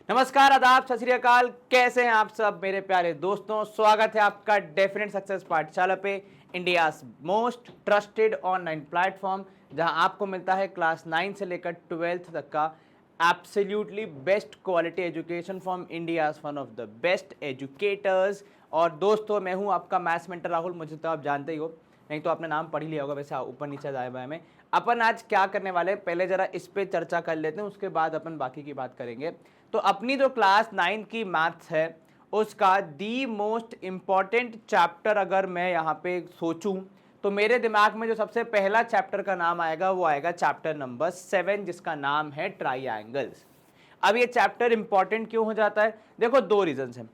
नमस्कार, आदाब, सत श्री अकाल। कैसे हैं आप सब मेरे प्यारे दोस्तों। स्वागत है आपका डेफिनेट सक्सेस पाठशाला पे, India most trusted online platform, जहां आपको मिलता है क्लास 9 से लेकर 12th तक का absolutely best quality education from India one of the best educators. और दोस्तों, मैं हूं आपका मैथ्स मेंटर राहुल। मुझे तो आप जानते ही हो, नहीं तो आपने नाम पढ़ ही लिया होगा, वैसे ऊपर नीचे दाएं बाएं में। अपन आज क्या करने वाले हैं, पहले जरा इस पे चर्चा कर लेते हैं, उसके बाद अपन बाकी की बात करेंगे। तो अपनी जो क्लास 9 की मैथ्स है उसका दी मोस्ट इम्पॉर्टेंट चैप्टर अगर मैं यहाँ पे सोचूं तो मेरे दिमाग में जो सबसे पहला चैप्टर का नाम आएगा वो आएगा चैप्टर नंबर 7, जिसका नाम है ट्राइएंगल्स। अब ये चैप्टर इंपॉर्टेंट क्यों हो जाता है? देखो, दो रीजंस हैं।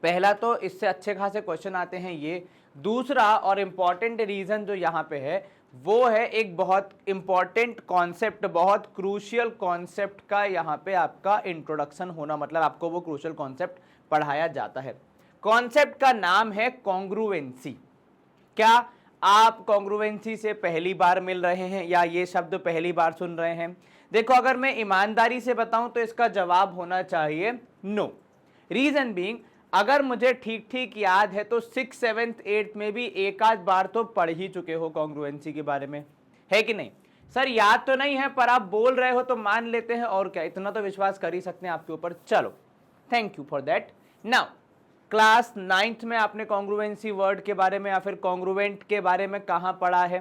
पहला तो इससे अच्छे खासे क्वेश्चन आते हैं ये। दूसरा और इम्पॉर्टेंट रीजन जो यहाँ पे है वो है एक बहुत इंपॉर्टेंट कॉन्सेप्ट, बहुत क्रूशियल कॉन्सेप्ट का यहाँ पे आपका इंट्रोडक्शन होना, मतलब आपको वो क्रूशियल कॉन्सेप्ट पढ़ाया जाता है। कॉन्सेप्ट का नाम है कॉन्ग्रुएंसी। क्या आप कॉन्ग्रुएंसी से पहली बार मिल रहे हैं या ये शब्द पहली बार सुन रहे हैं? देखो, अगर मैं ईमानदारी से बताऊं तो इसका जवाब होना चाहिए नो। रीजन बीइंग, अगर मुझे ठीक ठीक याद है तो 6th 7th 8th में भी एक आध बार तो पढ़ ही चुके हो कॉन्ग्रुएंसी के बारे में, है कि नहीं? सर याद तो नहीं है, पर आप बोल रहे हो तो मान लेते हैं, और क्या, इतना तो विश्वास कर ही सकते हैं आपके ऊपर। चलो, thank you for that. Now, class 9th में आपने कॉन्ग्रुएंसी वर्ड के बारे में या फिर कॉन्ग्रुएंट के बारे में कहाँ पढ़ा है?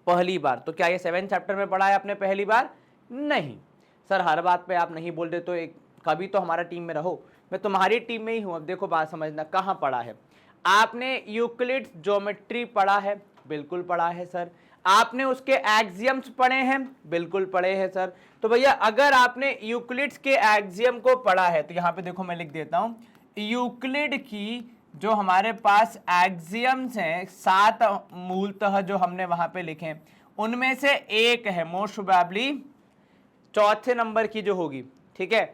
पहली बार। तो क्या ये 7th चैप्टर में पढ़ा है आपने पहली बार? नहीं। सर हर बात पे आप नहीं बोल दे तो एक कभी तो हमारा टीम में रहो। मैं तुम्हारी टीम में ही हूं। अब देखो, बात समझना, कहाँ पढ़ा है आपने? यूक्लिड्स ज्योमेट्री पढ़ा है? बिल्कुल पढ़ा है सर। आपने उसके एक्सियम्स पढ़े हैं? बिल्कुल पढ़े हैं सर। तो भैया, अगर आपने यूक्लिड्स के एक्सियम को पढ़ा है तो यहाँ पे देखो मैं लिख देता हूं, यूक्लिड की जो हमारे पास एक्सियम्स हैं 7 मूलतः जो हमने वहां पे लिखे हैं, उनमें से एक है मोस्ट प्रोबेबली चौथे नंबर की जो होगी, ठीक है,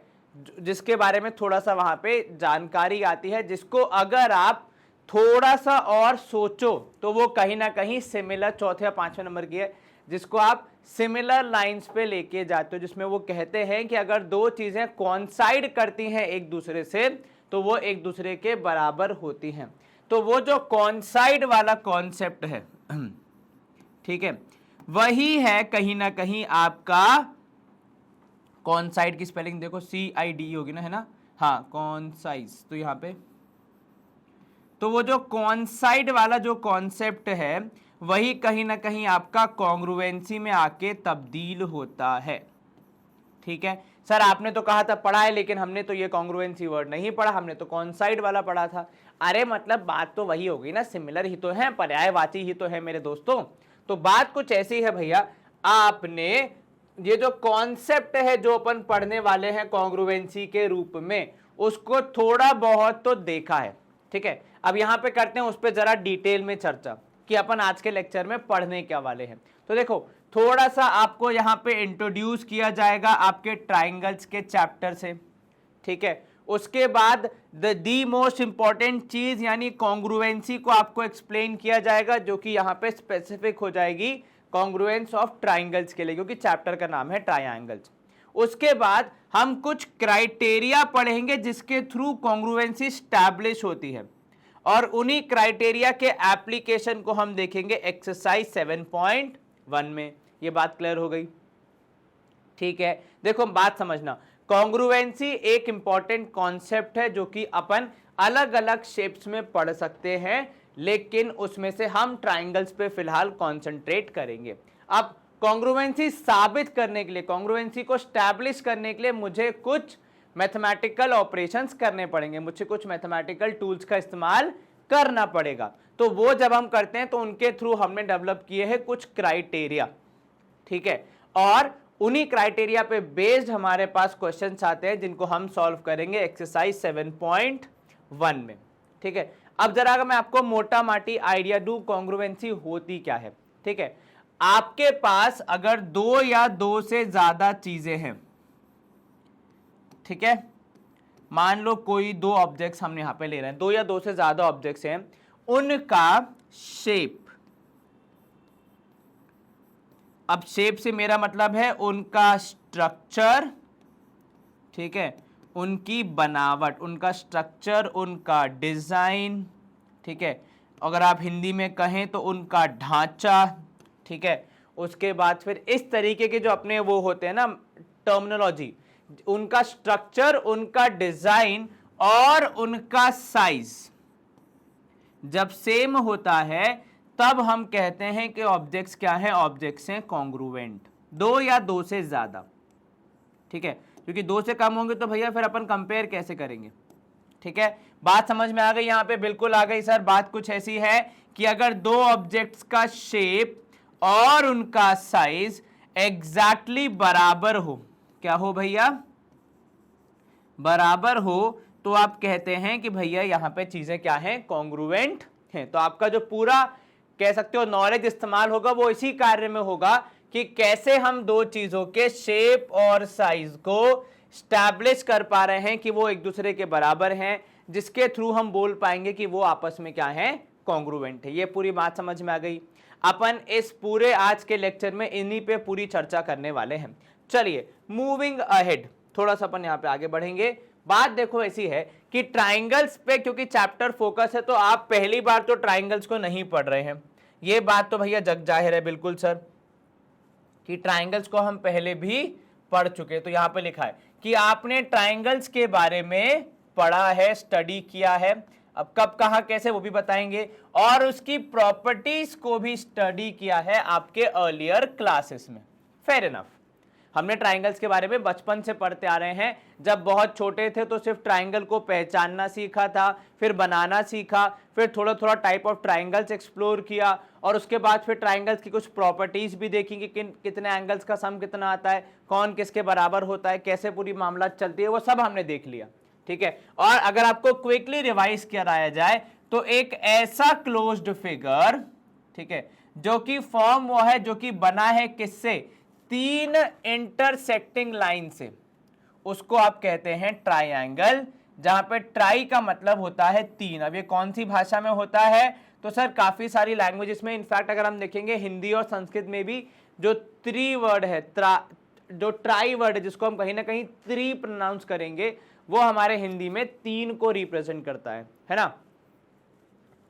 जिसके बारे में थोड़ा सा वहां पे जानकारी आती है, जिसको अगर आप थोड़ा सा और सोचो तो वो कहीं ना कहीं सिमिलर चौथे या 5वें नंबर की है, जिसको आप सिमिलर लाइंस पे लेके जाते हो, जिसमें वो कहते हैं कि अगर दो चीजें कॉन्साइड करती हैं एक दूसरे से तो वो एक दूसरे के बराबर होती हैं। तो वो जो कॉन्साइड वाला कॉन्सेप्ट है ठीक है, वही है कहीं ना कहीं आपका कॉन्साइड की स्पेलिंग देखो, CID होगी ना, है ना? हाँ, कॉन्साइज। तो यहाँ पे तो वो जो कॉन्साइड वाला जो कॉन्सेप्ट है वही कहीं ना कहीं आपका कॉन्ग्रुएंसी में आके तब्दील होता है। ठीक है सर, आपने तो कहा था पढ़ा है, लेकिन हमने तो ये कॉन्ग्रुएंसी वर्ड नहीं पढ़ा, हमने तो कॉन्साइड वाला पढ़ा था। अरे मतलब बात तो वही होगी ना, सिमिलर ही तो है, पर्यायवाची ही तो है मेरे दोस्तों। तो बात कुछ ऐसी है भैया, आपने ये जो कॉन्सेप्ट है जो अपन पढ़ने वाले हैं कॉन्ग्रुएंसी के रूप में, उसको थोड़ा बहुत तो देखा है। ठीक है, अब यहां पे करते हैं उस पर जरा डिटेल में चर्चा कि अपन आज के लेक्चर में पढ़ने क्या वाले हैं। तो देखो, थोड़ा सा आपको यहां पे इंट्रोड्यूस किया जाएगा आपके ट्राइंगल्स के चैप्टर से। ठीक है, उसके बाद दी मोस्ट इंपॉर्टेंट चीज यानी कॉन्ग्रुएंसी को आपको एक्सप्लेन किया जाएगा, जो कि यहां पे स्पेसिफिक हो जाएगी कॉन्ग्रुएंस ऑफ ट्राइंगल्स के लिए, क्योंकि चैप्टर का नाम है ट्राइंगल्स। उसके बाद हम कुछ क्राइटेरिया पढ़ेंगे जिसके थ्रू कॉन्ग्रुएंसी स्टैब्लिश होती है, और उन्हीं क्राइटेरिया के एप्लीकेशन को हम देखेंगे एक्सरसाइज 7.1 में। ये बात क्लियर हो गई? ठीक है, देखो बात समझना, कॉन्ग्रुएंसी एक इंपॉर्टेंट कॉन्सेप्ट है जो कि अपन अलग अलग शेप्स में पढ़ सकते हैं, लेकिन उसमें से हम ट्राइंगल्स पे फिलहाल कॉन्सेंट्रेट करेंगे। अब कॉन्ग्रुएंसी साबित करने के लिए, कॉन्ग्रुएंसी को स्टैब्लिश करने के लिए मुझे कुछ मैथमेटिकल ऑपरेशंस करने पड़ेंगे, मुझे कुछ मैथमेटिकल टूल्स का इस्तेमाल करना पड़ेगा। तो वो जब हम करते हैं तो उनके थ्रू हमने डेवलप किए हैं कुछ क्राइटेरिया। ठीक है, और उन्हीं क्राइटेरिया पे बेस्ड हमारे पास क्वेश्चंस आते हैं जिनको हम सॉल्व करेंगे एक्सरसाइज 7.1 में। ठीक है, अब जरा अगर मैं आपको मोटा माटी आइडिया दूं कॉन्ग्रुएंसी होती क्या है। ठीक है, आपके पास अगर दो या दो से ज्यादा चीजें हैं, ठीक है, मान लो कोई दो ऑब्जेक्ट्स हमने यहां पे ले रहे हैं, दो या दो से ज्यादा ऑब्जेक्ट्स हैं, उनका शेप, अब शेप से मेरा मतलब है उनका स्ट्रक्चर ठीक है, उनकी बनावट, उनका स्ट्रक्चर, उनका डिजाइन, ठीक है, अगर आप हिंदी में कहें तो उनका ढांचा, ठीक है, उसके बाद फिर इस तरीके के जो अपने वो होते हैं ना टर्मिनोलॉजी, उनका स्ट्रक्चर, उनका डिजाइन और उनका साइज जब सेम होता है तब हम कहते हैं कि ऑब्जेक्ट्स क्या है, ऑब्जेक्ट्स हैं कॉन्ग्रुएंट, दो या दो से ज्यादा, ठीक है, क्योंकि दो से कम होंगे तो भैया फिर अपन कंपेयर कैसे करेंगे, ठीक है, बात समझ में आ गई यहां पे, बिल्कुल आ गई सर। बात कुछ ऐसी है कि अगर दो ऑब्जेक्ट्स का शेप और उनका साइज एग्जैक्टली बराबर हो, क्या हो भैया, बराबर हो, तो आप कहते हैं कि भैया यहां पे चीजें क्या हैं, कॉन्ग्रुएंट हैं। तो आपका जो पूरा कह सकते हो नॉलेज इस्तेमाल होगा वो इसी कार्य में होगा कि कैसे हम दो चीजों के शेप और साइज को स्टैब्लिश कर पा रहे हैं कि वो एक दूसरे के बराबर हैं, जिसके थ्रू हम बोल पाएंगे कि वो आपस में क्या है, कॉन्ग्रुएंट है। ये पूरी बात समझ में आ गई। अपन इस पूरे आज के लेक्चर में इन्हीं पे पूरी चर्चा करने वाले हैं। चलिए मूविंग अहेड, थोड़ा सा अपन यहाँ पे आगे बढ़ेंगे। बात देखो ऐसी है कि ट्राइंगल्स पे क्योंकि चैप्टर फोकस है तो आप पहली बार तो ट्राइंगल्स को नहीं पढ़ रहे हैं, ये बात तो भैया जग जाहिर है बिल्कुल सर कि ट्राइंगल्स को हम पहले भी पढ़ चुके। तो यहां पे लिखा है कि आपने ट्राइंगल्स के बारे में पढ़ा है, स्टडी किया है, अब कब कहां कैसे वो भी बताएंगे, और उसकी प्रॉपर्टीज को भी स्टडी किया है आपके अर्लियर क्लासेस में। फेयर इनफ, हमने ट्राइंगल्स के बारे में बचपन से पढ़ते आ रहे हैं। जब बहुत छोटे थे तो सिर्फ ट्राइंगल को पहचानना सीखा था, फिर बनाना सीखा, फिर थोड़ा थोड़ा टाइप ऑफ ट्राइंगल्स एक्सप्लोर किया, और उसके बाद फिर ट्राइंगल्स की कुछ प्रॉपर्टीज भी देखी कि कितने एंगल्स का सम कितना आता है, कौन किसके बराबर होता है, कैसे पूरी मामला चलती है, वो सब हमने देख लिया, ठीक है। और अगर आपको क्विकली रिवाइज कराया जाए तो एक ऐसा क्लोज्ड फिगर, ठीक है, जो कि फॉर्म वो है जो कि बना है किससे, तीन इंटरसेक्टिंग लाइन से, उसको आप कहते हैं ट्राइंगल, जहां पे ट्राई का मतलब होता है तीन। अब ये कौन सी भाषा में होता है, तो सर काफी सारी लैंग्वेजेस में, इनफैक्ट अगर हम देखेंगे हिंदी और संस्कृत में भी जो त्रि वर्ड है, जो ट्राई वर्ड है, जिसको हम कहीं ना कहीं त्रि प्रोनाउंस करेंगे, वो हमारे हिंदी में तीन को रिप्रेजेंट करता है ना।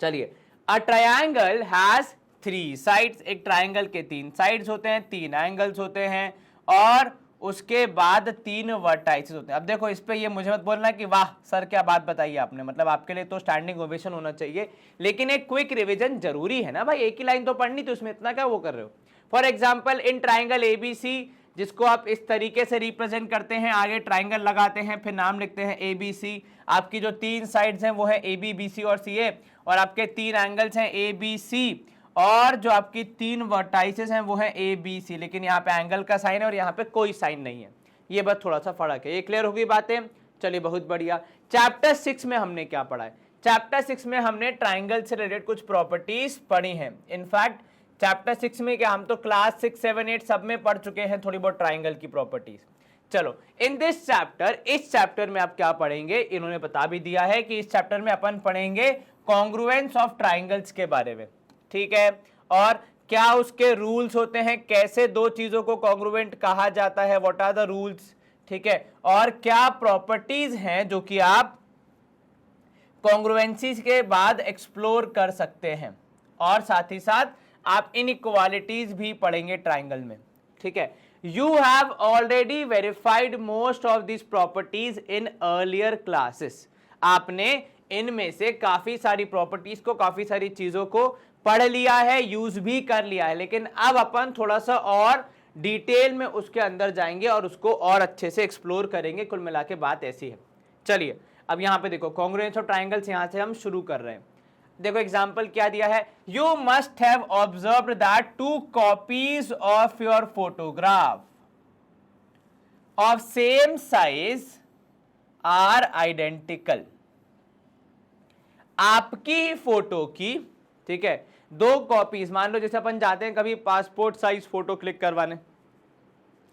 चलिए, a triangle has three sides, एक ट्रायंगल के तीन साइड्स होते हैं, तीन एंगल्स होते हैं, और उसके बाद तीन वर्टाइसेस होते हैं। अब देखो इस पे ये मुझे मत बोलना कि वाह सर क्या बात बताई आपने, मतलब आपके लिए तो स्टैंडिंग ओवेशन होना चाहिए, लेकिन एक क्विक रिवीजन जरूरी है ना भाई, एक ही लाइन तो पढ़नी थी, उसमें इतना क्या वो कर रहे हो। For example in triangle ABC, जिसको आप इस तरीके से रिप्रेजेंट करते हैं, आगे ट्राइंगल लगाते हैं, फिर नाम लिखते हैं एबीसी, आपकी जो तीन साइड्स हैं वो है ए बी बी सी और सी ए, और आपके तीन एंगल्स हैं ए बी सी, और जो आपकी तीन वर्टाइसेस हैं वो है ए बी सी, लेकिन यहाँ पे एंगल का साइन है और यहाँ पे कोई साइन नहीं है, ये बस थोड़ा सा फर्क है। ये क्लियर होगी बातें, चलिए बहुत बढ़िया। चैप्टर 6 में हमने क्या पढ़ा है, चैप्टर 6 में हमने ट्राइंगल से रिलेटेड कुछ प्रॉपर्टीज पढ़ी हैं। इनफैक्ट चैप्टर 6 में क्या, हम तो क्लास 6, 7, 8 सब में पढ़ चुके हैं थोड़ी बहुत ट्राइंगल की प्रॉपर्टीज। चलो इन दिस चैप्टर, इस चैप्टर में आप क्या पढ़ेंगे, इन्होंने बता भी दिया है कि इस चैप्टर में अपन पढ़ेंगे कॉन्ग्रुएंस ऑफ ट्राइंगल्स के बारे में, ठीक है, और क्या उसके रूल्स होते हैं, कैसे दो चीजों को कॉन्ग्रुएंट कहा जाता है, व्हाट आर द रूल्स, ठीक है, और क्या प्रॉपर्टीज हैं जो कि आप कॉन्ग्रुएंसीज के बाद एक्सप्लोर कर सकते हैं, और साथ ही साथ आप इनइक्वालिटीज भी पढ़ेंगे ट्राइंगल में, ठीक है। You have already verified most of this properties in earlier classes, आपने इनमें से काफी सारी प्रॉपर्टीज को, काफी सारी चीजों को पढ़ लिया है, यूज भी कर लिया है, लेकिन अब अपन थोड़ा सा और डिटेल में उसके अंदर जाएंगे और उसको और अच्छे से एक्सप्लोर करेंगे। कुल मिला के बात ऐसी है। चलिए अब यहां पे देखो कॉन्ग्रुएंस ऑफ ट्राइंगल्स, यहां से हम शुरू कर रहे हैं। देखो एग्जाम्पल क्या दिया है, you must have observed that 2 copies of your photograph of same size are identical, आपकी ही फोटो की, ठीक है, दो कॉपीज, मान लो जैसे अपन जाते हैं कभी पासपोर्ट साइज फोटो क्लिक करवाने,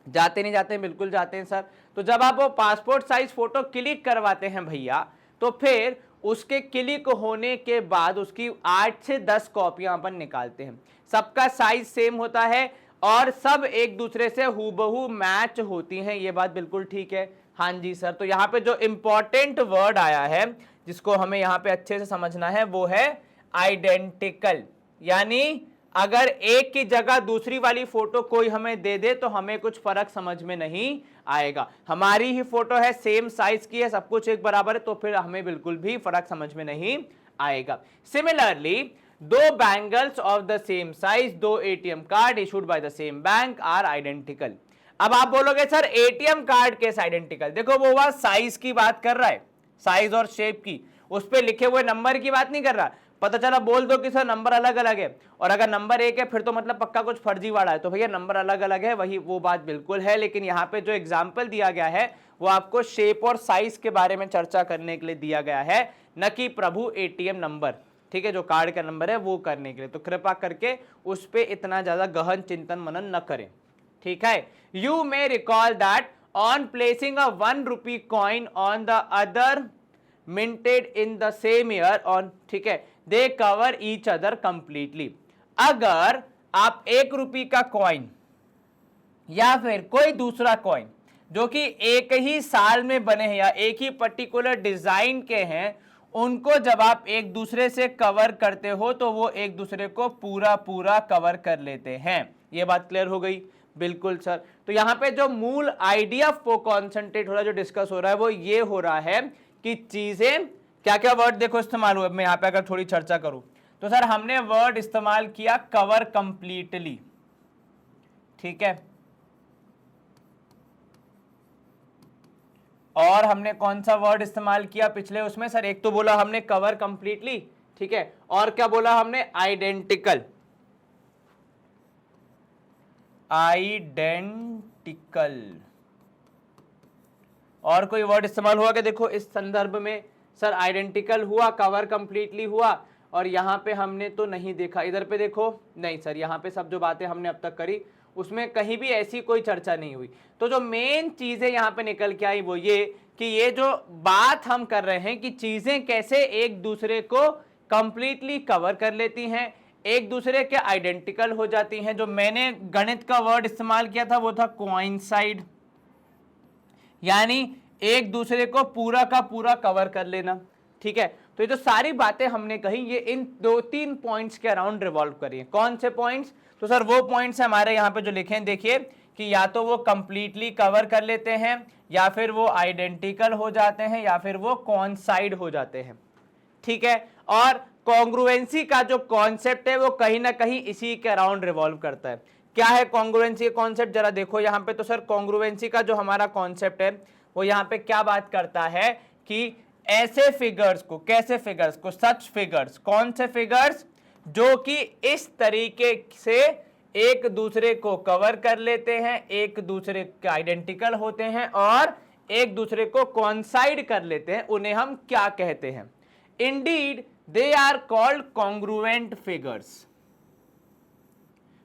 जाते नहीं जाते हैं, बिल्कुल जाते हैं सर। तो जब आप वो पासपोर्ट साइज फोटो क्लिक करवाते हैं भैया, तो फिर उसके क्लिक होने के बाद उसकी 8 से 10 कॉपियां अपन निकालते हैं, सबका साइज सेम होता है और सब एक दूसरे से हूबहू मैच होती हैं, ये बात बिल्कुल ठीक है। हाँ जी सर, तो यहाँ पे जो इंपॉर्टेंट वर्ड आया है जिसको हमें यहाँ पे अच्छे से समझना है वो है आइडेंटिकल। यानी अगर एक की जगह दूसरी वाली फोटो कोई हमें दे दे तो हमें कुछ फर्क समझ में नहीं आएगा। हमारी ही फोटो है, सेम साइज की है, सब कुछ एक बराबर है, तो फिर हमें बिल्कुल भी फर्क समझ में नहीं आएगा। सिमिलरली दो bangles of the same size, दो ATM card issued by the same bank are identical. अब आप बोलोगे सर एटीएम कार्ड कैसे आइडेंटिकल? देखो वो बात साइज की बात कर रहा है, साइज और शेप की, उस पे लिखे हुए नंबर की बात नहीं कर रहा। पता चला बोल दो कि सर नंबर अलग अलग है, और अगर नंबर एक है फिर तो मतलब पक्का कुछ फर्जीवाड़ा है, तो भैया नंबर अलग अलग है, वही वो बात बिल्कुल है। लेकिन यहाँ पे जो एग्जाम्पल दिया गया है वो आपको शेप और साइज के बारे में चर्चा करने के लिए दिया गया है, न कि प्रभु एटीएम नंबर, ठीक है, जो कार्ड का नंबर है वो करने के लिए। तो कृपा करके उस पर इतना ज्यादा गहन चिंतन मनन न करें, ठीक है। You may recall that on placing a 1 rupee coin on the other minted in the same year on, ठीक है, दे कवर ईच अदर कंप्लीटली। अगर आप 1 रुपये का कॉइन या फिर कोई दूसरा कॉइन जो कि एक ही साल में बने हैं या एक ही पर्टिकुलर डिजाइन के हैं, उनको जब आप एक दूसरे से कवर करते हो तो वो एक दूसरे को पूरा पूरा कवर कर लेते हैं। ये बात क्लियर हो गई? बिल्कुल सर। तो यहाँ पे जो मूल आइडिया को कॉन्सेंट्रेट हो रहा है, जो डिस्कस हो रहा है, वो ये हो रहा है कि चीजें क्या क्या वर्ड देखो इस्तेमाल हुए। मैं यहाँ पे अगर थोड़ी चर्चा करूं तो सर हमने वर्ड इस्तेमाल किया कवर कंप्लीटली, ठीक है, और हमने कौन सा वर्ड इस्तेमाल किया पिछले उसमें सर? एक तो बोला हमने कवर कंप्लीटली, ठीक है, और क्या बोला हमने? आइडेंटिकल। आइडेंटिकल और कोई वर्ड इस्तेमाल हुआ क्या देखो इस संदर्भ में? सर आइडेंटिकल हुआ, कवर कंप्लीटली हुआ, और यहां पे हमने तो नहीं देखा। इधर पे देखो, नहीं सर, यहां पे सब जो बातें हमने अब तक करी उसमें कहीं भी ऐसी कोई चर्चा नहीं हुई। तो जो मेन चीजें यहां पे निकल के आई वो ये कि ये जो बात हम कर रहे हैं कि चीजें कैसे एक दूसरे को कंप्लीटली कवर कर लेती हैं, एक दूसरे के आइडेंटिकल हो जाती हैं। जो मैंने गणित का वर्ड इस्तेमाल किया था वो था कोइंसाइड, यानी एक दूसरे को पूरा का पूरा कवर कर लेना, ठीक है। तो ये जो सारी बातें हमने कही ये इन 2-3 पॉइंट्स के अराउंड रिवॉल्व करी है। कौन से पॉइंट्स? तो सर वो पॉइंट्स हमारे यहाँ पे जो लिखे हैं, देखिए कि या तो वो कंप्लीटली कवर कर लेते हैं, या फिर वो आइडेंटिकल हो जाते हैं, या फिर वो कॉन्साइड हो जाते हैं, ठीक है। और कॉन्ग्रुएंसी का जो कॉन्सेप्ट है वो कहीं ना कहीं इसी के अराउंड रिवॉल्व करता है। क्या है कॉन्ग्रुएंसी का कॉन्सेप्ट? जरा देखो यहाँ पे। तो सर कॉन्ग्रुएंसी का जो हमारा कॉन्सेप्ट है वो यहाँ पे क्या बात करता है कि ऐसे फिगर्स को, कैसे फिगर्स को? सच फिगर्स। कौन से फिगर्स? जो कि इस तरीके से एक दूसरे को कवर कर लेते हैं, एक दूसरे के आइडेंटिकल होते हैं और एक दूसरे को कॉन्साइड कर लेते हैं, उन्हें हम क्या कहते हैं? Indeed they are called congruent figures.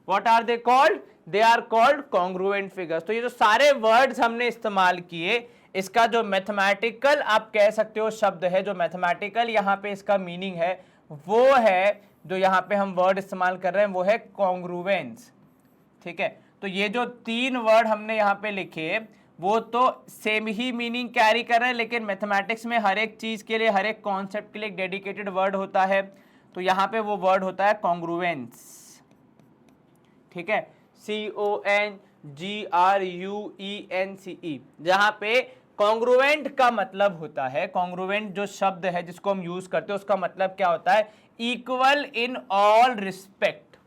What are they called? They are called congruent figures. तो ये जो सारे वर्ड्स हमने इस्तेमाल किए, इसका जो मैथमेटिकल आप कह सकते हो शब्द है, जो मैथमेटिकल यहाँ पे इसका मीनिंग है वो है, जो यहाँ पे हम वर्ड इस्तेमाल कर रहे हैं वो है कॉन्ग्रुएंस, ठीक है। तो ये जो 3 वर्ड हमने यहाँ पे लिखे वो तो सेम ही मीनिंग कैरी कर रहे हैं, लेकिन मैथमेटिक्स में हर एक चीज के लिए, हर एक कॉन्सेप्ट के लिए एक डेडिकेटेड वर्ड होता है। तो यहाँ पे वो वर्ड होता है कॉन्ग्रुएंस, ठीक है, CONGRUENCE, जहां पे कॉन्ग्रुएंट का मतलब होता है, कॉन्ग्रुएंट जो शब्द है जिसको हम यूज करते हैं उसका मतलब क्या होता है? इक्वल इन ऑल रिस्पेक्ट,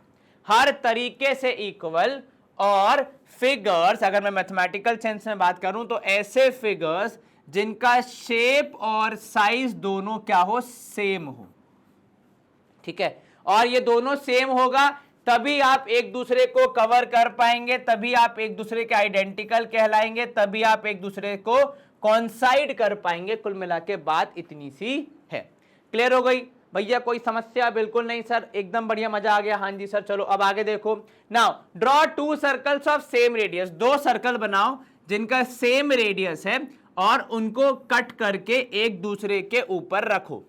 हर तरीके से इक्वल। और फिगर्स, अगर मैं मैथमेटिकल सेंस में बात करूं तो ऐसे फिगर्स जिनका शेप और साइज दोनों क्या हो? सेम हो, ठीक है। और ये दोनों सेम होगा तभी आप एक दूसरे को कवर कर पाएंगे, तभी आप एक दूसरे के आइडेंटिकल कहलाएंगे, तभी आप एक दूसरे को कॉन्साइड कर पाएंगे। कुल मिला के बात इतनी सी है। क्लियर हो गई भैया? कोई समस्या? बिल्कुल नहीं सर, एकदम बढ़िया, मजा आ गया। हाँ जी सर, चलो अब आगे देखो। Now draw 2 circles of same radius. 2 circle बनाओ जिनका सेम रेडियस है और उनको कट करके एक दूसरे के ऊपर रखो।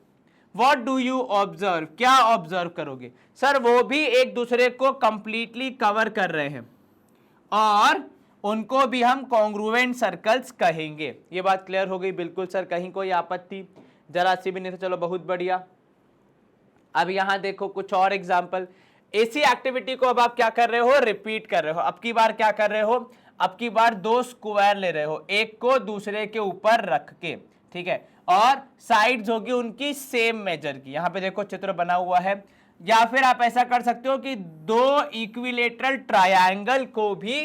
What do you observe? क्या ऑब्जर्व करोगे? सर वो भी एक दूसरे को कंप्लीटली कवर कर रहे हैं और उनको भी हम कॉन्ग्रुएंट सर्कल्स कहेंगे। ये बात क्लियर हो गई? बिल्कुल सर, कहीं कोई आपत्ति जरा सी भी नहीं? तो चलो बहुत बढ़िया। अब यहां देखो कुछ और एग्जाम्पल। इसी एक्टिविटी को अब आप क्या कर रहे हो, रिपीट कर रहे हो। अब की बार क्या कर रहे हो, अब की बार दो स्क्वायर ले रहे हो, एक को दूसरे के ऊपर रख के, ठीक है, और साइड्स होगी उनकी सेम मेजर की। यहां पे देखो चित्र बना हुआ है। या फिर आप ऐसा कर सकते हो कि दो इक्विलेटरल ट्रायंगल को भी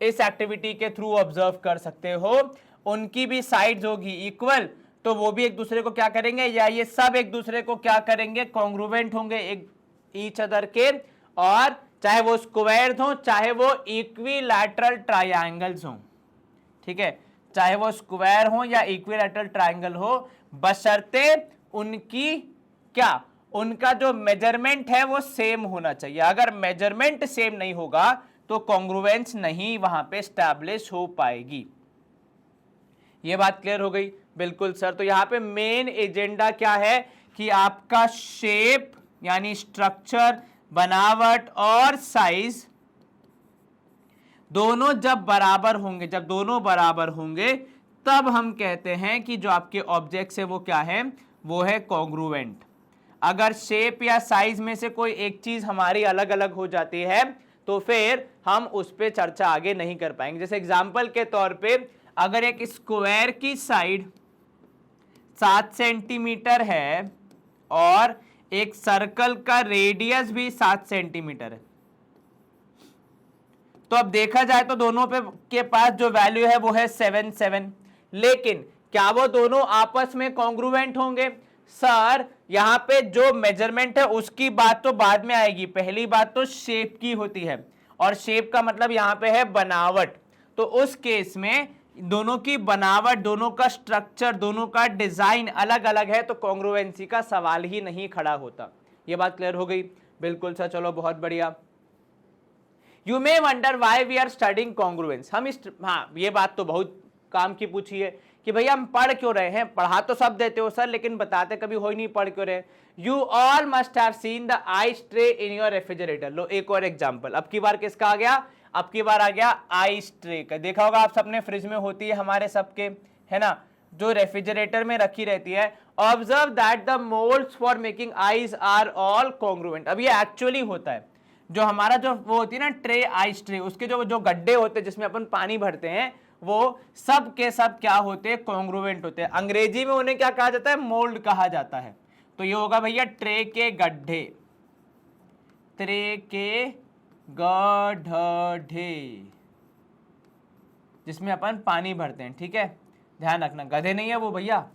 इस एक्टिविटी के थ्रू ऑब्जर्व कर सकते हो, उनकी भी साइड्स होगी इक्वल, तो वो भी एक दूसरे को क्या करेंगे, या ये सब एक दूसरे को क्या करेंगे, कॉन्ग्रुएंट होंगे एक ईच अदर के, और चाहे वो स्क्वायर्स हो चाहे वो इक्विलैटरल ट्रायंगल्स हो, ठीक है, चाहे वो स्क्वायर हो या इक्विलैटरल ट्रायंगल हो, बशर्ते उनकी क्या, उनका जो मेजरमेंट है वो सेम होना चाहिए। अगर मेजरमेंट सेम नहीं होगा तो कॉन्ग्रुएंस नहीं वहां पे एस्टैब्लिश हो पाएगी। ये बात क्लियर हो गई? बिल्कुल सर। तो यहां पे मेन एजेंडा क्या है कि आपका शेप यानी स्ट्रक्चर, बनावट और साइज दोनों जब बराबर होंगे, जब दोनों बराबर होंगे तब हम कहते हैं कि जो आपके ऑब्जेक्ट्स है वो क्या है, वो है कॉन्ग्रुएंट। अगर शेप या साइज में से कोई एक चीज हमारी अलग अलग हो जाती है तो फिर हम उस पर चर्चा आगे नहीं कर पाएंगे। जैसे एग्जाम्पल के तौर पे अगर एक स्क्वायर की साइड 7 सेंटीमीटर है और एक सर्कल का रेडियस भी 7 सेंटीमीटर है, तो अब देखा जाए तो दोनों पे के पास जो वैल्यू है वो है 7 7, लेकिन क्या वो दोनों आपस में कॉन्ग्रुएंट होंगे? सर यहां पे जो मेजरमेंट है उसकी बात तो बाद में आएगी, पहली बात तो शेप की होती है, और शेप का मतलब यहां पे है बनावट। तो उस केस में दोनों की बनावट, दोनों का स्ट्रक्चर, दोनों का डिजाइन अलग अलग है, तो कॉन्ग्रुएंसी का सवाल ही नहीं खड़ा होता। ये बात क्लियर हो गई? बिल्कुल सर, चलो बहुत बढ़िया। You may wonder why we are studying congruence. हम इस, हाँ ये बात तो बहुत काम की पूछी है कि भैया हम पढ़ क्यों रहे हैं, पढ़ा तो सब देते हो सर लेकिन बताते कभी हो ही नहीं, पढ़ क्यों रहे? You all must have seen the ice tray in your refrigerator. लो एक और एग्जांपल, अब की बार किसका आ गया, अब की बार आ गया आइस ट्रे का। देखा होगा आप सबने, फ्रिज में होती है हमारे सबके, है ना, जो रेफ्रिजरेटर में रखी रहती है। Observe that the moulds for making ice are all congruent. अब ये एक्चुअली होता है, जो हमारा जो वो होती है ना ट्रे, आइस ट्रे, उसके जो गड्ढे होते हैं जिसमें अपन पानी भरते हैं, वो सब के सब क्या होते हैं, कॉन्ग्रुएंट होते हैं। अंग्रेजी में उन्हें क्या कहा जाता है, मोल्ड कहा जाता है। तो ये होगा भैया ट्रे के गड्ढे, ट्रे के गड्ढे जिसमें अपन पानी भरते हैं, ठीक है, ध्यान रखना, गधे नहीं है वो भैया,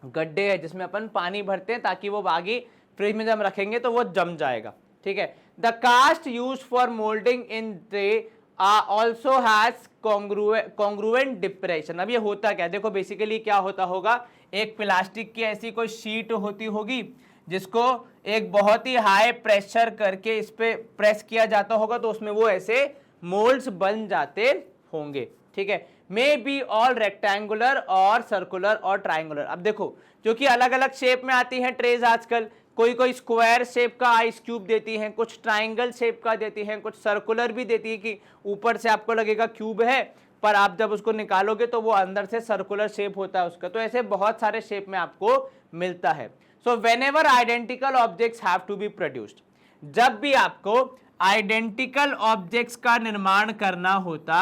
गड्ढे है जिसमें अपन पानी भरते हैं ताकि वो आगे फ्रिज में जब रखेंगे तो वो जम जाएगा, ठीक है। The cast use for moulding in tray also has congruent depression. अब ये होता क्या, देखो बेसिकली क्या होता होगा, एक प्लास्टिक की ऐसी कोई शीट होती होगी जिसको एक बहुत ही हाई प्रेशर करके इस पे प्रेस किया जाता होगा, तो उसमें वो ऐसे मोल्ड्स बन जाते होंगे, ठीक है। मे बी ऑल रेक्टेंगुलर और सर्कुलर और ट्राइंगुलर। अब देखो जो कि अलग अलग शेप में आती हैं ट्रेज आजकल, कोई कोई स्क्वायर शेप का आइस क्यूब देती हैं, कुछ ट्राइंगल शेप का देती हैं, कुछ सर्कुलर भी देती है कि ऊपर से आपको लगेगा क्यूब है पर आप जब उसको निकालोगे तो वो अंदर से सर्कुलर शेप होता है उसका। तो ऐसे बहुत सारे शेप में आपको मिलता है। So whenever identical objects have to be produced, जब भी आपको आइडेंटिकल ऑब्जेक्ट्स का निर्माण करना होता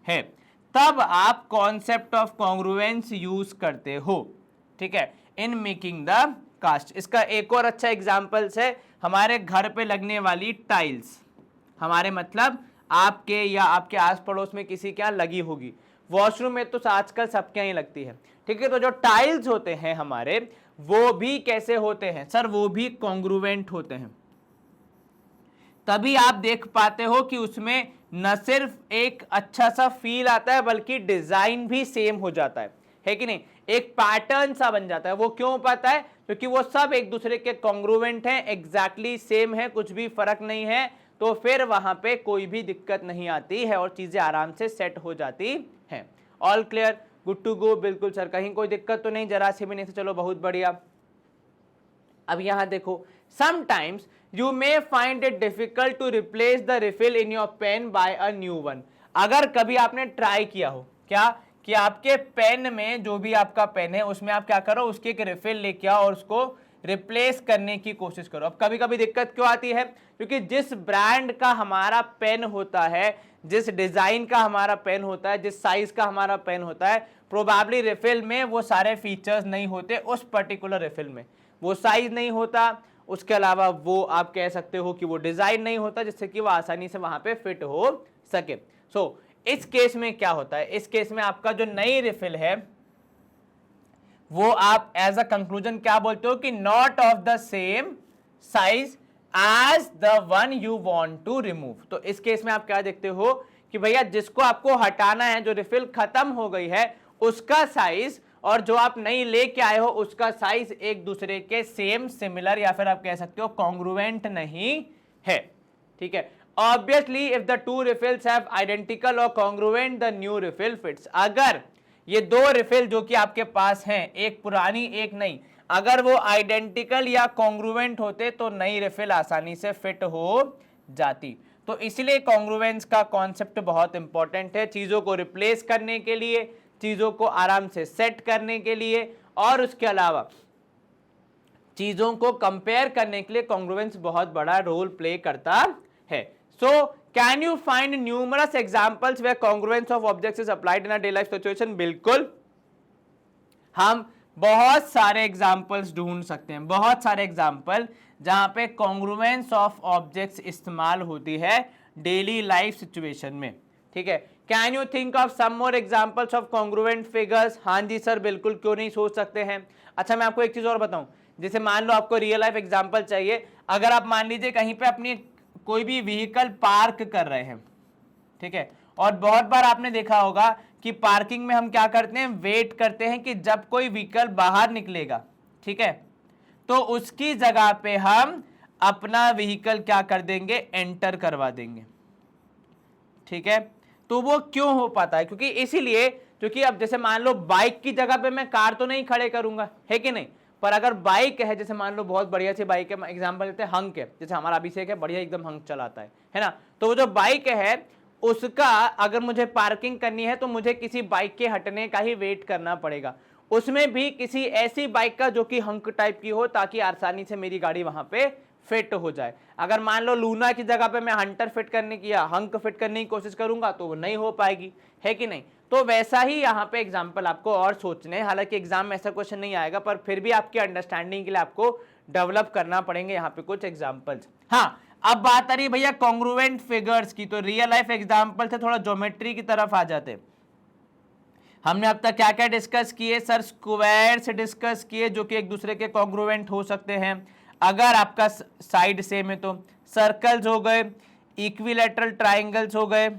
है तब आप कॉन्सेप्ट ऑफ कॉन्ग्रुएंस यूज करते हो, ठीक है, इन मेकिंग द कास्ट। इसका एक और अच्छा एग्जांपल्स है हमारे घर पे लगने वाली टाइल्स, हमारे मतलब आपके या आपके आस पड़ोस में किसी के यहाँ लगी होगी, वॉशरूम में तो आजकल सबके यहाँ लगती है, ठीक है। तो जो टाइल्स होते हैं हमारे वो भी कैसे होते हैं सर, वो भी कॉन्ग्रुएंट होते हैं। तभी आप देख पाते हो कि उसमें न सिर्फ एक अच्छा सा फील आता है बल्कि डिजाइन भी सेम हो जाता है कि नहीं, एक पैटर्न सा बन जाता है। वो क्यों पाता है, क्योंकि वो सब एक दूसरे के कॉन्ग्रुएंट हैं, एग्जैक्टली सेम है, कुछ भी फर्क नहीं है, तो फिर वहां पे कोई भी दिक्कत नहीं आती है और चीजें आराम से सेट हो जाती हैं। All clear, good to go? बिल्कुल सर, कहीं कोई दिक्कत तो नहीं, जरा से भी नहीं, तो चलो बहुत बढ़िया। अब यहां देखो, sometimes you may find it difficult to replace the refill in your pen by a new one। अगर कभी आपने ट्राई किया हो क्या कि आपके पेन में, जो भी आपका पेन है उसमें आप क्या करो, उसकी एक रिफिल लेके आओ और उसको रिप्लेस करने की कोशिश करो। अब कभी कभी दिक्कत क्यों आती है, क्योंकि जिस ब्रांड का हमारा पेन होता है, जिस डिजाइन का हमारा पेन होता है, जिस साइज का हमारा पेन होता है, प्रोबेबली रिफिल में वो सारे फीचर्स नहीं होते, उस पर्टिकुलर रिफिल में वो साइज नहीं होता, उसके अलावा वो आप कह सकते हो कि वो डिजाइन नहीं होता जिससे कि वो आसानी से वहां पे फिट हो सके। सो इस केस में क्या होता है, इस केस में आपका जो नई रिफिल है वो आप एज अ कंक्लूजन क्या बोलते हो कि not of the same size as the one you want to remove. तो इस केस में आप क्या देखते हो कि भैया जिसको आपको हटाना है, जो रिफिल खत्म हो गई है, उसका साइज और जो आप नई लेके आए हो उसका साइज एक दूसरे के सेम, सिमिलर या फिर आप कह सकते हो कॉन्ग्रुएंट नहीं है। ठीक है, obviously if the two refills have identical और congruent the new refill fits. अगर ये दो रिफिल जो कि आपके पास हैं, एक पुरानी एक नई, अगर वो आइडेंटिकल या कॉन्ग्रुएंट होते तो नई रिफिल आसानी से फिट हो जाती। तो इसलिए कॉन्ग्रुएंस का कॉन्सेप्ट बहुत इंपॉर्टेंट है, चीजों को रिप्लेस करने के लिए, चीजों को आराम से सेट करने के लिए, और उसके अलावा चीजों को कंपेयर करने के लिए कॉन्ग्रुएंस बहुत बड़ा रोल प्ले करता है। So can you find numerous examples where congruence of objects is applied in a day life situation? बिल्कुल, हम बहुत सारे एग्जांपल्स ढूंढ सकते हैं, बहुत सारे एग्जांपल जहां पे कॉन्ग्रुएंस ऑफ ऑब्जेक्ट्स इस्तेमाल होती है डेली लाइफ सिचुएशन में। ठीक है, can you think of some more examples of congruent figures? हाँ जी सर, बिल्कुल, क्यों नहीं सोच सकते हैं। अच्छा, मैं आपको एक चीज और बताऊं, जैसे मान लो आपको रियल लाइफ एग्जांपल चाहिए, अगर आप मान लीजिए कहीं पे अपनी कोई भी व्हीकल पार्क कर रहे हैं, ठीक है, और बहुत बार आपने देखा होगा कि पार्किंग में हम क्या करते हैं, वेट करते हैं कि जब कोई व्हीकल बाहर निकलेगा, ठीक है, तो उसकी जगह पे हम अपना व्हीकल क्या कर देंगे, एंटर करवा देंगे। ठीक है, तो वो क्यों हो पाता है, क्योंकि इसीलिए, क्योंकि अब जैसे मान लो बाइक की जगह पे मैं कार तो नहीं खड़े करूंगा, है कि नहीं, पर अगर बाइक है, जैसे मान लो बहुत बढ़िया सी बाइक है, एग्जांपल लेते हैं हंक है, जैसे हमारा अभिषेक है, बढ़िया एकदम हंक चलाता है ना, तो वो जो बाइक है उसका अगर मुझे पार्किंग करनी है तो मुझे किसी बाइक के हटने का ही वेट करना पड़ेगा, उसमें भी किसी ऐसी बाइक का जो कि हंक टाइप की हो, ताकि आसानी से मेरी गाड़ी वहां पे फिट हो जाए। अगर मान लो लूना की जगह पे मैं हंटर फिट करने की या हंक फिट करने की कोशिश करूंगा तो वो नहीं हो पाएगी, है कि नहीं। तो वैसा ही यहाँ पे एग्जाम्पल आपको और सोचने, हालांकि एग्जाम में ऐसा क्वेश्चन नहीं आएगा, पर फिर भी आपकी अंडरस्टैंडिंग के लिए आपको डेवलप करना पड़ेंगे यहाँ पे कुछ एग्जाम्पल्स। हाँ, अब बात आ रही है भैया कॉन्ग्रुएंट फिगर्स की, तो रियल लाइफ एग्जाम्पल से थोड़ा ज्योमेट्री की तरफ आ जाते। हमने अब तक क्या क्या डिस्कस किए सर? स्क्वायर्स डिस्कस किए जो कि एक दूसरे के कॉन्ग्रुएंट हो सकते हैं अगर आपका साइड सेम है, तो सर्कल्स हो गए, इक्विलैटरल ट्राइंगल्स हो गए।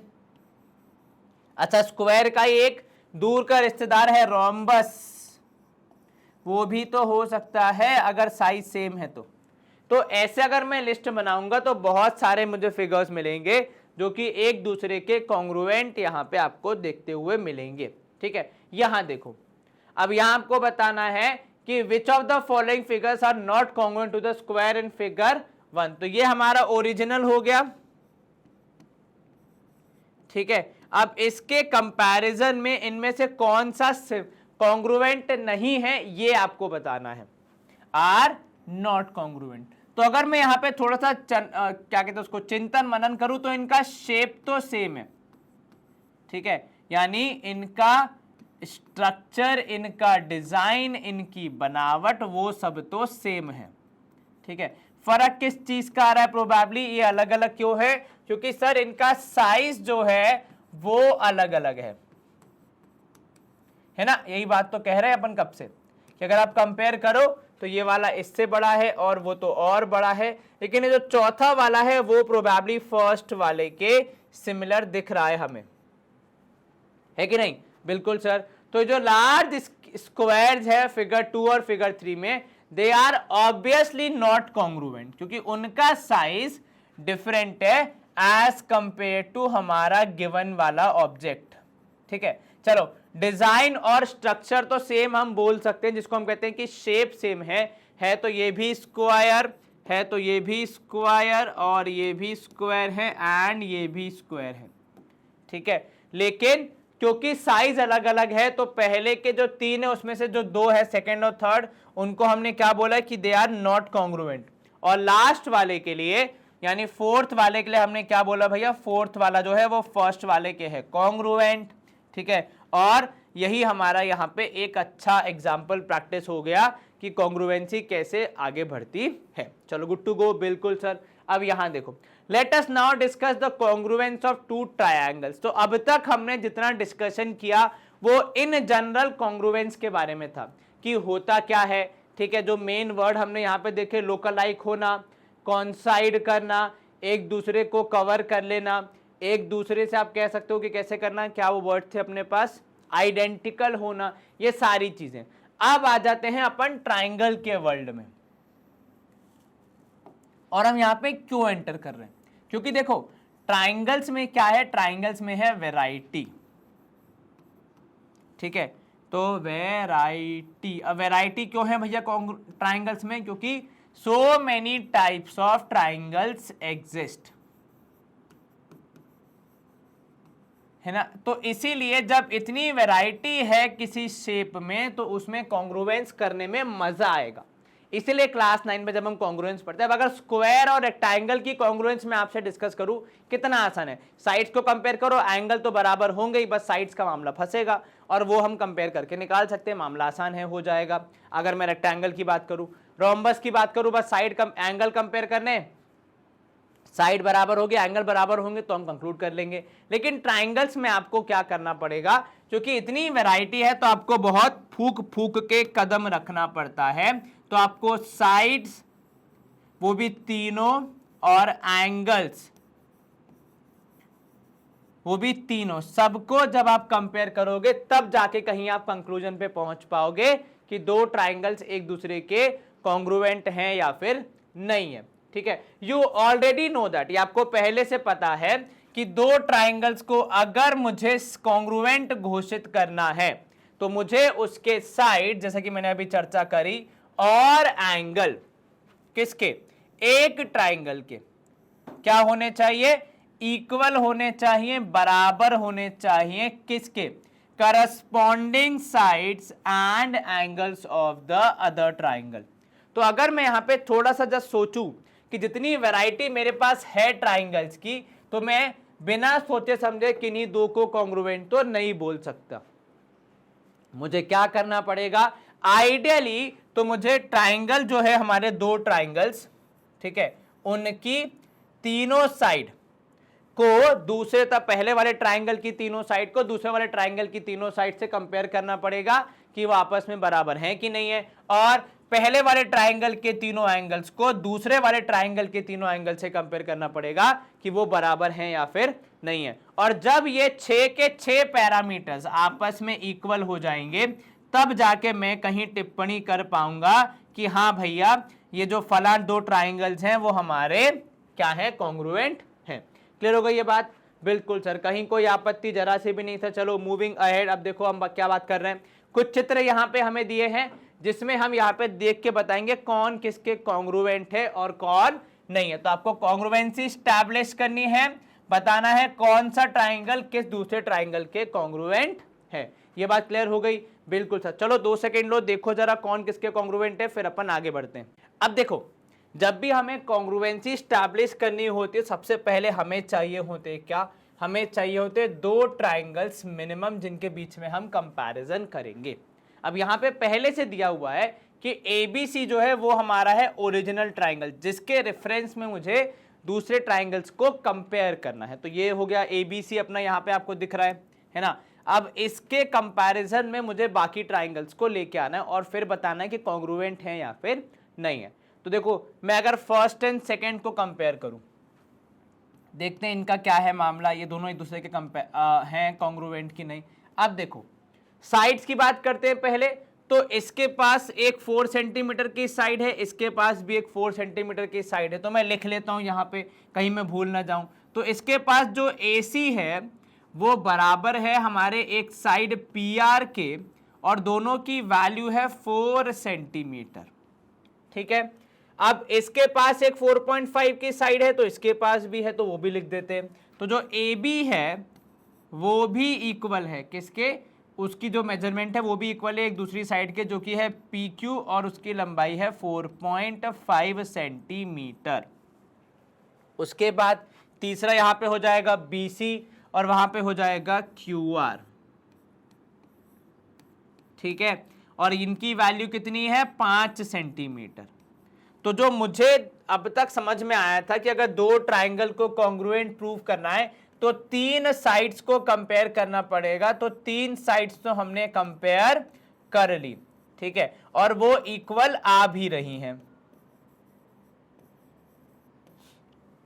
अच्छा, स्क्वायर का ही एक दूर का रिश्तेदार है रोम्बस, वो भी तो हो सकता है अगर साइज सेम है तो ऐसे अगर मैं लिस्ट बनाऊंगा तो बहुत सारे मुझे फिगर्स मिलेंगे जो कि एक दूसरे के कॉन्ग्रुएंट यहां पे आपको देखते हुए मिलेंगे। ठीक है, यहां देखो, अब यहां आपको बताना है कि which of the following figures are not congruent to the square in figure 1। तो ये हमारा ओरिजिनल हो गया। ठीक है, अब इसके कंपैरिजन में इनमें से कौन सा कॉन्ग्रुएंट नहीं है ये आपको बताना है, आर नॉट कॉन्ग्रुएंट। तो अगर मैं यहां पे थोड़ा सा क्या कहते हैं उसको चिंतन मनन करूं तो इनका शेप तो सेम है, ठीक है, यानी इनका स्ट्रक्चर, इनका डिजाइन, इनकी बनावट वो सब तो सेम है। ठीक है, फर्क किस चीज का आ रहा है? प्रोबेबली ये अलग अलग क्यों है? क्योंकि सर इनका साइज जो है वो अलग अलग है ना। यही बात तो कह रहे हैं अपन कब से कि अगर आप कंपेयर करो तो ये वाला इससे बड़ा है और वो तो और बड़ा है, लेकिन ये जो चौथा वाला है वो प्रोबेबली फर्स्ट वाले के सिमिलर दिख रहा है हमें, है कि नहीं? बिल्कुल सर। तो जो लार्ज स्क्वायर्स है फिगर 2 और फिगर 3 में, they are obviously not congruent क्योंकि उनका साइज डिफरेंट है एज कंपेयर टू हमारा गिवन वाला ऑब्जेक्ट। ठीक है, चलो डिजाइन और स्ट्रक्चर तो सेम हम बोल सकते हैं, जिसको हम कहते हैं कि शेप सेम है तो ये भी स्क्वायर है, तो ये भी स्क्वायर और ये भी स्क्वायर है एंड ये भी स्क्वायर है। ठीक है, लेकिन क्योंकि साइज अलग अलग है तो पहले के जो 3 है उसमें से जो 2 है सेकंड और थर्ड उनको हमने क्या बोला कि दे आर नॉट कॉन्ग्रुएंट, और लास्ट वाले के लिए यानी फोर्थ वाले के लिए हमने क्या बोला भैया, फोर्थ वाला जो है वो फर्स्ट वाले के है कॉन्ग्रुएंट, ठीक है। और यही हमारा यहाँ पे एक अच्छा एग्जाम्पल प्रैक्टिस हो गया कि कॉन्ग्रुएंसी कैसे आगे बढ़ती है। चलो गुड टू गो, बिल्कुल सर। अब यहां देखो, let us now discuss the congruence of two triangles. तो अब तक हमने जितना डिस्कशन किया वो इन जनरल कॉन्ग्रुएंस के बारे में था कि होता क्या है, ठीक है। जो मेन वर्ड हमने यहाँ पे देखे, लोकलाइक होना, कॉन्साइड करना, एक दूसरे को कवर कर लेना, एक दूसरे से आप कह सकते हो कि कैसे करना, क्या वो वर्ड थे अपने पास, आइडेंटिकल होना, ये सारी चीजें। अब आ जाते हैं अपन ट्राइंगल के वर्ल्ड में, और हम यहां पे क्यों एंटर कर रहे हैं, क्योंकि देखो ट्राइंगल्स में क्या है, ट्राइंगल्स में है वैरायटी, ठीक है। तो वैरायटी, अब वैरायटी क्यों है भैया ट्राइंगल्स में, क्योंकि so many types of triangles exist, है ना। तो इसीलिए जब इतनी वैरायटी है किसी शेप में तो उसमें कॉन्ग्रुएंस करने में मजा आएगा। इसीलिए क्लास 9 में जब हम कॉन्ग्रुएंस पढ़ते हैं, अगर स्क्वायर और रेक्टेंगल की कॉन्ग्रुएंस में आपसे डिस्कस करूं, कितना आसान है, साइड्स को कंपेयर करो, एंगल तो बराबर होंगे ही, बस साइड्स का मामला फंसेगा और वो हम कंपेयर करके निकाल सकते हैं, मामला आसान है, हो जाएगा। अगर मैं रेक्टेंगल की बात करूं, रोम्बस की बात करूं, बस साइड एंगल कंपेयर करने, साइड बराबर होगी, एंगल बराबर होंगे तो हम कंक्लूड कर लेंगे। लेकिन ट्राइंगल्स में आपको क्या करना पड़ेगा, क्योंकि इतनी वैरायटी है तो आपको बहुत फूक फूक के कदम रखना पड़ता है। तो आपको साइड्स, वो भी तीनों, और एंगल्स, वो भी तीनों, सबको जब आप कंपेयर करोगे तब जाके कहीं आप कंक्लूजन पे पहुंच पाओगे कि दो ट्राइंगल्स एक दूसरे के कॉन्ग्रुएंट हैं या फिर नहीं है, ठीक है। यू ऑलरेडी नो दैट, ये आपको पहले से पता है कि दो ट्राइंगल्स को अगर मुझे कॉन्ग्रुएंट घोषित करना है तो मुझे उसके साइड, जैसा कि मैंने अभी चर्चा करी, और एंगल किसके, एक ट्राइंगल के क्या होने चाहिए, इक्वल होने चाहिए, बराबर होने चाहिए, किसके, corresponding sides and angles of the other triangle. तो अगर मैं यहां पे थोड़ा सा जस्ट सोचूं कि जितनी वैरायटी मेरे पास है ट्राइंगल्स की, तो मैं बिना सोचे समझे किन्हीं दो को कॉन्ग्रुएंट तो नहीं बोल सकता। मुझे क्या करना पड़ेगा, आइडियली तो मुझे ट्राइंगल जो है, हमारे दो ट्राइंगल्स, ठीक है, उनकी तीनों साइड को दूसरे तक, पहले वाले ट्राइंगल की तीनों साइड को दूसरे वाले ट्राइंगल की तीनों साइड से कंपेयर करना पड़ेगा कि वो आपस में बराबर हैं कि नहीं है, और पहले वाले ट्राइंगल के तीनों एंगल्स को दूसरे वाले ट्राइंगल के तीनों एंगल से कंपेयर करना पड़ेगा कि वो बराबर हैं या फिर नहीं है। और जब ये 6 के 6 पैरामीटर्स आपस में इक्वल हो जाएंगे तब जाके मैं कहीं टिप्पणी कर पाऊंगा कि हाँ भैया ये जो फलां दो ट्राइंगल्स हैं वो हमारे क्या है, कॉन्ग्रुएंट हैं। क्लियर हो गई ये बात? बिल्कुल सर, कहीं कोई आपत्ति जरा से भी नहीं था। चलो मूविंग अहेड, अब देखो हम क्या बात कर रहे हैं। कुछ चित्र यहाँ पे हमें दिए हैं जिसमें हम यहाँ पे देख के बताएंगे कौन किसके कॉन्ग्रुएंट है और कौन नहीं है। तो आपको कॉन्ग्रुएंसी स्टैब्लिश करनी है, बताना है कौन सा ट्राइंगल किस दूसरे ट्राइंगल के कॉन्ग्रुएंट है। ये बात क्लियर हो गई? बिल्कुल सर। चलो 2 सेकेंड लो, देखो जरा कौन किसके कॉन्ग्रुएंट है, फिर अपन आगे बढ़ते हैं। अब देखो, जब भी हमें कॉन्ग्रुएंसी स्टैब्लिश करनी होती है, सबसे पहले हमें चाहिए होते क्या, हमें चाहिए होते दो ट्राइंगल्स मिनिमम जिनके बीच में हम कंपैरिजन करेंगे। अब यहाँ पे पहले से दिया हुआ है कि ABC जो है वो हमारा है ओरिजिनल ट्राइंगल, जिसके रेफरेंस में मुझे दूसरे ट्राइंगल्स को कंपेयर करना है। तो ये हो गया ABC अपना, यहाँ पे आपको दिख रहा है ना। अब इसके कंपैरिजन में मुझे बाकी ट्राइंगल्स को लेके आना है और फिर बताना है कि कॉन्ग्रुएंट है या फिर नहीं है। तो देखो, मैं अगर फर्स्ट एंड सेकेंड को कंपेयर करूं, देखते हैं इनका क्या है मामला, ये दोनों एक दूसरे के हैं कॉन्ग्रुएंट की नहीं। अब देखो साइड्स की बात करते हैं पहले। तो इसके पास एक 4 सेंटीमीटर की साइड है, इसके पास भी एक 4 सेंटीमीटर की साइड है। तो मैं लिख लेता हूं यहाँ पे, कहीं मैं भूल ना जाऊं। तो इसके पास जो AC है वो बराबर है हमारे एक साइड PR के, और दोनों की वैल्यू है 4 सेंटीमीटर, ठीक है। अब इसके पास एक 4.5 की साइड है, तो इसके पास भी है, तो वो भी लिख देते हैं। तो जो AB है वो भी इक्वल है किसके, उसकी जो मेजरमेंट है वो भी इक्वल है एक दूसरी साइड के, जो कि है PQ और उसकी लंबाई है 4.5 सेंटीमीटर। उसके बाद तीसरा यहां पे हो जाएगा BC और वहां पे हो जाएगा QR, ठीक है, और इनकी वैल्यू कितनी है 5 सेंटीमीटर। तो जो मुझे अब तक समझ में आया था कि अगर दो ट्राइंगल को कॉन्ग्रुएंट प्रूव करना है तो तीन साइड्स को कंपेयर करना पड़ेगा, तो तीन साइड्स तो हमने कंपेयर कर ली, ठीक है, और वो इक्वल आ भी रही हैं,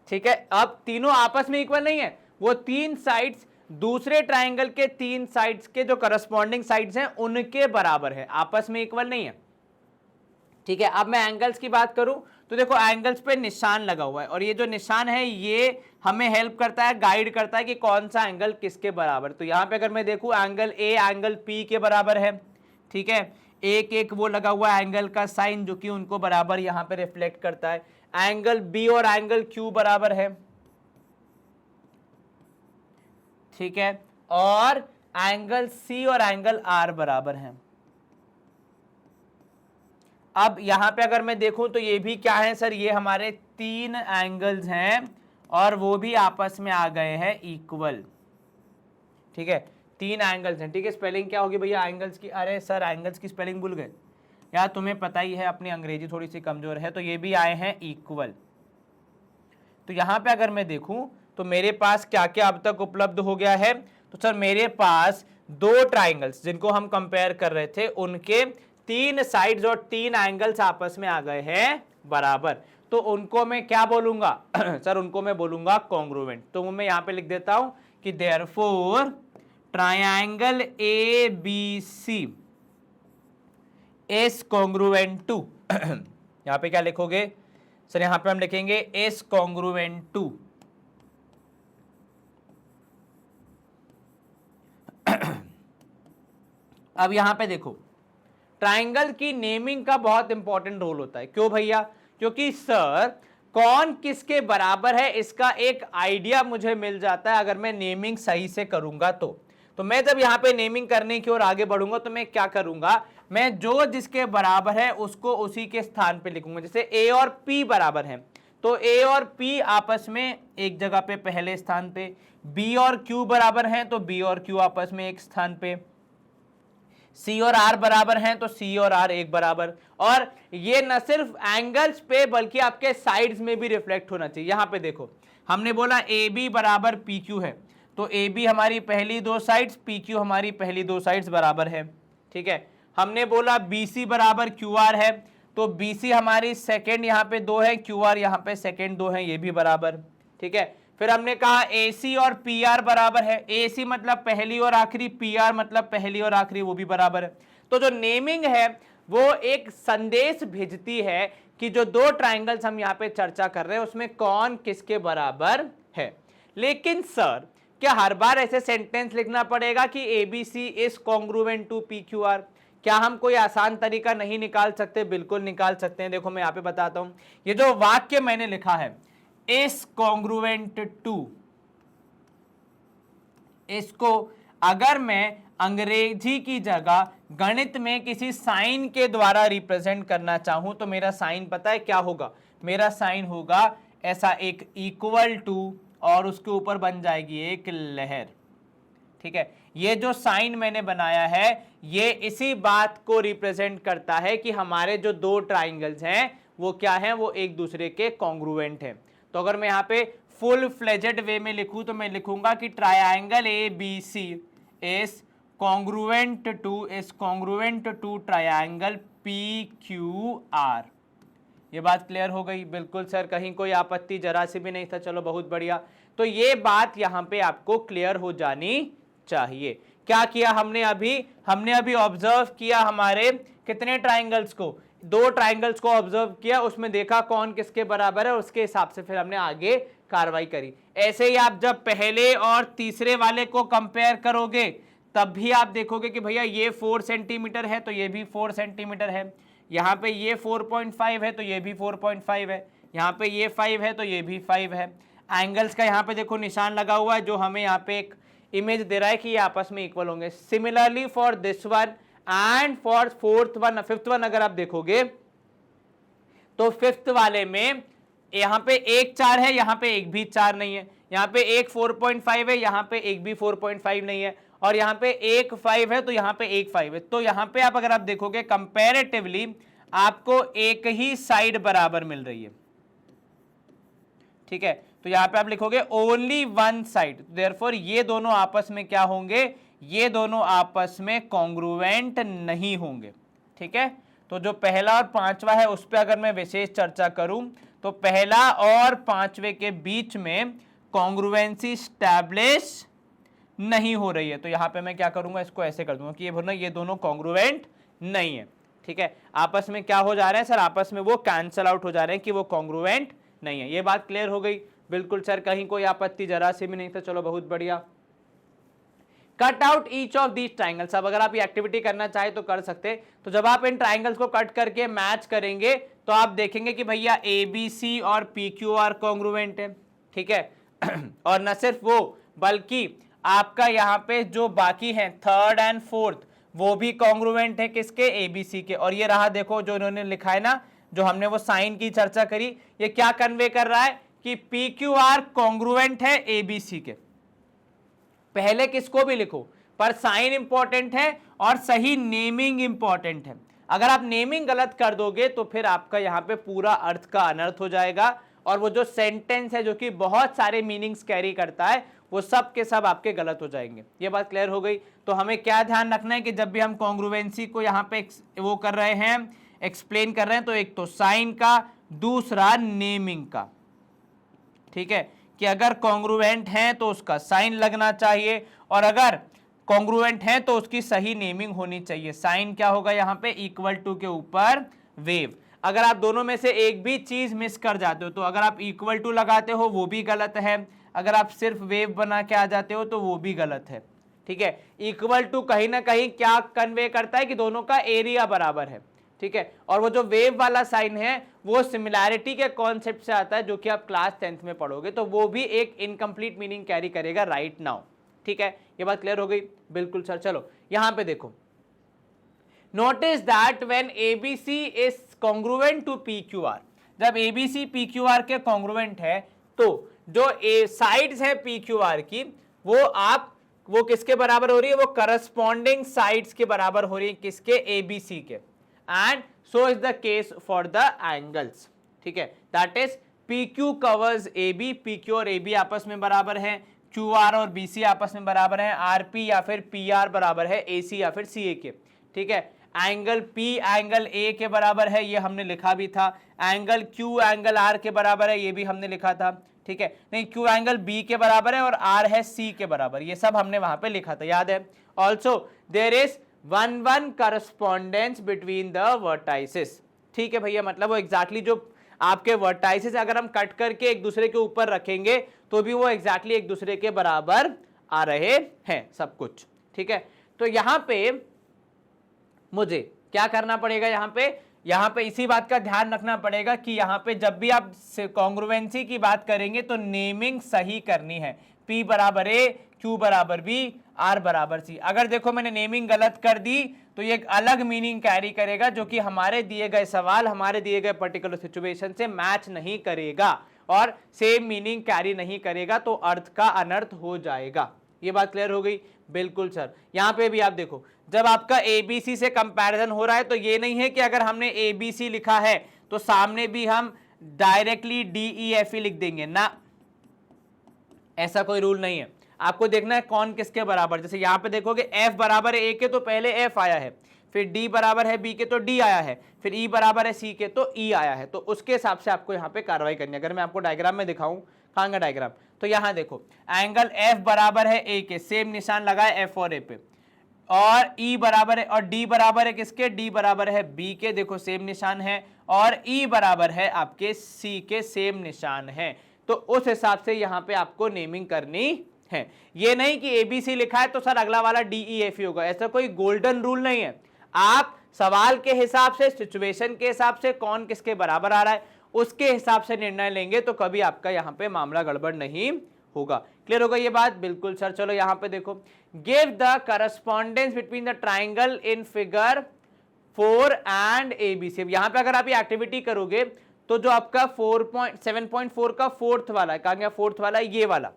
ठीक है। अब तीनों आपस में इक्वल नहीं है, वो तीन साइड्स दूसरे ट्राइंगल के तीन साइड्स के जो करस्पॉन्डिंग साइड्स हैं उनके बराबर है, आपस में इक्वल नहीं है, ठीक है। अब मैं एंगल्स की बात करूं तो देखो एंगल्स पे निशान लगा हुआ है, और ये जो निशान है ये हमें हेल्प करता है, गाइड करता है कि कौन सा एंगल किसके बराबर। तो यहां पे अगर मैं देखूं एंगल ए एंगल P के बराबर है, ठीक है, एक एक वो लगा हुआ एंगल का साइन जो कि उनको बराबर यहां पे रिफ्लेक्ट करता है। एंगल B और एंगल Q बराबर है, ठीक है, और एंगल C और एंगल R बराबर है। अब यहां पे अगर मैं देखूं तो ये भी क्या है सर, ये हमारे तीन एंगल्स हैं और वो भी आपस में आ गए हैं इक्वल, ठीक है, तीन एंगल्स हैं, ठीक है। स्पेलिंग क्या होगी भैया एंगल्स की, अरे सर एंगल्स की स्पेलिंग भूल गए यार, तुम्हें पता ही है अपनी अंग्रेजी थोड़ी सी कमजोर है, तो ये भी आए हैं इक्वल। तो यहां पे अगर मैं देखूं तो मेरे पास क्या क्या अब तक उपलब्ध हो गया है, तो सर मेरे पास दो ट्राइंगल्स जिनको हम कंपेयर कर रहे थे उनके तीन साइड्स और तीन एंगल्स आपस में आ गए हैं बराबर, तो उनको मैं क्या बोलूंगा सर, उनको मैं बोलूंगा कॉन्ग्रुएंट। तो मैं यहां पे लिख देता हूं कि therefore triangle ABC is congruent to यहां पे क्या लिखोगे सर, यहां पे हम लिखेंगे इज कॉन्ग्रुएंट टू अब यहां पे देखो ट्राइंगल की नेमिंग का बहुत इंपॉर्टेंट रोल होता है। क्यों भैया, क्योंकि सर कौन किसके बराबर है इसका एक आइडिया मुझे मिल जाता है अगर मैं नेमिंग सही से करूंगा तो मैं जब यहां पे नेमिंग करने की ओर आगे बढ़ूंगा तो मैं क्या करूंगा, मैं जो जिसके बराबर है उसको उसी के स्थान पे लिखूंगा। जैसे A और P बराबर हैं तो A और P आपस में एक जगह पे पहले स्थान पे, B और Q बराबर हैं तो B और Q आपस में एक स्थान पे, C और R बराबर हैं तो C और R एक बराबर। और ये न सिर्फ एंगल्स पे बल्कि आपके साइड्स में भी रिफ्लेक्ट होना चाहिए। यहां पे देखो हमने बोला AB बराबर PQ है, तो AB हमारी पहली दो साइड्स, PQ हमारी पहली दो साइड्स बराबर है, ठीक है। हमने बोला BC बराबर QR है, तो BC हमारी सेकेंड यहाँ पे दो है, QR यहाँ पे सेकेंड दो है, ये भी बराबर, ठीक है। फिर हमने कहा AC और PR बराबर है, AC मतलब पहली और आखिरी, PR मतलब पहली और आखिरी, वो भी बराबर है। तो जो नेमिंग है वो एक संदेश भेजती है कि जो दो ट्राइंगल्स हम यहाँ पे चर्चा कर रहे हैं उसमें कौन किसके बराबर है। लेकिन सर क्या हर बार ऐसे सेंटेंस लिखना पड़ेगा कि ABC is congruent to PQR? क्या हम कोई आसान तरीका नहीं निकाल सकते? बिल्कुल निकाल सकते हैं। देखो मैं यहाँ पे बताता हूं, ये जो वाक्य मैंने लिखा है इज कॉन्ग्रुएंट टू, इसको अगर मैं अंग्रेजी की जगह गणित में किसी साइन के द्वारा रिप्रेजेंट करना चाहूं तो मेरा साइन पता है क्या होगा, मेरा साइन होगा ऐसा एक इक्वल टू और उसके ऊपर बन जाएगी एक लहर, ठीक है। ये जो साइन मैंने बनाया है ये इसी बात को रिप्रेजेंट करता है कि हमारे जो दो ट्राइंगल्स हैं वो क्या हैं, वो एक दूसरे के कॉन्ग्रुएंट हैं। तो अगर मैं यहाँ पे फुल फ्लेजेड वे में लिखूं तो मैं लिखूंगा कि triangle ABC is congruent to triangle PQR। ये बात क्लियर हो गई? बिल्कुल सर, कहीं कोई आपत्ति जरा सी भी नहीं था, चलो बहुत बढ़िया। तो ये बात यहाँ पे आपको क्लियर हो जानी चाहिए। क्या किया हमने अभी ऑब्जर्व किया हमारे कितने ट्राइंगल्स को, दो ट्राइंगल्स को ऑब्जर्व किया, उसमें देखा कौन किसके बराबर है, उसके हिसाब से फिर हमने आगे कार्रवाई करी। ऐसे ही आप जब पहले और तीसरे वाले को कंपेयर करोगे तब भी आप देखोगे कि भैया ये 4 सेंटीमीटर है तो ये भी 4 सेंटीमीटर है, यहाँ पे ये 4.5 है तो ये भी 4.5 है, यहाँ पे ये 5 है तो ये भी 5 है। एंगल्स का यहाँ पे देखो निशान लगा हुआ है जो हमें यहाँ पे इमेज दे रहा है कि ये आपस में इक्वल होंगे। Similarly for this one and for fourth one, fifth one अगर आप देखोगे तो फिफ्थ वाले में यहां पे एक 4 है, यहां पे एक भी 4 नहीं है, यहां पे एक 4.5 है, यहां पे एक भी 4.5 नहीं है, और यहां पे एक 5 है तो यहां पे एक 5 है। तो यहां पे आप अगर आप देखोगे कंपैरेटिवली आपको एक ही साइड बराबर मिल रही है, ठीक है। तो यहां पे आप लिखोगे ओनली वन साइड, देयरफॉर ये दोनों आपस में क्या होंगे, ये दोनों आपस में कॉन्ग्रुएंट नहीं होंगे, ठीक है। तो जो पहला और पांचवा है उस पर अगर मैं विशेष चर्चा करूं तो पहला और पांचवे के बीच में कॉन्ग्रुएंसी स्टैब्लिश नहीं हो रही है। तो यहां पे मैं क्या करूंगा, इसको ऐसे कर दूंगा कि ये दोनों कॉन्ग्रुएंट नहीं है, ठीक है। आपस में क्या हो जा रहे हैं सर, आपस में वो कैंसल आउट हो जा रहे हैं कि वो कॉन्ग्रुएंट नहीं है। ये बात क्लियर हो गई? बिल्कुल सर, कहीं कोई आपत्ति जरा सी भी नहीं था। चलो बहुत बढ़िया। Cut out each of these triangles. अब अगर आप ये एक्टिविटी करना चाहे तो कर सकते। तो जब आप इन ट्राइंगल्स को कट करके मैच करेंगे तो आप देखेंगे कि भैया ABC और PQR कॉन्ग्रुएंट है, ठीक है। और न सिर्फ वो, बल्कि आपका यहाँ पे जो बाकी हैं थर्ड एंड फोर्थ, वो भी कॉन्ग्रुएंट है किसके, ABC के। और ये रहा देखो जो इन्होंने लिखा है ना, जो हमने वो साइन की चर्चा करी, ये क्या कन्वे कर रहा है कि PQR कॉन्ग्रुएंट है ABC के। पहले किसको भी लिखो पर साइन इंपॉर्टेंट है और सही नेमिंग इंपॉर्टेंट है। अगर आप नेमिंग गलत कर दोगे तो फिर आपका यहाँ पे पूरा अर्थ का अनर्थ हो जाएगा, और वो जो सेंटेंस है जो कि बहुत सारे मीनिंग्स कैरी करता है वो सब के सब आपके गलत हो जाएंगे। ये बात क्लियर हो गई? तो हमें क्या ध्यान रखना है कि जब भी हम कॉन्ग्रुएंसी को यहाँ पे वो कर रहे हैं, एक्सप्लेन कर रहे हैं, तो एक तो साइन का, दूसरा नेमिंग का, ठीक है, कि अगर कॉन्ग्रुएंट है तो उसका साइन लगना चाहिए, और अगर कॉन्ग्रुएंट है तो उसकी सही नेमिंग होनी चाहिए। साइन क्या होगा यहाँ पे, इक्वल टू के ऊपर वेव। अगर आप दोनों में से एक भी चीज मिस कर जाते हो, तो अगर आप इक्वल टू लगाते हो वो भी गलत है, अगर आप सिर्फ वेव बना के आ जाते हो तो वो भी गलत है, ठीक है। इक्वल टू कहीं ना कहीं क्या कन्वे करता है कि दोनों का एरिया बराबर है, ठीक है। और वो जो वेव वाला साइन है वो सिमिलैरिटी के कॉन्सेप्ट से आता है, जो कि आप क्लास 10th में पढ़ोगे, तो वो भी एक इनकम्प्लीट मीनिंग कैरी करेगा राइट नाउ, ठीक है। ये बात क्लियर हो गई? बिल्कुल सर। चलो यहां पे देखो, notice that when ABC is congruent to PQR, जब ABC PQR के कॉन्ग्रुएंट है तो जो साइड्स है PQR की वो किसके बराबर हो रही है, वो करस्पॉन्डिंग साइड्स के बराबर हो रही है, किसके, ABC के। And so is the case for the angles, ठीक है। That is PQ covers AB, PQ और AB आपस में बराबर है, QR और BC आपस में बराबर है, RP या फिर PR बराबर है AC या फिर CA के, ठीक है। एंगल P एंगल A के बराबर है, ये हमने लिखा भी था। एंगल Q एंगल R के बराबर है, ये भी हमने लिखा था, ठीक है। नहीं, Q एंगल B के बराबर है और R है C के बराबर, ये सब हमने वहां पे लिखा था, याद है। Also there is 1-1 correspondence between the vertices, ठीक है भैया। मतलब वो एग्जैक्टली जो आपके वर्टाइसेस अगर हम कट करके एक दूसरे के ऊपर रखेंगे तो भी वो एग्जैक्टली एक दूसरे के बराबर आ रहे हैं सब कुछ, ठीक है। तो यहां पे मुझे क्या करना पड़ेगा, यहाँ पे इसी बात का ध्यान रखना पड़ेगा कि यहाँ पे जब भी आप कॉन्ग्रुएंसी की बात करेंगे तो नेमिंग सही करनी है। P बराबर A, Q बराबर B, R बराबर C। अगर देखो मैंने नेमिंग गलत कर दी तो ये एक अलग मीनिंग कैरी करेगा, जो कि हमारे दिए गए सवाल, हमारे दिए गए पर्टिकुलर सिचुएशन से मैच नहीं करेगा और सेम मीनिंग कैरी नहीं करेगा, तो अर्थ का अनर्थ हो जाएगा। ये बात क्लियर हो गई? बिल्कुल सर। यहाँ पे भी आप देखो, जब आपका ABC से कंपैरिजन हो रहा है तो ये नहीं है कि अगर हमने ABC लिखा है तो सामने भी हम डायरेक्टली DEF लिख देंगे ना, ऐसा कोई रूल नहीं है। आपको देखना है कौन किसके बराबर। जैसे यहाँ पे देखोगे F बराबर है A के तो पहले F आया है, फिर D बराबर है B के तो D आया है, फिर E बराबर है C के तो E आया है। तो उसके हिसाब से आपको यहाँ पे कार्रवाई करनी है। अगर मैं आपको डायग्राम में दिखाऊं, कहाँ डायग्राम, तो यहाँ देखो एंगल F बराबर है A के, सेम निशान लगाए F और A पे, और E बराबर है, और D बराबर है किसके, D बराबर है B के, देखो सेम निशान है, और E बराबर है आपके C के, सेम निशान है। तो उस हिसाब से यहाँ पे आपको नेमिंग करनी है। ये नहीं कि ABC लिखा है तो सर अगला वाला DEF होगा, ऐसा कोई गोल्डन रूल नहीं है। आप सवाल के हिसाब से, सिचुएशन के हिसाब से, कौन किसके बराबर आ रहा है उसके हिसाब से निर्णय लेंगे तो कभी आपका यहाँ पे मामला गड़बड़ नहीं होगा। क्लियर होगा ये बात? बिल्कुल सर। चलो यहाँ पे देखो, give the correspondence between the triangle in figure 4 and ABC। यहाँ पे अगर आप ये एक्टिविटी करोगे तो जो आपका 7.4 का फोर्थ वाला है, कहा गया फोर्थ वाला ये वाला,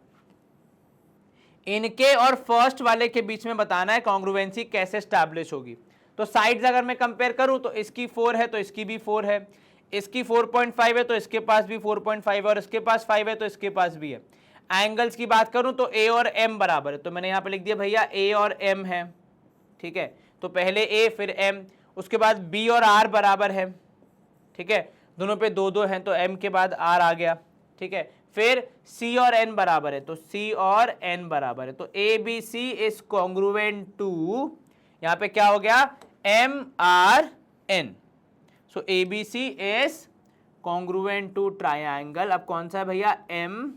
इनके और फर्स्ट वाले के बीच में बताना है कॉन्ग्रुएंसी कैसे स्टैब्लिश होगी। तो साइड्स अगर मैं कंपेयर करूं तो इसकी 4 है तो इसकी भी 4 है, इसकी 4.5 है तो इसके पास भी 4.5 है, और इसके पास 5 है तो इसके पास भी है। एंगल्स की बात करूं तो A और M बराबर है, तो मैंने यहां पे लिख दिया भैया A और M है, ठीक है। तो पहले A फिर M, उसके बाद B और R बराबर है, ठीक है, दोनों पे 2-2 हैं तो M के बाद R आ गया, ठीक है। फिर C और N बराबर है तो C और N बराबर है, तो ABC इज कॉन्ग्रुएंट टू, यहां पे क्या हो गया, MRN। So ABC is congruent to triangle. अब कौन सा है भैया, MRN।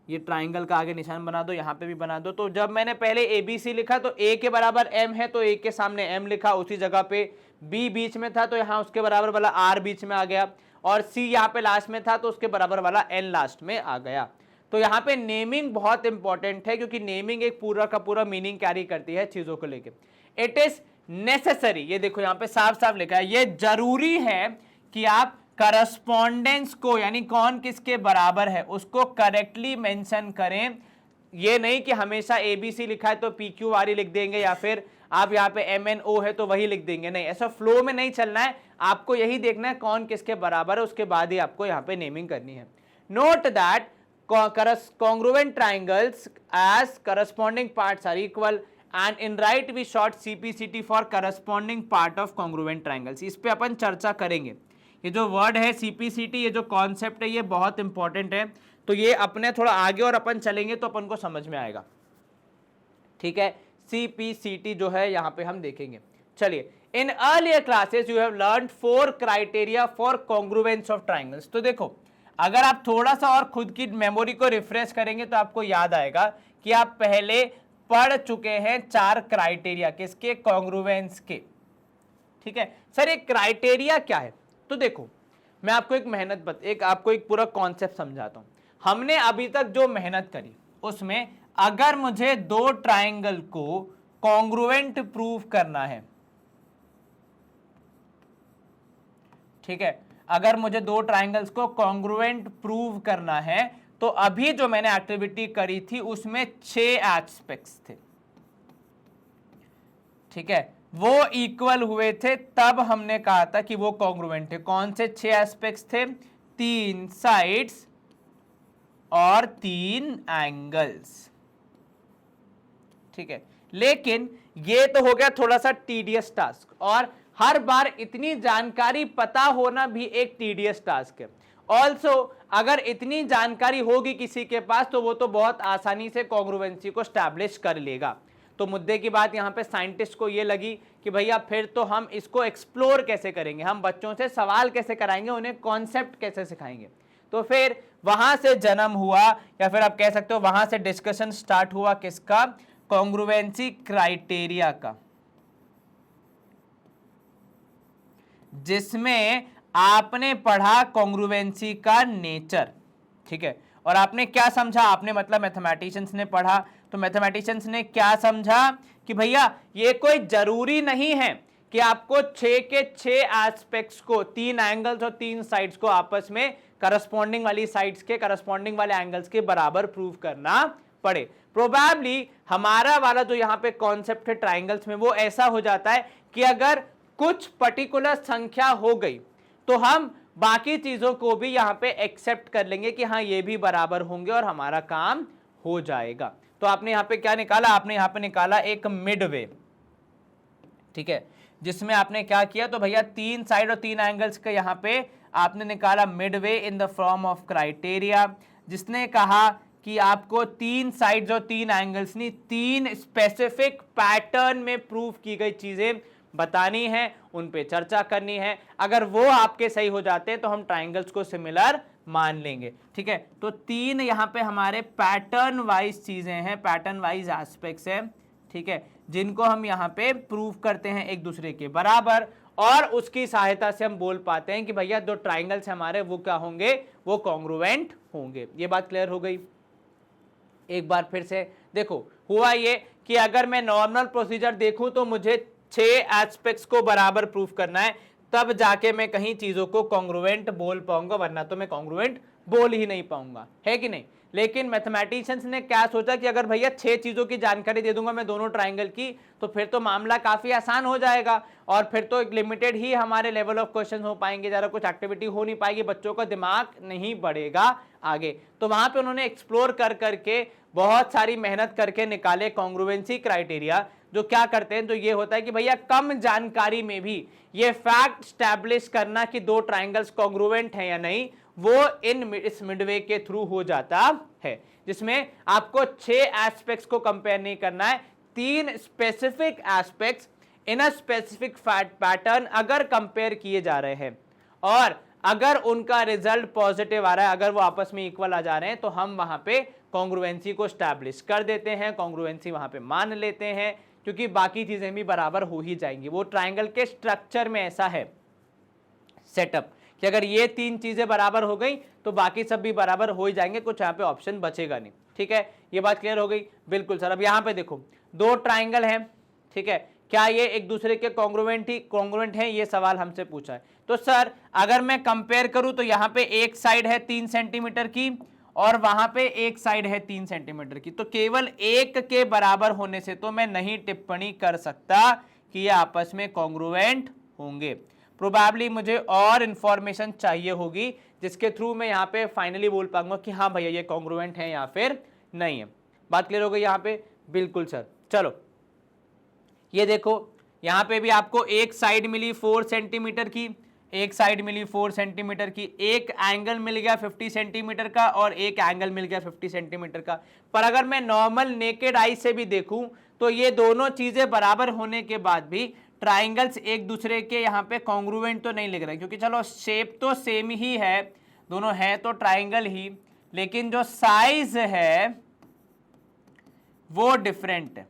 ये ट्राइंगल का आगे निशान बना दो, यहां पे भी बना दो। तो जब मैंने पहले ABC लिखा तो A के बराबर M है तो A के सामने M लिखा, उसी जगह पे B बीच में था तो यहां उसके बराबर वाला R बीच में आ गया, और C यहाँ पे लास्ट में था तो उसके बराबर वाला N लास्ट में आ गया। तो यहाँ पे नेमिंग बहुत इंपॉर्टेंट है, क्योंकि नेमिंग एक पूरा का पूरा मीनिंग कैरी करती है चीजों को लेके। इट इज नेसेसरी, ये देखो यहाँ पे साफ साफ लिखा है, ये जरूरी है कि आप करस्पॉन्डेंस को, यानी कौन किसके बराबर है, उसको करेक्टली मेंशन करें। ये नहीं कि हमेशा ABC लिखा है तो PQRE लिख देंगे, या फिर आप यहाँ पे MNO है तो वही लिख देंगे, नहीं, ऐसा फ्लो में नहीं चलना है। आपको यही देखना है कौन किसके बराबर है, उसके बाद ही आपको यहाँ पे नेमिंग करनी है। Note that congruent triangles as corresponding parts are equal and in right we short CPCT for corresponding part of congruent triangles। इस पे अपन चर्चा करेंगे। ये जो वर्ड है CPCT, ये जो कॉन्सेप्ट है, ये बहुत इंपॉर्टेंट है, तो ये अपने थोड़ा आगे और अपन चलेंगे तो अपन को समझ में आएगा, ठीक है। CPCT जो है यहाँ पे हम देखेंगे। चलिए, in earlier classes you have learned 4 criteria for congruence of triangles. तो देखो, अगर आप थोड़ा सा और खुद की मेमोरी को रिफ्रेश करेंगे तो आपको याद आएगा कि आप पहले पढ़ चुके हैं 4 क्राइटेरिया, किसके, कॉन्ग्रुएंस के, ठीक है। सर ये क्राइटेरिया क्या है? तो देखो, मैं आपको आपको एक पूरा कॉन्सेप्ट समझाता हूं। हमने अभी तक जो मेहनत करी उसमें, अगर मुझे 2 ट्राइंगल को कॉन्ग्रुएंट प्रूव करना है, ठीक है, अगर मुझे 2 ट्राइंगल्स को कॉन्ग्रुएंट प्रूव करना है तो अभी जो मैंने एक्टिविटी करी थी उसमें 6 एस्पेक्ट्स थे, ठीक है, वो इक्वल हुए थे, तब हमने कहा था कि वो कॉन्ग्रुएंट है। कौन से 6 एस्पेक्ट्स थे? 3 साइड्स और 3 एंगल्स, ठीक है। लेकिन ये तो हो गया थोड़ा सा टीडियस टास्क, और हर बार इतनी जानकारी पता होना भी एक टीडियस टास्क है। ऑल्सो अगर इतनी जानकारी होगी किसी के पास तो वो तो बहुत आसानी से कॉन्ग्रुएंसी को स्टैब्लिश कर लेगा। तो मुद्दे की बात यहाँ पे साइंटिस्ट को ये लगी कि भैया फिर तो हम इसको एक्सप्लोर कैसे करेंगे, हम बच्चों से सवाल कैसे कराएंगे, उन्हें कॉन्सेप्ट कैसे सिखाएंगे। तो फिर वहां से जन्म हुआ, या फिर आप कह सकते हो वहां से डिस्कशन स्टार्ट हुआ, किसका, कॉन्ग्रुएंसी क्राइटेरिया का, जिसमें आपने पढ़ा कॉन्ग्रुएंसी का नेचर, ठीक है। और आपने क्या समझा, आपने मतलब मैथमेटिशियंस ने पढ़ा तो मैथमेटिशियंस ने क्या समझा कि भैया ये कोई जरूरी नहीं है कि आपको 6 के 6 एस्पेक्ट्स को, 3 एंगल्स और 3 साइड्स को आपस में करस्पॉन्डिंग वाली साइड्स के करस्पॉन्डिंग वाले एंगल्स के बराबर प्रूव करना पड़े। प्रोबेबली हमारा वाला जो यहाँ पे कॉन्सेप्ट है ट्राइंगल्स में, वो ऐसा हो जाता है कि अगर कुछ पर्टिकुलर संख्या हो गई तो हम बाकी चीजों को भी यहां पे एक्सेप्ट कर लेंगे कि हाँ ये भी बराबर होंगे और हमारा काम हो जाएगा। तो आपने यहां पे क्या निकाला, आपने यहां पे निकाला एक मिडवे, ठीक है, जिसमें आपने क्या किया, तो भैया 3 साइड और 3 एंगल्स का यहां पे आपने निकाला Midway in the form of criteria, जिसने कहा कि आपको 3 साइड्स और 3 एंगल्स नहीं, 3 स्पेसिफिक पैटर्न में प्रूव की गई चीजें बतानी है, उन पे चर्चा करनी है। अगर वो आपके सही हो जाते हैं तो हम ट्राइंगल्स को सिमिलर मान लेंगे, ठीक है। तो 3 यहाँ पे हमारे पैटर्न वाइज चीजें हैं, पैटर्न वाइज एस्पेक्ट्स हैं, ठीक है, जिनको हम यहाँ पे प्रूव करते हैं एक दूसरे के बराबर, और उसकी सहायता से हम बोल पाते हैं कि भैया दो ट्राइंगल्स हमारे वो क्या होंगे, वो कॉन्ग्रुएंट होंगे। ये बात क्लियर हो गई। एक बार फिर से देखो, हुआ ये कि अगर मैं नॉर्मल प्रोसीजर देखूं तो मुझे 6 एस्पेक्ट्स को बराबर प्रूफ करना है, तब जाके मैं कहीं चीजों को कॉन्ग्रुएंट बोल पाऊंगा, वरना तो मैं कॉन्ग्रुएंट बोल ही नहीं पाऊंगा, है कि नहीं। लेकिन मैथमेटिशियंस ने क्या सोचा कि अगर भैया 6 चीजों की जानकारी दे दूंगा मैं दोनों ट्राइंगल की, तो फिर तो मामला काफी आसान हो जाएगा, और फिर तो एक लिमिटेड ही हमारे लेवल ऑफ क्वेश्चन हो पाएंगे, ज़्यादा कुछ एक्टिविटी हो नहीं पाएगी, बच्चों का दिमाग नहीं बढ़ेगा आगे। तो वहां पे उन्होंने एक्सप्लोर कर करके बहुत सारी मेहनत करके निकाले कॉन्ग्रुएंसी क्राइटेरिया, जो क्या करते हैं, तो ये होता है कि भैया कम जानकारी में भी ये फैक्ट स्टैब्लिश करना कि दो ट्राइंगल्स कॉन्ग्रुएंट हैं या नहीं, वो इस मिडवे के थ्रू हो जाता है, जिसमें आपको 6 एस्पेक्ट्स को कंपेयर नहीं करना है, 3 specific aspects in a specific pattern अगर कंपेयर किए जा रहे हैं, और अगर उनका रिजल्ट पॉजिटिव आ रहा है, अगर वो आपस में इक्वल आ जा रहे हैं, तो हम वहां पे कॉन्ग्रुएंसी को स्टैब्लिश कर देते हैं, कॉन्ग्रुएंसी वहां पे मान लेते हैं, क्योंकि बाकी चीजें भी बराबर हो ही जाएंगी। वो ट्राइंगल के स्ट्रक्चर में ऐसा है सेटअप कि अगर ये 3 चीजें बराबर हो गई तो बाकी सब भी बराबर हो ही जाएंगे, कुछ यहाँ पे ऑप्शन बचेगा नहीं। ठीक है, ये बात क्लियर हो गई। बिल्कुल सर। अब यहाँ पे देखो, 2 ट्राइंगल हैं, ठीक है, क्या ये एक दूसरे के कॉन्ग्रुएंट हैं, ये सवाल हमसे पूछा है। तो सर अगर मैं कंपेयर करूं तो यहाँ पे एक साइड है 3 सेंटीमीटर की और वहां पे एक साइड है 3 सेंटीमीटर की, तो केवल एक के बराबर होने से तो मैं नहीं टिप्पणी कर सकता कि ये आपस में कॉन्ग्रुएंट होंगे। प्रोबेबली मुझे और इंफॉर्मेशन चाहिए होगी जिसके थ्रू मैं यहाँ पे फाइनली बोल पाऊंगा कि हाँ भैया ये कॉन्ग्रुएंट है या फिर नहीं है। बात क्लियर हो गई यहाँ पे? बिल्कुल सर। चलो ये देखो, यहाँ पे भी आपको एक साइड मिली 4 सेंटीमीटर की, एक साइड मिली 4 सेंटीमीटर की, एक एंगल मिल गया 50 सेंटीमीटर का और एक एंगल मिल गया 50 सेंटीमीटर का। पर अगर मैं नॉर्मल नेकेड आई से भी देखूं तो ये दोनों चीजें बराबर होने के बाद भी ट्राइंगल्स एक दूसरे के यहाँ पे कॉन्ग्रुएंट तो नहीं लग रहे, क्योंकि चलो शेप तो सेम ही है, दोनों है तो ट्राइंगल ही, लेकिन जो साइज है वो डिफरेंट है।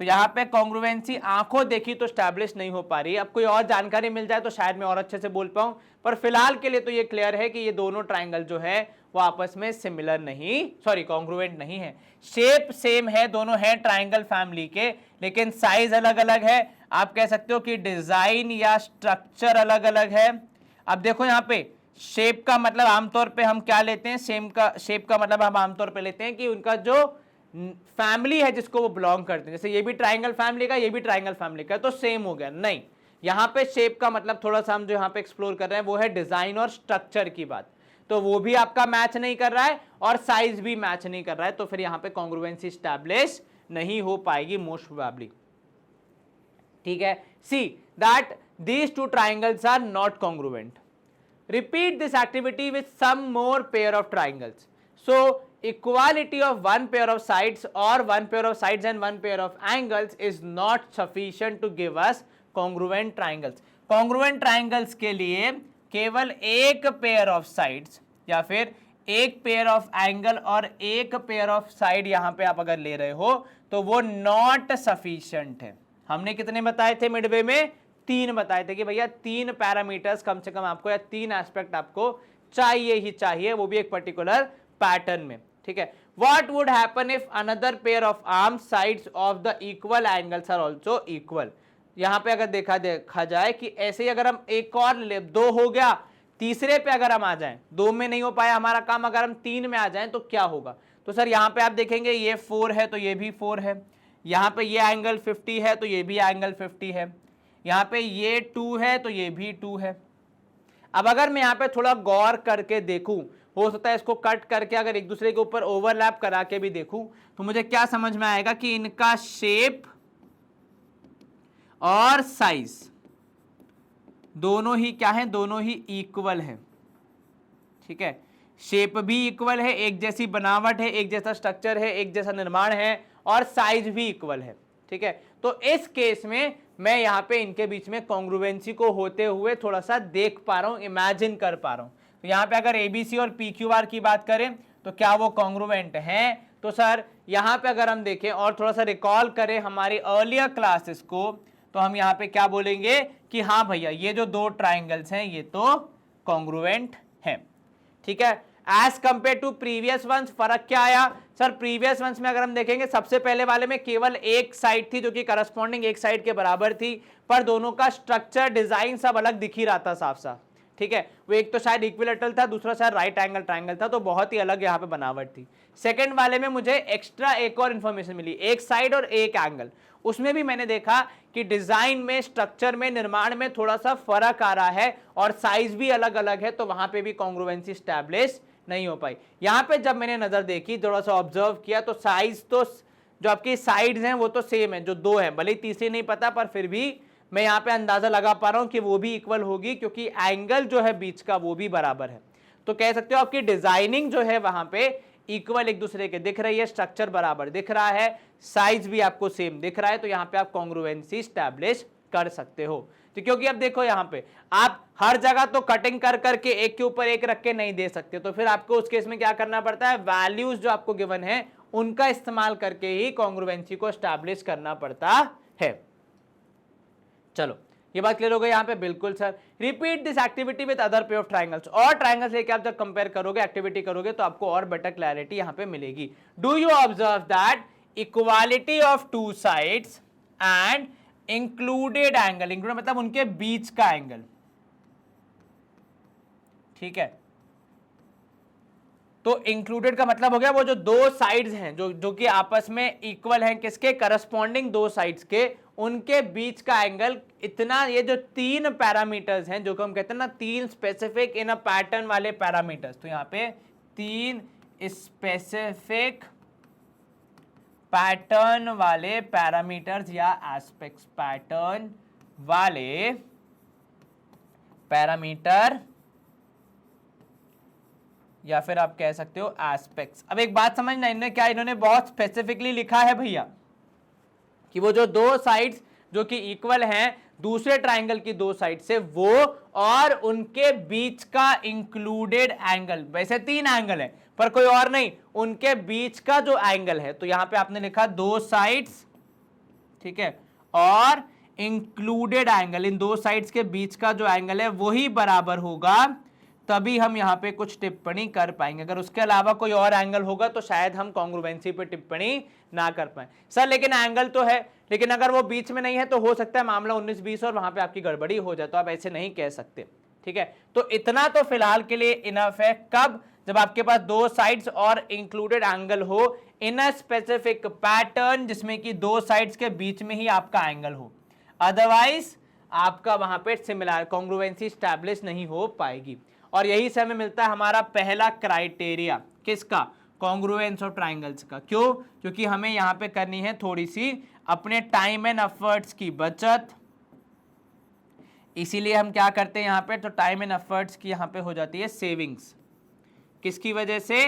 तो यहाँ पे कॉन्ग्रुएंसी आंखों देखी तो स्टैब्लिश नहीं हो पा रही है। अब कोई और जानकारी मिल जाए तो शायद मैं और अच्छे से बोल पाऊं, पर फिलहाल के लिए तो ये क्लियर है कि ये दोनों ट्राइंगल जो है वो आपस में सिमिलर नहीं, सॉरी कॉन्ग्रुएंट नहीं है। शेप सेम है, दोनों हैं ट्राइंगल फैमिली के, लेकिन साइज अलग अलग है। आप कह सकते हो कि डिजाइन या स्ट्रक्चर अलग अलग है। अब देखो यहाँ पे शेप का मतलब आमतौर पे हम क्या लेते हैं, शेप का मतलब हम आमतौर पे लेते हैं कि उनका जो फैमिली है जिसको वो बिलोंग करते हैं, जैसे ये भी ट्राइंगल फैमिली का, ये भी ट्राइंगल फैमिली का, तो सेम हो गया। नहीं, यहाँ पे शेप का मतलब थोड़ा सा हम जो यहाँ पे एक्सप्लोर कर रहे हैं वो है डिजाइन और स्ट्रक्चर की बात, तो वो भी आपका मैच नहीं कर रहा है और साइज भी मैच नहीं कर रहा है, तो फिर यहाँ पे कॉन्ग्रुएंसी स्टैब्लिश नहीं हो पाएगी मोस्ट प्रोबेबली। ठीक है, see that these 2 triangles are not congruent. Repeat this activity with some more pair of triangles. So equality of one pair of sides or one pair of sides and one pair of angles is not sufficient to give us congruent triangles. Congruent triangles के लिए केवल एक pair of sides या फिर एक pair of angle और एक pair of side यहां पे आप अगर ले रहे हो तो वो नॉट सफिशिएंट है। हमने कितने बताए थे मिडवे में? 3 बताए थे कि भैया 3 पैरामीटर्स कम से कम आपको या 3 एस्पेक्ट आपको चाहिए ही चाहिए, वो भी एक पर्टिकुलर पैटर्न में। ठीक है, what would happen if another pair of arm sides of the equal angles are also equal. यहां पे अगर देखा जाए कि ऐसे ही अगर हम एक और ले, 2 हो गया, तीसरे पे अगर हम आ जाएं, 2 में नहीं हो पाया हमारा काम, अगर हम 3 में आ जाएं तो क्या होगा? तो सर यहाँ पे आप देखेंगे ये 4 है तो ये भी 4 है, यहाँ पे ये एंगल 50 है तो ये भी एंगल 50 है, यहाँ पे ये 2 है तो ये भी 2 है। अब अगर मैं यहाँ पे थोड़ा गौर करके देखूं, हो सकता है इसको कट करके अगर एक दूसरे के ऊपर ओवरलैप करा के भी देखूं तो मुझे क्या समझ में आएगा कि इनका शेप और साइज दोनों ही क्या है, दोनों ही इक्वल है। ठीक है, शेप भी इक्वल है, एक जैसी बनावट है, एक जैसा स्ट्रक्चर है, एक जैसा निर्माण है और साइज भी इक्वल है। ठीक है, तो इस केस में मैं यहाँ पे इनके बीच में कॉन्ग्रुएंसी को होते हुए थोड़ा सा देख पा रहा हूँ, इमेजिन कर पा रहा हूँ। तो यहाँ पे अगर एबीसी और पीक्यूआर की बात करें तो क्या वो कॉन्ग्रुएंट हैं? तो सर यहाँ पे अगर हम देखें और थोड़ा सा रिकॉल करें हमारी अर्लियर क्लासेस को, तो हम यहाँ पे क्या बोलेंगे कि हाँ भैया ये जो दो ट्राइंगल्स हैं ये तो कॉन्ग्रुएंट हैं, ठीक है। As compare to previous ones फर्क क्या आया सर? प्रीवियस वंस में अगर हम देखेंगे सबसे पहले वाले में केवल एक साइड थी जो कि करस्पॉन्डिंग एक साइड के बराबर थी, पर दोनों का स्ट्रक्चर डिजाइन सब अलग दिख ही रहा था साफ साफ, ठीक है। वो एक तो शायद इक्विलेटरल था, दूसरा शायद राइट एंगल ट्राइंगल था, तो बहुत ही अलग यहाँ पे बनावट थी। सेकंड वाले में मुझे एक्स्ट्रा एक और इंफॉर्मेशन मिली, एक साइड और एक एंगल, उसमें भी मैंने देखा कि डिजाइन में, स्ट्रक्चर में, निर्माण में थोड़ा सा फर्क आ रहा है और साइज भी अलग अलग है, तो वहां पे भी कॉन्ग्रुएंसी स्टैब्लिश नहीं हो पाई। यहां पे जब मैंने नजर देखी, थोड़ा सा ऑब्जर्व किया, तो साइज तो जो आपकी साइड्स हैं वो तो सेम है, जो दो है, भले ही तीसरी नहीं पता, पर फिर भी मैं यहाँ पे अंदाजा लगा पा रहा हूं कि वो भी इक्वल होगी, क्योंकि एंगल जो है बीच का वो भी बराबर है। तो कह सकते हो आपकी डिजाइनिंग जो है वहां पे इक्वल एक दूसरे के दिख रही है, स्ट्रक्चर बराबर दिख रहा है, साइज भी आपको सेम दिख रहा है, तो यहाँ पे आप कॉन्ग्रुएंसी स्टैब्लिश कर सकते हो। तो क्योंकि अब देखो यहाँ पे आप हर जगह तो कटिंग कर करके एक के ऊपर एक रख के नहीं दे सकते, तो फिर आपको उस केस में क्या करना पड़ता है, वैल्यूज जो आपको गिवन है उनका इस्तेमाल करके ही कॉन्ग्रुएंसी को स्टैब्लिश करना पड़ता है। चलो ये बात क्लियर हो गई यहाँ पे? बिल्कुल sir. Repeat this activity with other pair of triangles, और ट्राइंगल्स लेके आप जब कंपेयर करोगे, एक्टिविटी करोगे, तो आपको और बेटर क्लैरिटी यहाँ पे मिलेगी। Do you observe that equality of two sides and included angle, included मतलब उनके बीच का एंगल, ठीक है। तो इंक्लूडेड का मतलब हो गया वो जो दो साइड्स हैं जो कि आपस में इक्वल हैं, किसके? करस्पॉन्डिंग दो साइड्स के, उनके बीच का एंगल इतना, ये जो तीन पैरामीटर्स हैं जो कि हम कहते हैं ना तीन स्पेसिफिक इन अ पैटर्न वाले पैरामीटर्स, तो यहाँ पे तीन स्पेसिफिक पैटर्न वाले पैरामीटर्स या एस्पेक्ट्स, पैटर्न वाले पैरामीटर या फिर आप कह सकते हो एस्पेक्ट्स। अब एक बात समझना, इन्होंने बहुत स्पेसिफिकली लिखा है भैया कि वो जो दो साइड्स जो कि इक्वल हैं दूसरे ट्राइंगल की दो साइड से, वो और उनके बीच का इंक्लूडेड एंगल, वैसे तीन एंगल है पर कोई और नहीं, उनके बीच का जो एंगल है, तो यहां पे आपने लिखा दो साइड्स, ठीक है, और इंक्लूडेड एंगल, इन दो साइड्स के बीच का जो एंगल है वही बराबर होगा, तभी हम यहाँ पे कुछ टिप्पणी कर पाएंगे। अगर उसके अलावा कोई और एंगल होगा तो शायद हम कॉन्ग्रुएंसी पे टिप्पणी ना कर पाए। सर लेकिन एंगल तो है, लेकिन अगर वो बीच में नहीं है तो हो सकता है मामला 19-20 और वहां पे आपकी गड़बड़ी हो जाए, तो आप ऐसे नहीं कह सकते, ठीक है। तो इतना तो फिलहाल के लिए इनफ है। कब? जब आपके पास दो साइड्स और इंक्लूडेड एंगल हो इन अ स्पेसिफिक पैटर्न, जिसमें कि दो साइड्स के बीच में ही आपका एंगल हो, अदरवाइज आपका वहां पे सिमिलर कॉन्ग्रुएंसी स्टैब्लिश नहीं हो पाएगी। और यही से हमें मिलता है हमारा पहला क्राइटेरिया, किसका? कॉन्ग्रुएंस ऑफ ट्राइंगल्स का। क्यों? क्योंकि हमें यहाँ पे करनी है थोड़ी सी अपने टाइम एंड एफर्ट्स की बचत, इसीलिए हम क्या करते हैं यहाँ पे, तो टाइम एंड एफर्ट्स की यहाँ पे हो जाती है सेविंग्स। किसकी वजह से?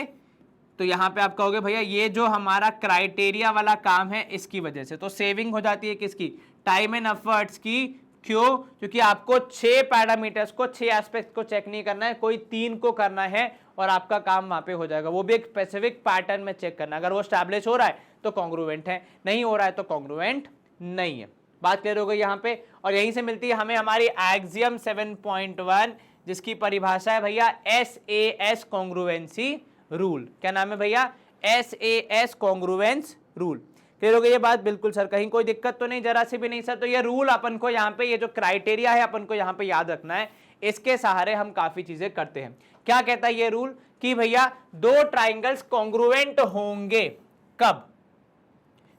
तो यहाँ पे आप कहोगे भैया ये जो हमारा क्राइटेरिया वाला काम है इसकी वजह से, तो सेविंग हो जाती है किसकी? टाइम एंड एफर्ट्स की। क्यों? क्योंकि आपको 6 पैरामीटर्स को, 6 एस्पेक्ट को चेक नहीं करना है, कोई 3 को करना है और आपका काम वहां पे हो जाएगा, वो भी एक स्पेसिफिक पैटर्न में चेक करना। अगर वो स्टैब्लिश हो रहा है तो कॉन्ग्रुएंट है, नहीं हो रहा है तो कॉन्ग्रुएंट नहीं है। बात क्लियर हो गई यहाँ पे? और यहीं से मिलती है हमें हमारी एक्सियम 7.1, जिसकी परिभाषा है भैया SAS कॉन्ग्रुएंसी रूल। क्या नाम है भैया? SAS congruence rule. क्लियर हो गई ये बात? बिल्कुल सर, कहीं कोई दिक्कत तो नहीं, जरा सी भी नहीं सर। तो ये रूल अपन को यहाँ पे, ये जो क्राइटेरिया है अपन को यहाँ पे याद रखना है, इसके सहारे हम काफी चीजें करते हैं। क्या कहता है ये रूल? कि भैया दो ट्राइंगल्स कॉन्ग्रुएंट होंगे कब?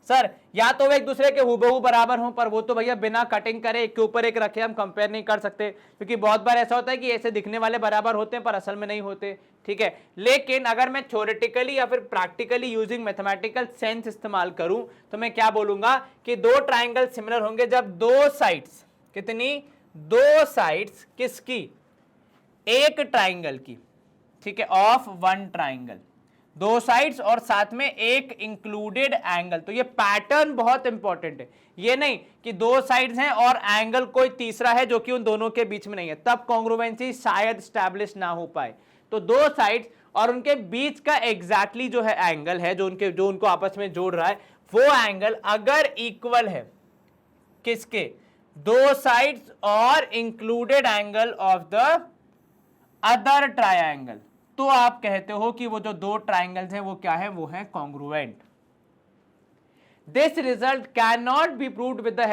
सर या तो वो एक दूसरे के हूबहू बराबर हों, पर वो तो भैया बिना कटिंग करे एक के ऊपर एक रखे हम कंपेयर नहीं कर सकते, क्योंकि बहुत बार ऐसा होता है कि ऐसे दिखने वाले बराबर होते हैं पर असल में नहीं होते, ठीक है। लेकिन अगर मैं थ्योरेटिकली या फिर प्रैक्टिकली यूजिंग मैथमेटिकल सेंस इस्तेमाल करूं तो मैं क्या बोलूंगा कि दो ट्राइंगल सिमिलर होंगे जब दो साइड्स, कितनी? दो साइड्स किसकी? एक ट्राइंगल की, ठीक है, ऑफ वन ट्राइंगल, दो साइड्स और साथ में एक इंक्लूडेड एंगल। तो ये पैटर्न बहुत इंपॉर्टेंट है, ये नहीं कि दो साइड्स हैं और एंगल कोई तीसरा है जो कि उन दोनों के बीच में नहीं है, तब कॉन्ग्रुएंसी शायद स्टैब्लिश ना हो पाए। तो दो साइड्स और उनके बीच का एग्जैक्टली जो है एंगल है जो उनको आपस में जोड़ रहा है, वो एंगल अगर इक्वल है किसके, दो साइड्स और included angle of the other triangle, तो आप कहते हो कि वो जो दो ट्रायंगल्स हैं वो क्या है, वो है congruent. This result can not be proved with the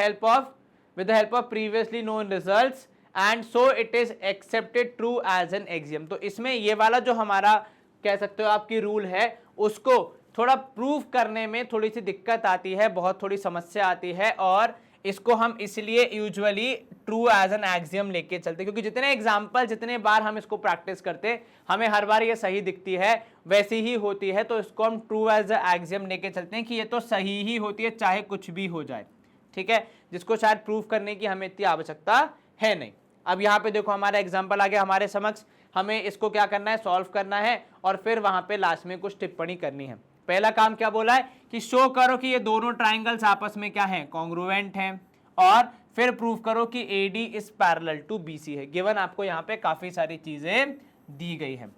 help of previously known results and so it is accepted true as an axiom. तो इसमें ये वाला जो हमारा कह सकते हो आपकी रूल है, उसको थोड़ा प्रूव करने में थोड़ी सी दिक्कत आती है, बहुत थोड़ी समस्या आती है, और इसको हम इसलिए usually true as an axiom लेके चलते, क्योंकि जितने एग्जाम्पल, जितने बार हम इसको प्रैक्टिस करते, हमें हर बार ये सही दिखती है, वैसी ही होती है, तो इसको हम ट्रू एज ए एक्सियम लेके चलते हैं कि ये तो सही ही होती है चाहे कुछ भी हो जाए, ठीक है, जिसको शायद प्रूव करने की हमें इतनी आवश्यकता है नहीं। अब यहाँ पे देखो हमारा एग्जाम्पल आ गया हमारे समक्ष, हमें इसको क्या करना है, सॉल्व करना है, और फिर वहां पे लास्ट में कुछ टिप्पणी करनी है। पहला काम क्या बोला है कि शो करो कि ये दोनों ट्राइंगल्स आपस में क्या हैं, कॉन्ग्रुएंट हैं, और फिर प्रूव करो कि AD is parallel to BC है। गिवन आपको यहाँ पे काफी सारी चीजें दी गई हैं।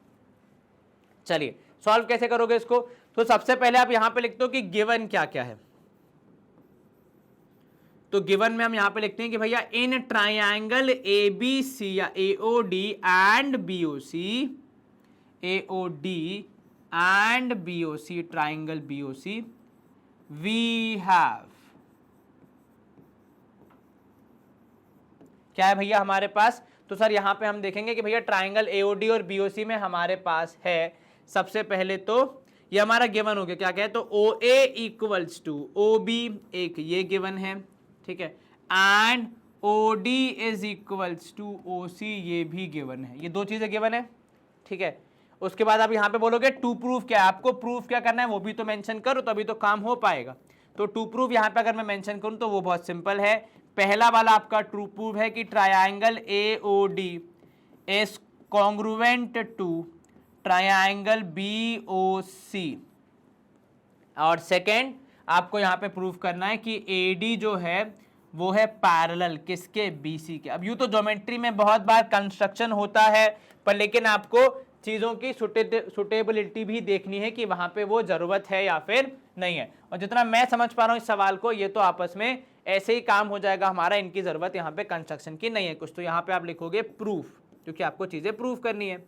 चलिए सॉल्व कैसे करोगे इसको, तो सबसे पहले आप यहां पे लिखते हो कि गिवन क्या क्या है। तो गिवन में हम यहां पे लिखते हैं कि भैया इन ट्राइंगल ABC या AOD and BOC, triangle BOC, we have, क्या है भैया हमारे पास, तो सर यहां पे हम देखेंगे कि भैया ट्राइंगल AOD और BOC में हमारे पास है, सबसे पहले तो ये हमारा गिवन हो गया, क्या क्या है, तो OA इक्वल्स टू OB, एक ये गिवन है, ठीक है, and OD is equals to OC, ये भी गिवन है, ये दो चीजें गिवन है, ठीक है। उसके बाद आप यहां पे बोलोगे टू प्रूफ क्या है, आपको प्रूफ क्या करना है वो भी तो मेंशन करो, तभी तो काम हो पाएगा। तो टू प्रूफ यहां पे अगर मैं मेंशन करूं तो वो बहुत सिंपल है। पहला वाला आपका ट्रू प्रूफ है कि triangle AOD is congruent to triangle BOC, और सेकेंड आपको यहां पे प्रूफ करना है कि AD जो है वो है पैरेलल किसके, BC के। अब यूं तो ज्योमेट्री में बहुत बार कंस्ट्रक्शन होता है, पर लेकिन आपको चीजों की सुटेबिलिटी भी देखनी है कि वहां पे वो जरूरत है या फिर नहीं है। और जितना मैं समझ पा रहा हूं इस सवाल को, ये तो आपस में ऐसे ही काम हो जाएगा हमारा, इनकी जरूरत यहाँ पे कंस्ट्रक्शन की नहीं है कुछ, तो यहाँ पे आप लिखोगे प्रूफ, क्योंकि आपको चीजें प्रूफ करनी है।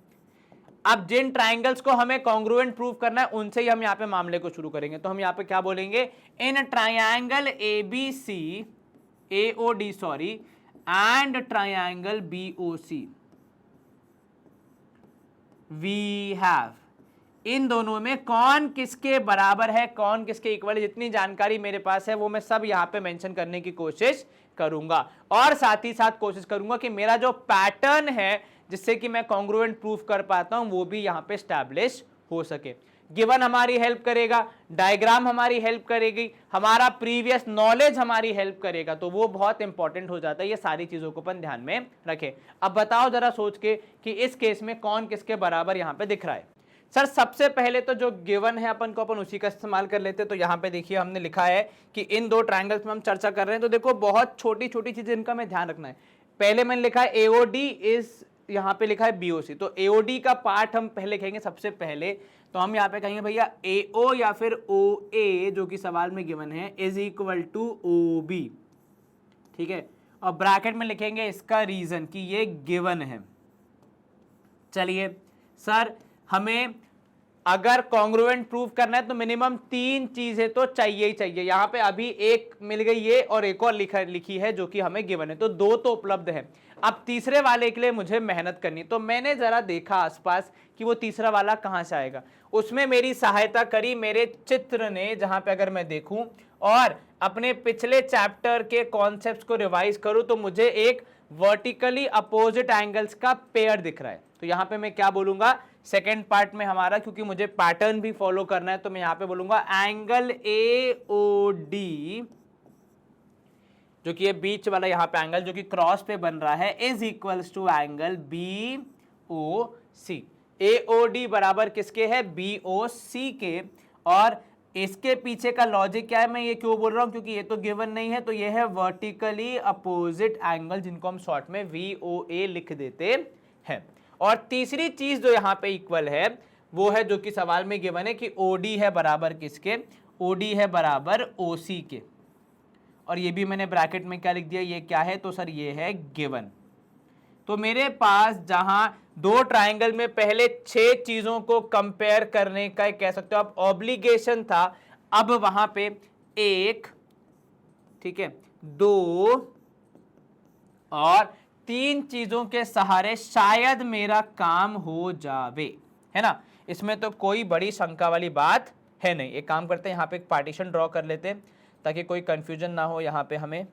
अब जिन ट्राइंगल्स को हमें कॉन्ग्रुएंट प्रूव करना है उनसे ही हम यहाँ पे मामले को शुरू करेंगे। तो हम यहाँ पे क्या बोलेंगे, in triangle AOD sorry and triangle BOC we have, इन दोनों में कौन किसके बराबर है, कौन किसके इक्वल है, जितनी जानकारी मेरे पास है वो मैं सब यहाँ पे मेंशन करने की कोशिश करूंगा, और साथ ही साथ कोशिश करूंगा कि मेरा जो पैटर्न है जिससे कि मैं कॉन्ग्रुएंट प्रूफ कर पाता हूं वो भी यहाँ पे स्टैब्लिश हो सके। गिवन हमारी हेल्प करेगा, डायग्राम हमारी हेल्प करेगी, हमारा प्रीवियस नॉलेज हमारी हेल्प करेगा, तो वो बहुत इंपॉर्टेंट हो जाता है। ये सारी चीजों को अपन ध्यान में रखें। अब बताओ जरा सोच के कि इस केस में कौन किसके बराबर यहाँ पे दिख रहा है। सर सबसे पहले तो जो गिवन है अपन उसी का इस्तेमाल कर लेते हैं। तो यहाँ पे देखिए हमने लिखा है कि इन दो ट्राइंगल्स में हम चर्चा कर रहे हैं, तो देखो बहुत छोटी छोटी चीजें इनका हमें ध्यान रखना है। पहले मैंने लिखा है AOD इज, यहाँ पे लिखा है BOC, तो AOD का पार्ट हम पहले लिखेंगे सबसे पहले। तो हम यहाँ पे कहेंगे भैया AO या फिर OA जो कि सवाल में गिवन है इज इक्वल टू OB, ठीक है, और ब्रैकेट में लिखेंगे इसका रीजन कि ये गिवन है। चलिए सर हमें अगर कॉन्ग्रुएंट प्रूफ करना है तो मिनिमम 3 चीजें तो चाहिए ही चाहिए। यहाँ पे अभी एक मिल गई ये और एक और लिखी है जो कि हमें गिवन है, तो 2 तो उपलब्ध है। अब तीसरे वाले के लिए मुझे मेहनत करनी, तो मैंने जरा देखा आसपास कि वो तीसरा वाला कहाँ से आएगा। उसमें मेरी सहायता करी मेरे चित्र ने, जहां पे अगर मैं देखूं और अपने पिछले चैप्टर के कॉन्सेप्ट्स को रिवाइज करूं तो मुझे एक वर्टिकली अपोजिट एंगल्स का पेयर दिख रहा है। तो यहाँ पे मैं क्या बोलूंगा सेकेंड पार्ट में हमारा, क्योंकि मुझे पैटर्न भी फॉलो करना है, तो मैं यहाँ पे बोलूंगा एंगल AOD जो कि ये बीच वाला यहाँ पे एंगल जो कि क्रॉस पे बन रहा है is equals to angle BOC। AOD बराबर किसके है, BOC के। और इसके पीछे का लॉजिक क्या है, मैं ये क्यों बोल रहा हूं, क्योंकि ये तो गिवन नहीं है, तो ये है वर्टिकली अपोजिट एंगल जिनको हम शॉर्ट में VOA लिख देते हैं। और तीसरी चीज जो यहाँ पे इक्वल है वो है जो कि सवाल में गिवन है कि OD है बराबर किसके, OD है बराबर OC के, और ये भी मैंने ब्रैकेट में क्या लिख दिया, ये क्या है, तो सर ये है गिवन। तो मेरे पास जहां दो ट्राइंगल में पहले 6 चीजों को कंपेयर करने का कह सकते हो आप ऑब्लिगेशन था, अब वहां पे 1, ठीक है, 2 और 3 चीजों के सहारे शायद मेरा काम हो जावे, है ना। इसमें तो कोई बड़ी शंका वाली बात है नहीं। एक काम करते हैं, यहाँ पे एक पार्टीशन ड्रॉ कर लेते हैं ताकि कोई कंफ्यूजन ना हो यहाँ पे हमें,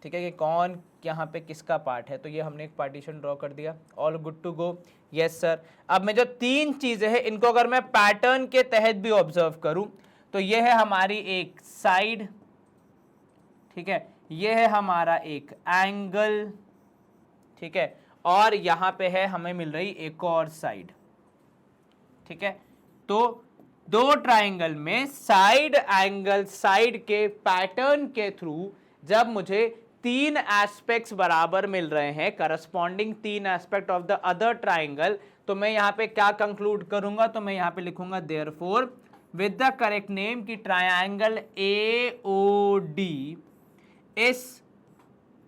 ठीक है, कि कौन यहाँ पे किसका पार्ट है। तो ये हमने एक पार्टीशन ड्रॉ कर दिया, all good to go, yes sir. अब मैं जो 3 चीजें हैं इनको अगर मैं पैटर्न के तहत भी ऑब्जर्व करूं तो ये है हमारी एक साइड, ठीक है, ये है हमारा एक एंगल, ठीक है, और यहां पे है हमें मिल रही एक और साइड, ठीक है। तो दो ट्राइंगल में साइड एंगल साइड के पैटर्न के थ्रू जब मुझे 3 एस्पेक्ट्स बराबर मिल रहे हैं, corresponding 3 aspect of the other triangle, तो मैं यहां पे क्या कंक्लूड करूंगा, तो मैं यहां पे लिखूंगा therefore with the correct name की triangle AOD is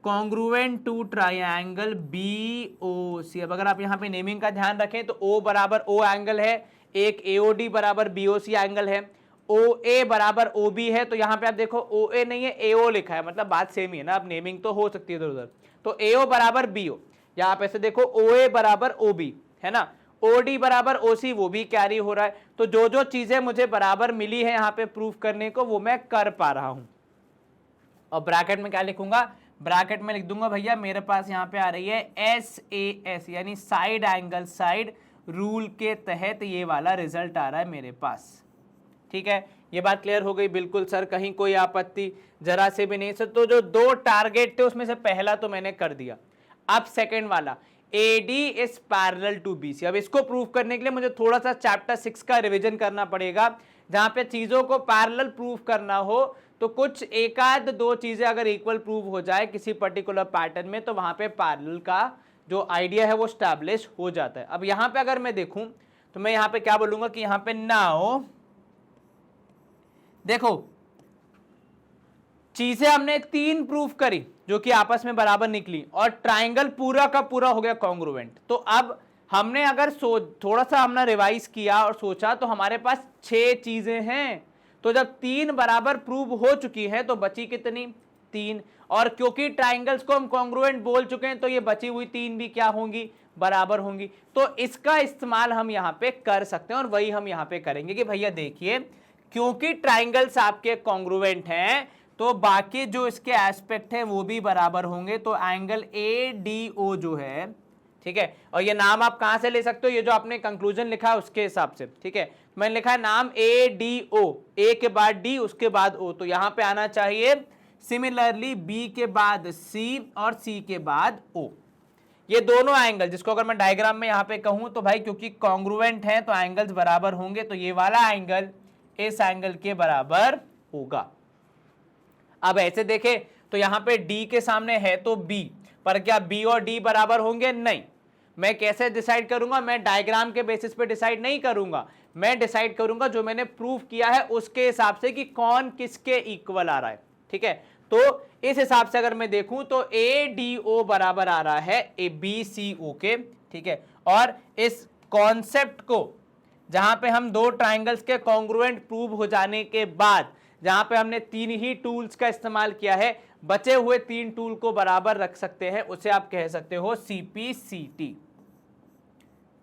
congruent to triangle BOC। अब अगर आप यहाँ पे नेमिंग का ध्यान रखें तो O बराबर O एंगल है, एक AOD बराबर BOC एंगल है, OA बराबर OB है। तो यहाँ पे आप देखो OA नहीं है, AO लिखा है, मतलब बात सेम ही है ना। अब नेमिंग तो हो सकती है इधर उधर, तो AO बराबर BO, या आप ऐसे देखो OA बराबर OB, है ना, OD बराबर OC, वो भी कैरी हो रहा है। तो जो जो चीजें मुझे बराबर मिली है यहाँ पे प्रूफ करने को, वो मैं कर पा रहा हूं। और ब्रैकेट में क्या लिखूंगा, ब्रैकेट में लिख दूंगा भैया मेरे पास यहाँ पे आ रही है SAS, यानी साइड एंगल साइड रूल के तहत ये वाला रिजल्ट आ रहा है मेरे पास, ठीक है। ये बात क्लियर हो गई बिल्कुल सर, कहीं कोई आपत्ति जरा से भी नहीं सर। तो जो 2 टारगेट थे उसमें से पहला तो मैंने कर दिया, अब सेकंड वाला AD is parallel to BC। अब इसको प्रूव करने के लिए मुझे थोड़ा सा चैप्टर 6 का रिवीजन करना पड़ेगा, जहां पे चीजों को पैरेलल प्रूव करना हो तो कुछ एक आध 2 चीजें अगर इक्वल प्रूव हो जाए किसी पर्टिकुलर पैटर्न में, तो वहां पे पैरेलल का जो आइडिया है वो स्टैब्लिश हो जाता है। अब यहां पे अगर मैं देखूं तो मैं यहां पे क्या बोलूंगा कि यहां पे नाउ देखो चीजें हमने 3 प्रूफ करी जो कि आपस में बराबर निकली, और ट्राइंगल पूरा का पूरा हो गया कॉन्ग्रुएंट। तो अब हमने अगर थोड़ा सा हमने रिवाइज किया और सोचा तो हमारे पास 6 चीजें हैं। तो जब 3 बराबर प्रूव हो चुकी है तो बची कितनी, 3। और क्योंकि ट्राइंगल्स को हम कॉन्ग्रुएंट बोल चुके हैं तो ये बची हुई 3 भी क्या होंगी, बराबर होंगी। तो इसका इस्तेमाल हम यहां पे कर सकते हैं, और वही हम यहां पे करेंगे कि भैया देखिए, क्योंकि ट्राइंगल्स आपके कॉन्ग्रुएंट हैं तो बाकी जो इसके एस्पेक्ट है वो भी बराबर होंगे। तो एंगल ADO जो है, ठीक है, और ये नाम आप कहां से ले सकते हो, ये जो आपने कंक्लूजन लिखा है उसके हिसाब से, ठीक है। मैंने लिखा है नाम ADO, A के बाद D उसके बाद O, तो यहां पे आना चाहिए सिमिलरली B के बाद C और C के बाद O। ये दोनों एंगल जिसको अगर मैं डायग्राम में यहां पे कहूं तो भाई क्योंकि कॉन्ग्रुएंट है तो एंगल्स बराबर होंगे, तो ये वाला एंगल इस एंगल के बराबर होगा। अब ऐसे देखें तो यहां पे D के सामने है तो B, पर क्या B और D बराबर होंगे, नहीं। मैं कैसे डिसाइड करूंगा, मैं डायग्राम के बेसिस पे डिसाइड नहीं करूंगा, मैं डिसाइड करूंगा जो मैंने प्रूफ किया है उसके हिसाब से कि कौन किसके इक्वल आ रहा है, ठीक है। तो इस हिसाब से अगर मैं देखूं तो ADO बराबर आ रहा है BCO के, ठीक है। और इस कॉन्सेप्ट को जहां पे हम 2 ट्राइंगल्स के कॉन्ग्रुएंट प्रूव हो जाने के बाद जहां पे हमने 3 ही टूल्स का इस्तेमाल किया है, बचे हुए 3 टूल को बराबर रख सकते हैं, उसे आप कह सकते हो CPCT,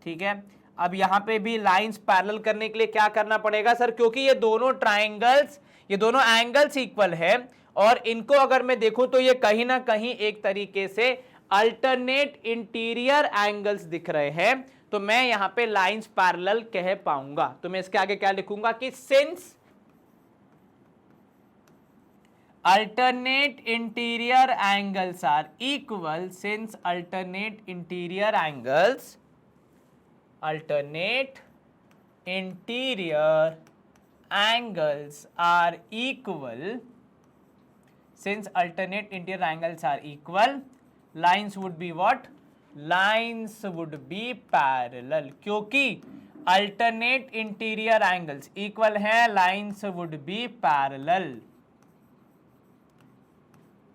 ठीक है। अब यहां पे भी लाइंस पैरेलल करने के लिए क्या करना पड़ेगा सर, क्योंकि ये दोनों ट्राइंगल्स, ये दोनों एंगल्स इक्वल है और इनको अगर मैं देखूं तो ये कहीं ना कहीं एक तरीके से अल्टरनेट इंटीरियर एंगल्स दिख रहे हैं, तो मैं यहां पे लाइंस पैरेलल कह पाऊंगा। तो मैं इसके आगे क्या लिखूंगा कि since alternate interior angles are equal, since alternate interior angles are equal, since alternate interior angles are equal, lines would be what, lines would be parallel, क्योंकि अल्टरनेट इंटीरियर एंगल्स इक्वल है लाइंस वुड बी पैरेलल।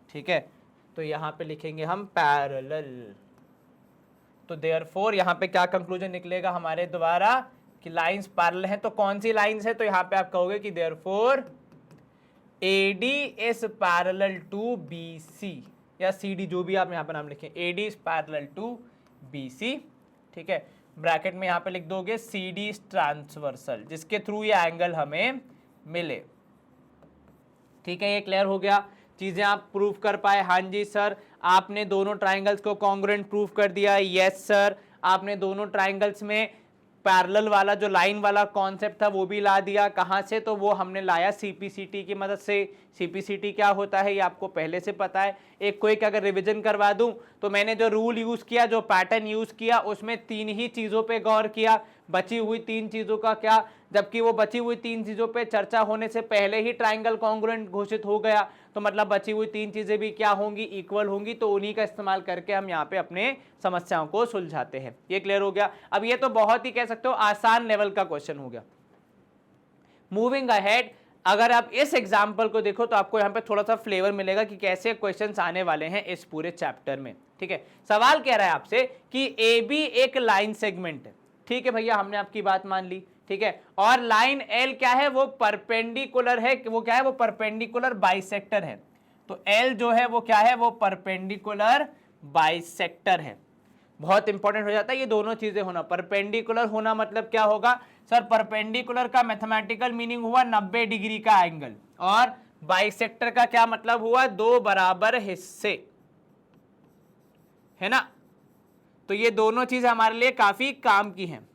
ठीक है, तो यहां पे लिखेंगे हम parallel. तो देयरफॉर यहां पे क्या कंक्लूजन निकलेगा हमारे द्वारा कि लाइंस पैरेलल हैं। तो कौन सी लाइंस है, तो यहां पे आप कहोगे कि therefore AD is parallel to BC या CD, जो भी आप यहां पे नाम लिखें, AD is parallel to BC। ठीक है, ब्रैकेट में यहां पे लिख दोगे CD इज ट्रांसवर्सल, जिसके थ्रू ये एंगल हमें मिले। ठीक है, ये क्लियर हो गया, चीजें आप प्रूव कर पाए। हाँ जी सर, आपने दोनों ट्राइंगल्स को कॉन्ग्रुएंट प्रूव कर दिया। यस सर, आपने दोनों ट्राइंगल्स में पैरेलल वाला जो लाइन वाला कॉन्सेप्ट था वो भी ला दिया। कहाँ से, तो वो हमने लाया CPCT की मदद से। CPCT क्या होता है ये आपको पहले से पता है। एक कोई अगर रिवीजन करवा दूं तो मैंने जो रूल यूज किया, जो पैटर्न यूज किया, उसमें 3 ही चीजों पे गौर किया। बची हुई 3 चीजों का क्या, जबकि वो बची हुई 3 चीजों पे चर्चा होने से पहले ही ट्राइंगल कॉन्ग्रुएंट घोषित हो गया, तो मतलब बची हुई 3 चीजें भी क्या होंगी, इक्वल होंगी। तो उन्हीं का इस्तेमाल करके हम यहाँ पे अपने समस्याओं को सुलझाते हैं। ये क्लियर हो गया। अब ये तो बहुत ही कह सकते हो आसान लेवल का क्वेश्चन हो गया। मूविंग अहेड, अगर आप इस एग्जाम्पल को देखो तो आपको यहाँ पे थोड़ा सा फ्लेवर मिलेगा कि कैसे क्वेश्चंस आने वाले हैं इस पूरे चैप्टर में। ठीक है, सवाल कह रहा है आपसे कि AB एक लाइन सेगमेंट है। ठीक है भैया, हमने आपकी बात मान ली। ठीक है, और लाइन L क्या है, वो परपेंडिकुलर है। वो क्या है, वो परपेंडिकुलर बाइसेक्टर है। तो L जो है वो क्या है, वो परपेंडिकुलर बाइसेक्टर है। बहुत इंपॉर्टेंट हो जाता है ये दोनों चीजें होना। परपेंडिकुलर होना मतलब क्या होगा सर, परपेंडिकुलर का मैथमेटिकल मीनिंग हुआ 90 डिग्री का एंगल, और बाइसेक्टर का क्या मतलब हुआ, 2 बराबर हिस्से, है ना। तो ये दोनों चीजें हमारे लिए काफी काम की हैं।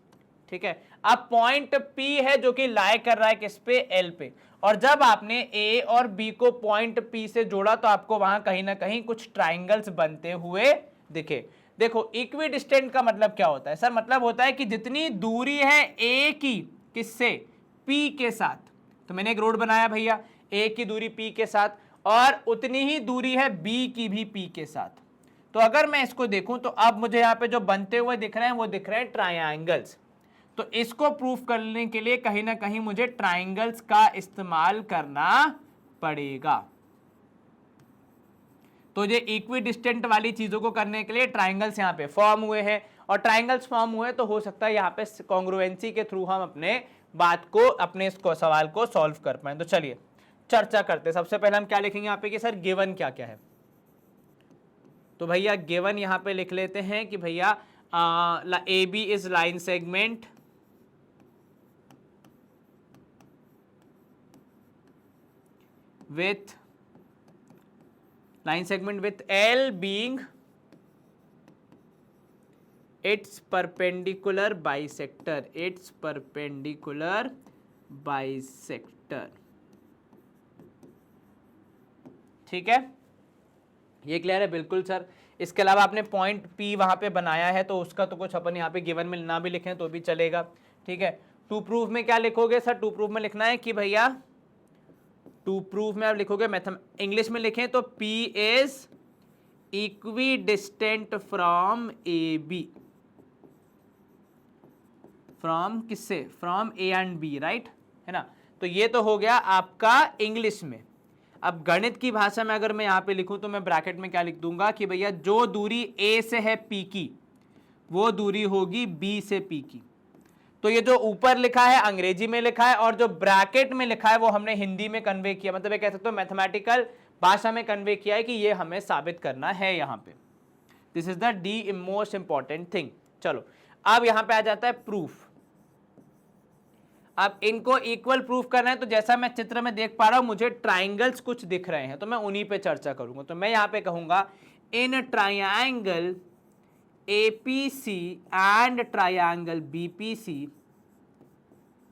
ठीक है, अब पॉइंट P है जो कि लाई कर रहा है किस पे, L पे, और जब आपने A और B को पॉइंट P से जोड़ा तो आपको वहां कहीं ना कहीं कुछ ट्राइंगल्स बनते हुए दिखे। देखो, इक्विडिस्टेंट का मतलब क्या होता है सर, मतलब होता है कि जितनी दूरी है A की किससे, P के साथ, तो मैंने एक रोड बनाया भैया, A की दूरी P के साथ, और उतनी ही दूरी है B की भी P के साथ। तो अगर मैं इसको देखूं तो अब मुझे यहाँ पे जो बनते हुए दिख रहे हैं वो दिख रहे हैं ट्रायंगल्स। तो इसको प्रूफ करने के लिए कहीं ना कहीं मुझे ट्राइंगल्स का इस्तेमाल करना पड़ेगा। तो ये इक्विडिस्टेंट वाली चीजों को करने के लिए ट्राइंगल्स यहाँ पे फॉर्म हुए हैं, और ट्राइंगल्स फॉर्म हुए तो हो सकता है यहाँ पे कॉन्ग्रुएंसी के थ्रू हम अपने बात को, अपने इसको सवाल को सॉल्व कर पाए। तो चलिए चर्चा करते हैं। सबसे पहले हम क्या लिखेंगे यहाँ पे कि सर गिवन क्या क्या है। तो भैया गिवन यहाँ पे लिख लेते हैं कि भैया AB is line segment with line segment with L being its perpendicular bisector, its perpendicular bisector। ठीक है, ये क्लियर है, बिल्कुल सर। इसके अलावा आपने पॉइंट P वहां पे बनाया है तो उसका तो कुछ अपन यहाँ पे गिवन में ना भी लिखें तो भी चलेगा। ठीक है, टू प्रूफ में क्या लिखोगे सर, टू प्रूफ में लिखना है कि भैया, टू प्रूफ में आप लिखोगे इंग्लिश में लिखें तो P is equidistant from AB, from किससे, from A and B, right, है ना। तो ये तो हो गया आपका इंग्लिश में। अब गणित की भाषा में अगर मैं यहां पे लिखूं तो मैं ब्रैकेट में क्या लिख दूंगा कि भैया जो दूरी A से है P की, वो दूरी होगी B से P की। तो ये जो ऊपर लिखा है अंग्रेजी में लिखा है, और जो ब्रैकेट में लिखा है वो हमने हिंदी में कन्वे किया, मतलब ये कह सकते हो मैथमेटिकल भाषा में कन्वे किया है कि ये हमें साबित करना है यहाँ पे। This is the most important thing. चलो अब यहाँ पे आ जाता है प्रूफ। अब इनको इक्वल प्रूफ करना है, तो जैसा मैं चित्र में देख पा रहा हूं मुझे ट्राइंगल्स कुछ दिख रहे हैं, तो मैं उन्हीं पे चर्चा करूंगा। तो मैं यहाँ पे कहूंगा in triangle APC and triangle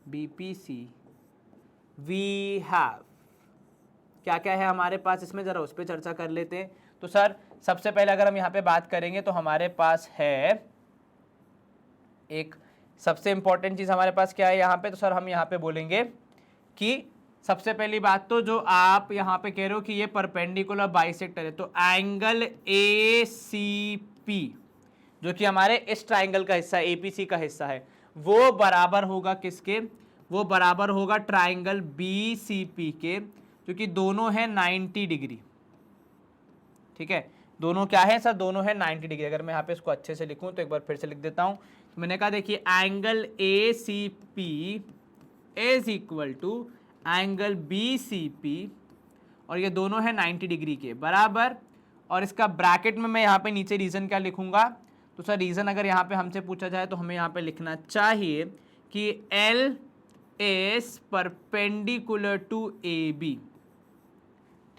BPC we have, क्या क्या है हमारे पास इसमें, जरा उस पर चर्चा कर लेते हैं। तो सर सबसे पहले अगर हम यहाँ पे बात करेंगे तो हमारे पास है एक सबसे इंपॉर्टेंट चीज हमारे पास क्या है यहाँ पे, तो सर हम यहाँ पे बोलेंगे कि सबसे पहली बात तो जो आप यहाँ पे कह रहे हो कि ये परपेंडिकुलर बाइसेक्टर है, तो एंगल ACP जो कि हमारे इस ट्राइंगल का हिस्सा है, APC का हिस्सा है, वो बराबर होगा किसके, वो बराबर होगा ट्राइंगल BCP के, क्योंकि दोनों है 90 डिग्री। ठीक है, दोनों क्या है सर, दोनों है 90 डिग्री। अगर मैं यहाँ पे इसको अच्छे से लिखूं तो एक बार फिर से लिख देता हूं, तो मैंने कहा देखिए angle ACP is equal to angle BCP, और ये दोनों है 90 डिग्री के बराबर। और इसका ब्रैकेट में मैं यहाँ पे नीचे रीजन क्या लिखूंगा, तो सर रीजन अगर यहाँ पे हमसे पूछा जाए तो हमें यहाँ पे लिखना चाहिए कि L is perpendicular to AB।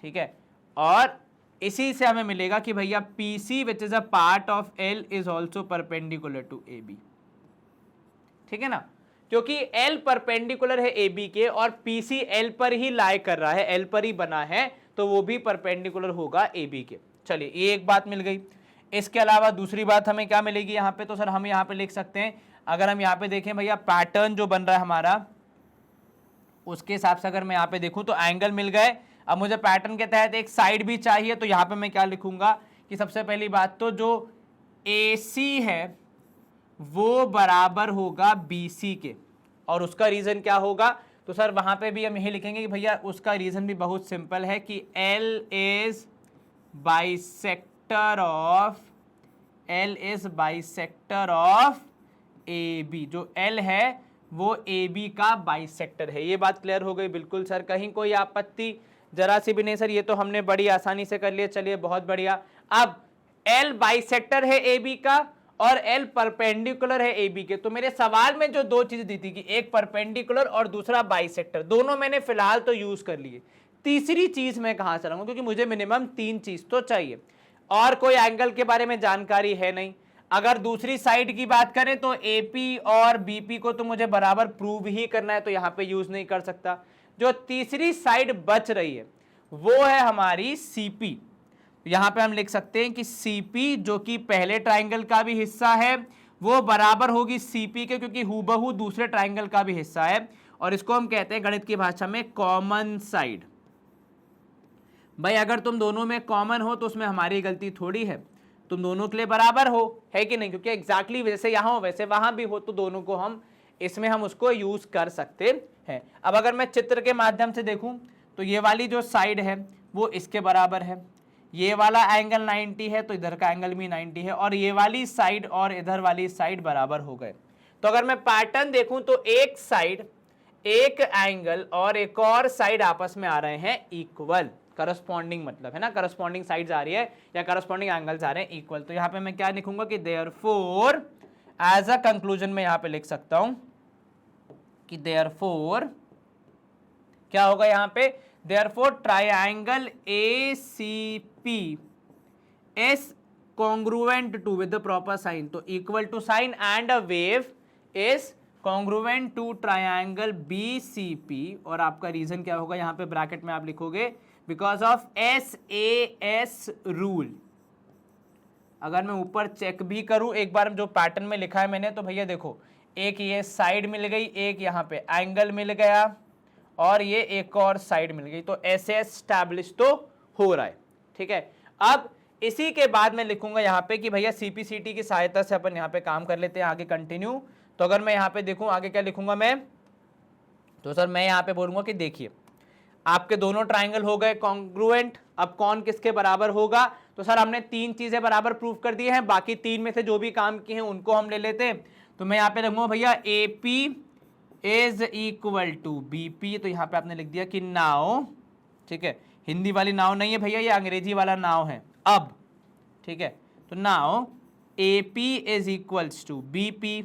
ठीक है, और इसी से हमें मिलेगा कि भैया PC which is a part of L is also perpendicular to AB। ठीक है ना, क्योंकि L परपेंडिकुलर है AB के और PC L पर ही लाई कर रहा है, L पर ही बना है, तो वो भी परपेंडिकुलर होगा AB के। चलिए ये एक बात मिल गई। इसके अलावा दूसरी बात हमें क्या मिलेगी यहाँ पे, तो सर हम यहाँ पे लिख सकते हैं, अगर हम यहाँ पे देखें भैया पैटर्न जो बन रहा है हमारा, उसके हिसाब से अगर मैं यहाँ पे देखूं तो एंगल मिल गए। अब मुझे पैटर्न के तहत एक साइड भी चाहिए, तो यहाँ पे मैं क्या लिखूंगा कि सबसे पहली बात तो जो AC है वो बराबर होगा BC के, और उसका रीजन क्या होगा, तो सर वहां पे भी हम यही लिखेंगे कि भैया उसका रीजन भी बहुत सिंपल है कि L is bisector of AB। जो L है वो AB का बाइसेक्टर है। ये बात क्लियर हो गई बिल्कुल सर, कहीं कोई आपत्ति जरा सी भी नहीं सर, ये तो हमने बड़ी आसानी से कर लिया। चलिए बहुत बढ़िया। अब L बाइसेक्टर है AB का और L परपेंडिकुलर है AB के, तो मेरे सवाल में जो दो चीज दी थी कि एक परपेंडिकुलर और दूसरा बाइसेक्टर, दोनों मैंने फिलहाल तो यूज कर लिए। तीसरी चीज मैं कहां से लाऊंगा, क्योंकि मुझे मिनिमम 3 चीज तो चाहिए, और कोई एंगल के बारे में जानकारी है नहीं। अगर दूसरी साइड की बात करें तो AP और BP को तो मुझे बराबर प्रूव ही करना है, तो यहां पे यूज नहीं कर सकता। जो तीसरी साइड बच रही है वो है हमारी CP। यहां पे हम लिख सकते हैं कि CP जो कि पहले ट्राइंगल का भी हिस्सा है वो बराबर होगी CP के, क्योंकि हूबहू दूसरे ट्राइंगल का भी हिस्सा है, और इसको हम कहते हैं गणित की भाषा में कॉमन साइड। भाई अगर तुम दोनों में कॉमन हो तो उसमें हमारी गलती थोड़ी है, तुम दोनों के लिए बराबर हो, है कि नहीं, क्योंकि एग्जैक्टली वैसे यहां हो वैसे वहां भी हो, तो दोनों को हम इसमें हम उसको यूज कर सकते हैं। अब अगर मैं चित्र के माध्यम से देखूं तो ये वाली जो साइड है वो इसके बराबर है, ये वाला एंगल 90 है तो इधर का एंगल भी 90 है, और ये वाली साइड और इधर वाली साइड बराबर हो गए। तो अगर मैं पैटर्न देखूं तो एक साइड, एक एंगल और एक और साइड आपस में आ रहे हैं इक्वल, करस्पॉन्डिंग मतलब है ना, करस्पॉन्डिंग साइड्स आ रही है या करस्पॉन्डिंग एंगल्स आ रहे हैं इक्वल। तो यहाँ पे मैं क्या लिखूंगा कि देयरफॉर, एज अ कंक्लूजन में यहाँ पे लिख सकता हूं कि देयरफॉर क्या होगा यहाँ पे, therefore triangle ACP is congruent to with the proper sign, तो equal to sign and a wave is congruent to triangle BCP, और आपका रीजन क्या होगा यहाँ पे ब्रैकेट में आप लिखोगे बिकॉज ऑफ SAS रूल। अगर मैं ऊपर चेक भी करूं एक बार जो पैटर्न में लिखा है मैंने, तो भैया देखो एक ये साइड मिल गई, एक यहाँ पे एंगल मिल गया, और ये एक और साइड मिल गई, तो SS स्टैब्लिश तो हो रहा है। ठीक है, अब इसी के बाद मैं लिखूंगा यहाँ पे कि भैया CPCT की सहायता से अपन यहाँ पे काम कर लेते हैं आगे कंटिन्यू। तो अगर मैं यहाँ पे देखूं आगे क्या लिखूंगा मैं, तो सर मैं यहाँ पे बोलूंगा कि देखिए आपके दोनों ट्राइंगल हो गए कॉन्ग्रुएंट, अब कौन किसके बराबर होगा, तो सर हमने 3 चीजें बराबर प्रूव कर दी हैं, बाकी 3 में से जो भी काम किए हैं उनको हम ले लेते हैं। तो मैं यहाँ पे लिखूंगा भैया AP is equal to BP, तो यहाँ पे आपने लिख दिया कि नाव, ठीक है, हिंदी वाली नाव नहीं है भैया, ये अंग्रेजी वाला नाव है अब, ठीक है, तो now AP is equals to BP,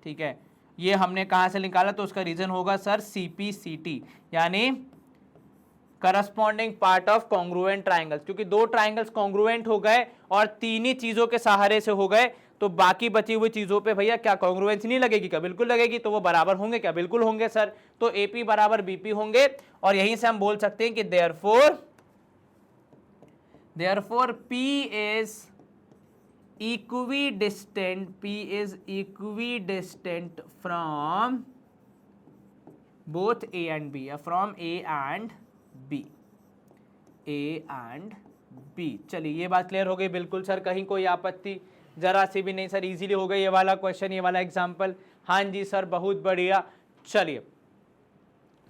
ठीक है, ये हमने कहां से निकाला, तो उसका रीजन होगा सर CPCT, यानी corresponding part of congruent triangles, क्योंकि 2 ट्राइंगल्स कॉन्ग्रुएंट हो गए और 3 ही चीजों के सहारे से हो गए, तो बाकी बची हुई चीजों पे भैया क्या कॉन्ग्रुएंस नहीं लगेगी क्या, बिल्कुल लगेगी, तो वो बराबर होंगे क्या, बिल्कुल होंगे सर, तो AP बराबर BP होंगे, और यहीं से हम बोल सकते हैं कि therefore P is equidistant from both A and B, from A and B। चलिए ये बात क्लियर हो गई बिल्कुल सर, कहीं कोई आपत्ति जरा सी भी नहीं सर, इजीली हो गया ये वाला क्वेश्चन, ये वाला एग्जांपल। हाँ जी सर, बहुत बढ़िया। चलिए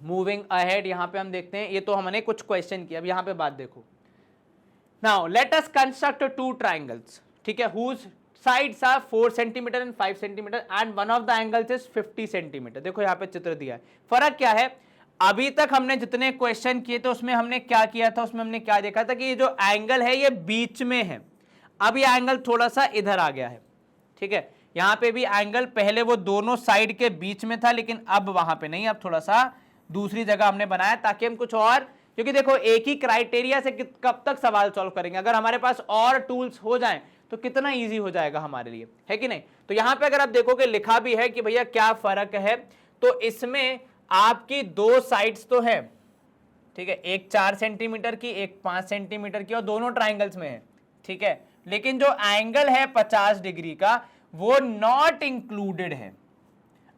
मूविंग अहेड, यहाँ पे हम देखते हैं, ये तो हमने कुछ क्वेश्चन किया। अब यहाँ पे बात देखो, now let us construct two triangles, ठीक है, whose sides are 4 centimetre and 5 centimetre and one of the angles is 50 centimetre. देखो यहाँ पे चित्र दिया है। फर्क क्या है, अभी तक हमने जितने क्वेश्चन किए थे उसमें हमने क्या किया था, उसमें हमने क्या देखा था कि ये जो एंगल है ये बीच में है, अब ये एंगल थोड़ा सा इधर आ गया है, ठीक है। यहाँ पे भी एंगल पहले वो दोनों साइड के बीच में था, लेकिन अब वहां पे नहीं, अब थोड़ा सा दूसरी जगह हमने बनाया ताकि हम कुछ और, क्योंकि देखो एक ही क्राइटेरिया से कब तक सवाल सॉल्व करेंगे, अगर हमारे पास और टूल्स हो जाएं तो कितना इजी हो जाएगा हमारे लिए, है कि नहीं। तो यहां पे अगर आप देखोगे लिखा भी है कि भैया क्या फर्क है, तो इसमें आपकी दो साइड्स तो है, ठीक है, एक 4 सेंटीमीटर की, एक 5 सेंटीमीटर की, और दोनों ट्राइंगल्स में है, ठीक है, लेकिन जो एंगल है 50 डिग्री का वो नॉट इंक्लूडेड है।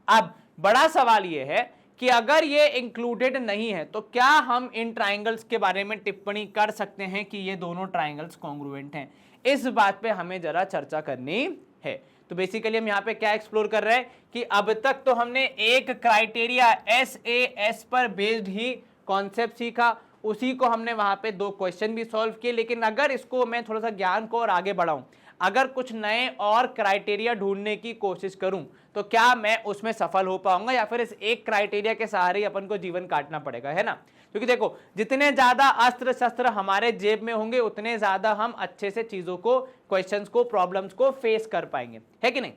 अब बड़ा सवाल ये है कि अगर ये इंक्लूडेड नहीं है तो क्या हम इन ट्राइंगल्स के बारे में टिप्पणी कर सकते हैं कि ये दोनों ट्राइंगल्स कॉन्ग्रुएंट हैं। इस बात पे हमें जरा चर्चा करनी है। तो बेसिकली हम यहाँ पे क्या एक्सप्लोर कर रहे हैं कि अब तक तो हमने एक क्राइटेरिया SAS पर बेस्ड ही कॉन्सेप्ट सीखा, उसी को हमने वहां पे 2 क्वेश्चन भी सॉल्व किए, लेकिन अगर इसको मैं थोड़ा सा ज्ञान को और आगे बढ़ाऊं, अगर कुछ नए और क्राइटेरिया ढूंढने की कोशिश करूं तो क्या मैं उसमें सफल हो पाऊंगा, या फिर इस एक क्राइटेरिया के सहारे ही अपन को जीवन काटना पड़ेगा, है ना। क्योंकि देखो जितने ज्यादा अस्त्र शस्त्र हमारे जेब में होंगे उतने ज्यादा हम अच्छे से चीजों को, क्वेश्चंस को, प्रॉब्लम्स को फेस कर पाएंगे, है कि नहीं।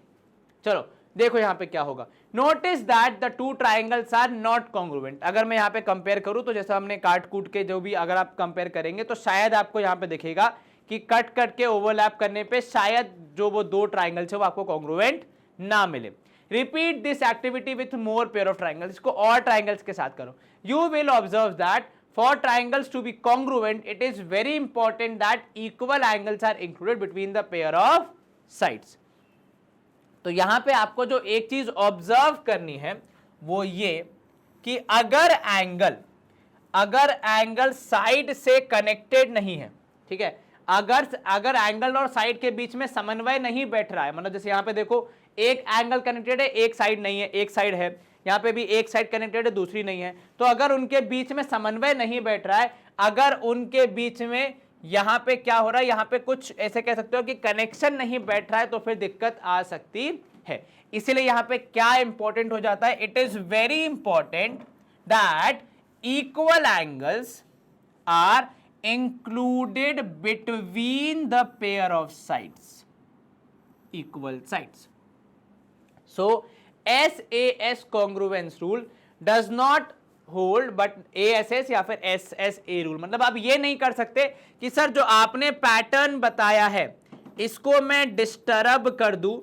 चलो देखो यहाँ पे क्या होगा, notice that the two triangles are not congruent. अगर मैं यहाँ पे कंपेयर करूं तो जैसा हमने काट कूट के जो भी अगर आप कंपेयर करेंगे तो शायद आपको यहाँ पे दिखेगा कि कट कट के ओवरलैप करने पे शायद जो वो 2 ट्राइंगल्स है वो आपको कॉन्ग्रुएंट ना मिले। Repeat this activity with more pair of triangles, इसको और ट्राइंगल्स के साथ करो। You will observe that for triangles to be congruent it is very important that equal angles are included between the pair of sides। तो यहां पे आपको जो एक चीज ऑब्जर्व करनी है वो ये कि अगर एंगल साइड से कनेक्टेड नहीं है, ठीक है, अगर एंगल और साइड के बीच में समन्वय नहीं बैठ रहा है, मतलब जैसे यहां पे देखो एक एंगल कनेक्टेड है, एक साइड नहीं है, एक साइड है, यहाँ पे भी एक साइड कनेक्टेड है दूसरी नहीं है, तो अगर उनके बीच में समन्वय नहीं बैठ रहा है, अगर उनके बीच में यहाँ पे क्या हो रहा है, यहाँ पे कुछ ऐसे कह सकते हो कि कनेक्शन नहीं बैठ रहा है, तो फिर दिक्कत आ सकती है। इसीलिए यहाँ पे क्या इंपॉर्टेंट हो जाता है, it is very important that equal angles are included between the pair of sides, equal sides. So SAS congruence rule does not hold but ASS या फिर SSA rule, मतलब आप ये नहीं कर सकते कि सर जो आपने पैटर्न बताया है इसको मैं डिस्टर्ब कर दूं,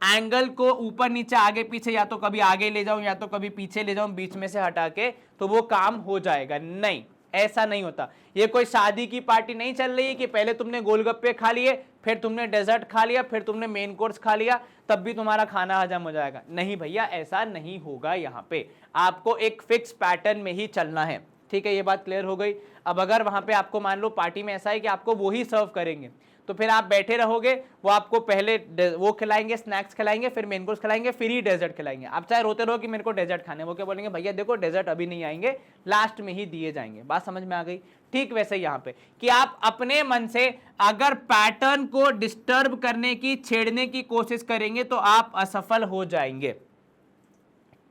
एंगल को ऊपर नीचे आगे पीछे या तो कभी आगे ले जाऊं या तो कभी पीछे ले जाऊं बीच में से हटा के, तो वो काम हो जाएगा। नहीं, ऐसा नहीं होता। ये कोई शादी की पार्टी नहीं चल रही है कि पहले तुमने गोलगप्पे खा लिए, फिर तुमने डेजर्ट खा लिया, फिर तुमने मेन कोर्स खा लिया, तब भी तुम्हारा खाना हजम हो जाएगा। नहीं भैया, ऐसा नहीं होगा। यहाँ पे आपको एक फिक्स पैटर्न में ही चलना है, ठीक है, ये बात क्लियर हो गई। अब अगर वहां पे आपको मान लो पार्टी में ऐसा है कि आपको वो ही सर्व करेंगे, तो फिर आप बैठे रहोगे, वो आपको पहले वो खिलाएंगे, स्नैक्स खिलाएंगे, फिर मेन कोर्स खिलाएंगे, फिर ही डेजर्ट खिलाएंगे। आप चाहे रोते रहो कि मेरे को डेजर्ट खाने, वो क्या बोलेंगे, भैया देखो डेजर्ट अभी नहीं आएंगे, लास्ट में ही दिए जाएंगे। बात समझ में आ गई। ठीक वैसे यहाँ पे कि आप अपने मन से अगर पैटर्न को डिस्टर्ब करने की, छेड़ने की कोशिश करेंगे तो आप असफल हो जाएंगे।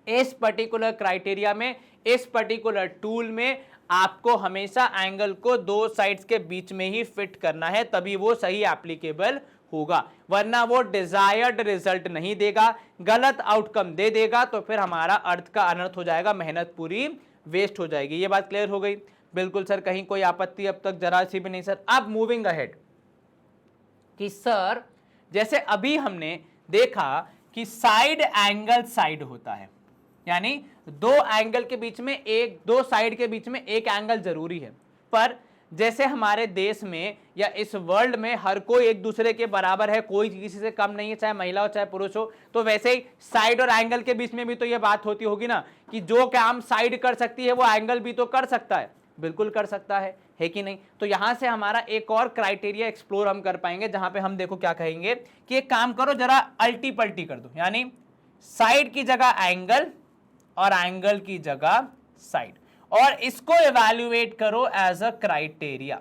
इस पर्टिकुलर क्राइटेरिया में, इस पर्टिकुलर टूल में आपको हमेशा एंगल को 2 साइड्स के बीच में ही फिट करना है, तभी वो सही एप्लीकेबल होगा, वरना वो डिजायर्ड रिजल्ट नहीं देगा, गलत आउटकम दे देगा, तो फिर हमारा अर्थ का अनर्थ हो जाएगा, मेहनत पूरी वेस्ट हो जाएगी। ये बात क्लियर हो गई। बिल्कुल सर, कहीं कोई आपत्ति अब तक जरा सी भी नहीं सर। अब मूविंग अहेड कि सर जैसे अभी हमने देखा कि साइड एंगल साइड होता है, यानी 2 एंगल के बीच में, 2 साइड के बीच में एक एंगल जरूरी है, पर जैसे हमारे देश में या इस वर्ल्ड में हर कोई एक दूसरे के बराबर है, कोई किसी से कम नहीं है, चाहे महिला हो चाहे पुरुष हो, तो वैसे ही साइड और एंगल के बीच में भी तो ये बात होती होगी ना कि जो काम साइड कर सकती है वो एंगल भी तो कर सकता है। बिल्कुल कर सकता है कि नहीं। तो यहां से हमारा एक और क्राइटेरिया एक्सप्लोर हम कर पाएंगे, जहां पे हम देखो क्या कहेंगे कि एक काम करो जरा अल्टी पल्टी कर दो, यानी साइड की जगह एंगल और एंगल की जगह साइड, और इसको इवैल्यूएट करो एज अ क्राइटेरिया।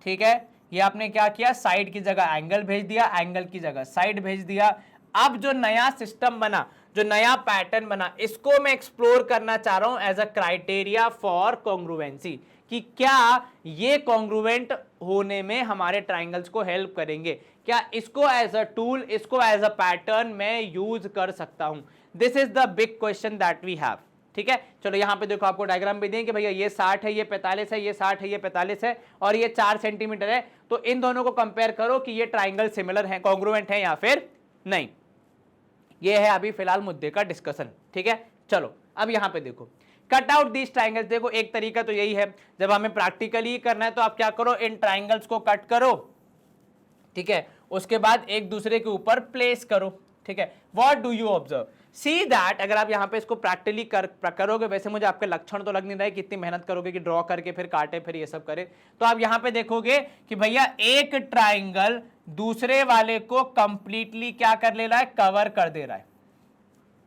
ठीक है, ये आपने क्या किया, साइड की जगह एंगल भेज दिया, एंगल की जगह साइड भेज दिया। अब जो नया सिस्टम बना, जो नया पैटर्न बना, इसको मैं एक्सप्लोर करना चाह रहा हूं as a criteria for congruency, कि क्या ये कॉन्ग्रुएंट होने में हमारे ट्राइंगल्स को हेल्प करेंगे, क्या इसको एज अ टूल, इसको एज अ पैटर्न मैं यूज कर सकता हूं। This is the big question that we have. ठीक है, चलो यहां पे देखो आपको डायग्राम भी दें कि भैया ये 60 है, ये 45 है, ये 60 है, ये 45 है, और ये 4 सेंटीमीटर है। तो इन दोनों को कंपेयर करो कि ये ट्राइंगल सिमिलर है, कॉन्ग्रुएंट है या फिर नहीं। ये है अभी फिलहाल मुद्दे का डिस्कशन। ठीक है, चलो अब यहां पे देखो, कट आउट दीज ट्राइंगल्स। देखो एक तरीका तो यही है, जब हमें प्रैक्टिकली करना है तो आप क्या करो, इन ट्राइंगल्स को कट करो, ठीक है, उसके बाद एक दूसरे के ऊपर प्लेस करो। ठीक है, what do you observe, see that, अगर आप यहां पे इसको प्रैक्टिकली करोगे, वैसे मुझे आपके लक्षण तो लग नहीं रहा है कि इतनी मेहनत करोगे कि ड्रॉ करके फिर काटे फिर ये सब करे, तो आप यहां पे देखोगे कि भैया एक ट्राइंगल दूसरे वाले को कंप्लीटली क्या कर ले रहा है, कवर कर दे रहा है।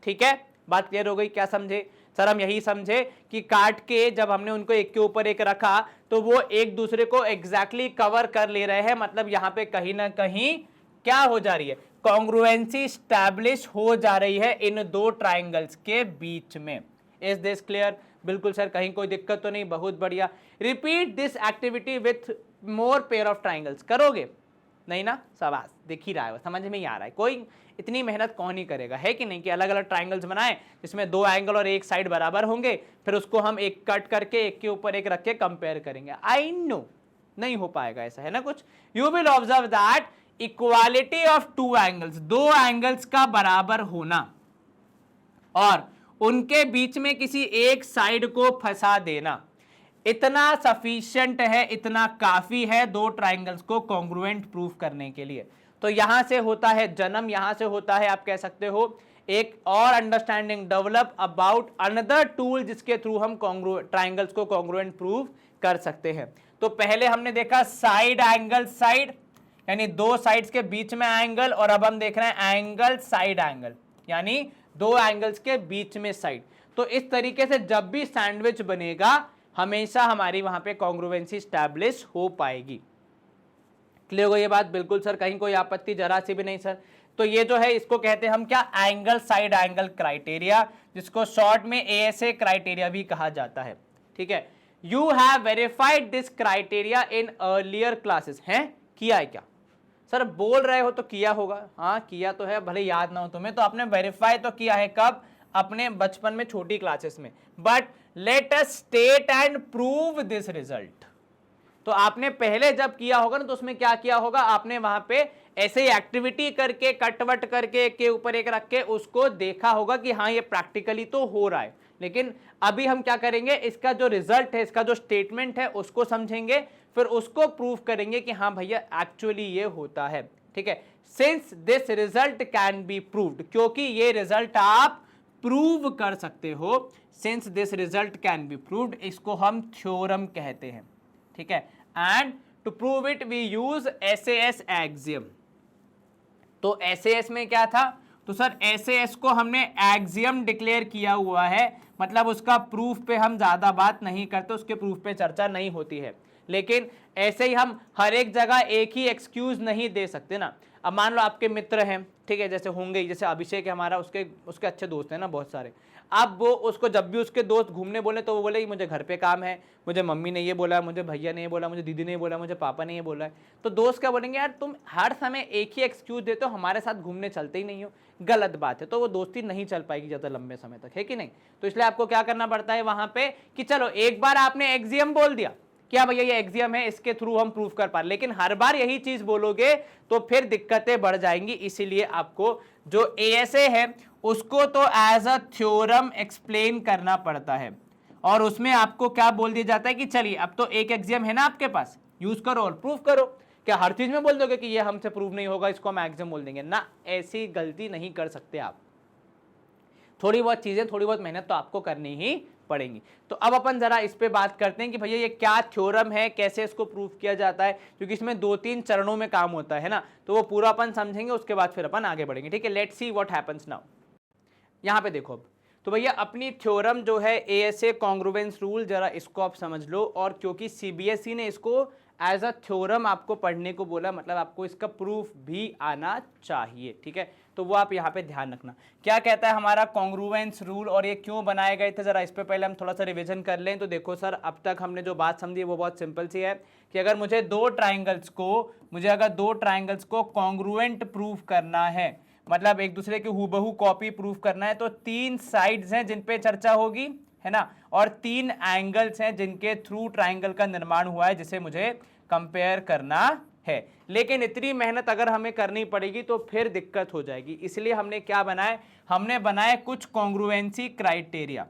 ठीक है, बात क्लियर हो गई, क्या समझे सर? हम यही समझे कि काट के जब हमने उनको एक के ऊपर एक रखा तो वो एक दूसरे को एग्जैक्टली कवर कर ले रहे हैं, मतलब यहां पे कहीं ना कहीं क्या हो जा रही है, कॉन्ग्रुएंसी स्टैब्लिश हो जा रही है इन दो ट्राइंगल्स के बीच में। Is this clear? बिल्कुल सर, कहीं कोई दिक्कत तो नहीं, बहुत बढ़िया। Repeat this activity with more pair of triangles, करोगे नहीं ना? शाबाश, दिख ही रहा है, समझ में ही आ रहा है। कोई इतनी मेहनत कौन ही करेगा, है कि नहीं, कि अलग अलग ट्राइंगल्स बनाए जिसमें दो एंगल और एक साइड बराबर होंगे, फिर उसको हम एक कट करके एक के ऊपर एक रख के कंपेयर करेंगे। आई नो नहीं हो पाएगा ऐसा, है ना कुछ। You will observe that equality of two angles, दो एंगल्स का बराबर होना और उनके बीच में किसी एक साइड को फंसा देना, इतना सफिशिएंट है, इतना काफी है दो ट्राइंगल्स को कॉन्ग्रुएंट प्रूफ करने के लिए। तो यहां से होता है जन्म, यहां से होता है, आप कह सकते हो, एक और understanding develop about another tool जिसके थ्रू हम ट्राइंगल्स को कॉन्ग्रुएंट प्रूव कर सकते हैं। तो पहले हमने देखा साइड एंगल साइड, यानी दो साइड्स के बीच में एंगल, और अब हम देख रहे हैं एंगल साइड एंगल, यानी दो एंगल्स के बीच में साइड। तो इस तरीके से जब भी सैंडविच बनेगा हमेशा हमारी वहां पे कॉन्ग्रुएंसी स्टैब्लिश हो पाएगी। क्लियर हो ये बात? बिल्कुल सर, कहीं कोई आपत्ति जरा सी भी नहीं सर। तो ये जो है इसको कहते हैं हम क्या, एंगल साइड एंगल क्राइटेरिया, जिसको शॉर्ट में एएसए क्राइटेरिया भी कहा जाता है। ठीक है, you have verified this criteria in earlier classes. हैं, किया है क्या सर? बोल रहे हो तो किया होगा, हाँ किया तो है, भले याद ना हो तुम्हें, तो आपने वेरीफाई तो किया है, कब? अपने बचपन में छोटी क्लासेस में। But let us state and prove this result. तो आपने पहले जब किया होगा ना, तो उसमें क्या किया होगा, आपने वहां पे ऐसे ही एक्टिविटी करके कटवट करके एक के ऊपर एक रख के उसको देखा होगा कि हाँ ये प्रैक्टिकली तो हो रहा है। लेकिन अभी हम क्या करेंगे, इसका जो रिजल्ट है, इसका जो स्टेटमेंट है उसको समझेंगे, फिर उसको प्रूव करेंगे कि हाँ भैया एक्चुअली ये होता है। ठीक है, since this result can be proved, क्योंकि ये रिजल्ट आप प्रूव कर सकते हो, since this result can be proved, इसको हम थ्योरम कहते हैं। ठीक है, and to prove it we use SAS axiom. तो एसएएस में क्या था, तो सर एसएएस को हमने एक्सियम डिक्लेयर किया हुआ है, मतलब उसका प्रूफ पे हम ज्यादा बात नहीं करते, उसके प्रूफ पे चर्चा नहीं होती है। लेकिन ऐसे ही हम हर एक जगह एक ही एक्सक्यूज नहीं दे सकते ना। अब मान लो आपके मित्र हैं, ठीक है, जैसे होंगे, जैसे अभिषेक है हमारा, उसके अच्छे दोस्त हैं ना बहुत सारे। अब वो उसको जब भी उसके दोस्त घूमने बोले तो वो बोले कि मुझे घर पे काम है, मुझे मम्मी ने ये बोला, मुझे भैया ने ये बोला, मुझे दीदी ने ये बोला, मुझे पापा ने ये बोला है। तो दोस्त क्या बोलेंगे, यार तुम हर समय एक ही एक्सक्यूज देते हो, हमारे साथ घूमने चलते ही नहीं हो, गलत बात है। तो वो दोस्ती नहीं चल पाएगी ज़्यादा लंबे समय तक, है कि नहीं। तो इसलिए आपको क्या करना पड़ता है वहां पे कि चलो एक बार आपने एक्सियम बोल दिया, क्या भैया ये एक्सियम है, इसके थ्रू हम प्रूफ कर पा रहे, लेकिन हर बार यही चीज बोलोगे तो फिर दिक्कतें बढ़ जाएंगी। इसीलिए आपको जो एएसए है उसको तो एज अ थ्योरम एक्सप्लेन करना पड़ता है, और उसमें आपको क्या बोल दिया जाता है कि चलिए अब तो एक एक्सियम है ना आपके पास, यूज करो और प्रूफ करो। क्या हर चीज में बोल दोगे कि ये हमसे प्रूव नहीं होगा, इसको हम एक्सियम बोल देंगे ना? ऐसी गलती नहीं कर सकते आप। थोड़ी बहुत चीजें, थोड़ी बहुत मेहनत तो आपको करनी ही पड़ेंगी। तो अब अपन जरा इस पे बात करते हैं कि भैया ये क्या थ्योरम है, कैसे इसको प्रूव किया जाता है, क्योंकि इसमें 2-3 चरणों में काम होता है ना, तो वो पूरा अपन समझेंगे, उसके बाद फिर अपन आगे बढ़ेंगे। ठीक है, let's see what happens now. यहाँ पे देखो अब, तो भैया अपनी थ्योरम जो है ASA कॉन्ग्रुवेंस रूल, जरा इसको आप समझ लो। और क्योंकि CBSE ने इसको एज अ थ्योरम आपको पढ़ने को बोला, मतलब आपको इसका प्रूफ भी आना चाहिए। ठीक है, तो वो आप यहाँ पे ध्यान रखना। क्या कहता है हमारा कॉन्ग्रुवेंस रूल और ये क्यों बनाए गए थे, जरा इस पे पहले हम थोड़ा सा रिवीजन कर लें। तो देखो सर, अब तक हमने जो बात समझी वो बहुत सिंपल सी है कि अगर मुझे दो ट्राइंगल्स को कॉन्ग्रुएंट प्रूफ करना है, मतलब एक दूसरे की हूबहू कॉपी प्रूफ करना है, तो 3 साइड्स हैं जिन पे चर्चा होगी, है ना, और 3 एंगल्स हैं जिनके थ्रू ट्राइंगल का निर्माण हुआ है, जिसे मुझे कंपेयर करना है। लेकिन इतनी मेहनत अगर हमें करनी पड़ेगी तो फिर दिक्कत हो जाएगी। इसलिए हमने क्या बनाए, हमने बनाए कुछ कॉन्ग्रुएंसी क्राइटेरिया,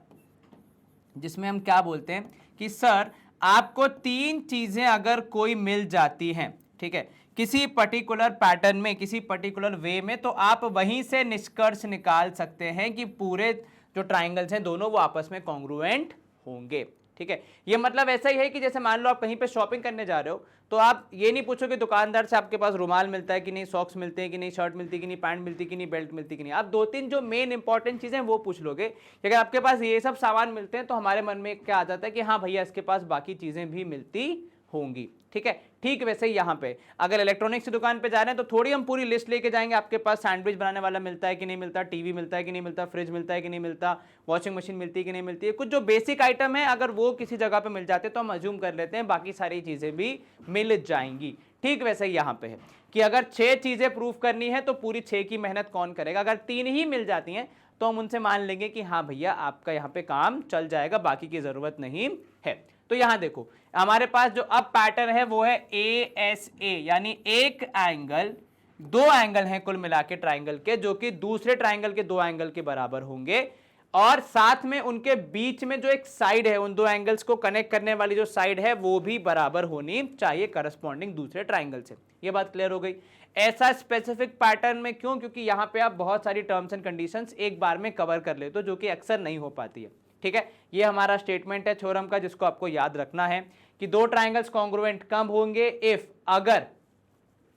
जिसमें हम क्या बोलते हैं कि सर आपको 3 चीजें अगर कोई मिल जाती हैं, ठीक है, किसी पर्टिकुलर पैटर्न में, किसी पर्टिकुलर वे में, तो आप वहीं से निष्कर्ष निकाल सकते हैं कि पूरे जो ट्राइंगल्स हैं दोनों वो आपस में कॉन्ग्रुएंट होंगे। ठीक है, ये मतलब ऐसा ही है कि जैसे मान लो आप कहीं पे शॉपिंग करने जा रहे हो, तो आप ये नहीं पूछोगे दुकानदार से आपके पास रुमाल मिलता है कि नहीं, सॉक्स मिलते हैं कि नहीं, शर्ट मिलती कि नहीं, पैंट मिलती कि नहीं, बेल्ट मिलती कि नहीं। आप 2-3 जो मेन इंपॉर्टेंट चीजें वो पूछ लोगे कि अगर आपके पास ये सब सामान मिलते हैं तो हमारे मन में क्या आ जाता है कि हाँ भैया इसके पास बाकी चीजें भी मिलती होंगी। ठीक है, ठीक वैसे ही यहाँ पे अगर इलेक्ट्रॉनिक्स की दुकान पे जा रहे हैं तो थोड़ी हम पूरी लिस्ट लेके जाएंगे, आपके पास सैंडविच बनाने वाला मिलता है कि नहीं मिलता, टीवी मिलता है कि नहीं मिलता, फ्रिज मिलता है कि नहीं मिलता, वॉशिंग मशीन मिलती है कि नहीं मिलती है। कुछ जो बेसिक आइटम है अगर वो किसी जगह पे मिल जाते हैं तो हम अज्यूम कर लेते हैं बाकी सारी चीजें भी मिल जाएंगी। ठीक वैसे ही यहाँ पे है कि अगर 6 चीजें प्रूफ करनी है तो पूरी 6 की मेहनत कौन करेगा। अगर 3 ही मिल जाती हैं तो हम उनसे मान लेंगे कि हाँ भैया आपका यहाँ पे काम चल जाएगा, बाकी की जरूरत नहीं है। तो यहां देखो हमारे पास जो अब पैटर्न है वो है ASA, यानी एक एंगल, 2 एंगल हैं कुल मिला के ट्राइंगल के, जो कि दूसरे ट्राइंगल के 2 एंगल के बराबर होंगे, और साथ में उनके बीच में जो एक साइड है, उन 2 एंगल्स को कनेक्ट करने वाली जो साइड है वो भी बराबर होनी चाहिए करस्पॉन्डिंग दूसरे ट्राइंगल से। ये बात क्लियर हो गई। ऐसा स्पेसिफिक पैटर्न में क्यों, क्योंकि यहां पे आप बहुत सारी टर्म्स एंड कंडीशंस एक बार में कवर कर लेते हो, जो कि अक्सर नहीं हो पाती है। ठीक है, ये हमारा स्टेटमेंट है थ्योरम का, जिसको आपको याद रखना है कि 2 ट्राइंगल्स कॉन्ग्रुएंट कब होंगे, इफ अगर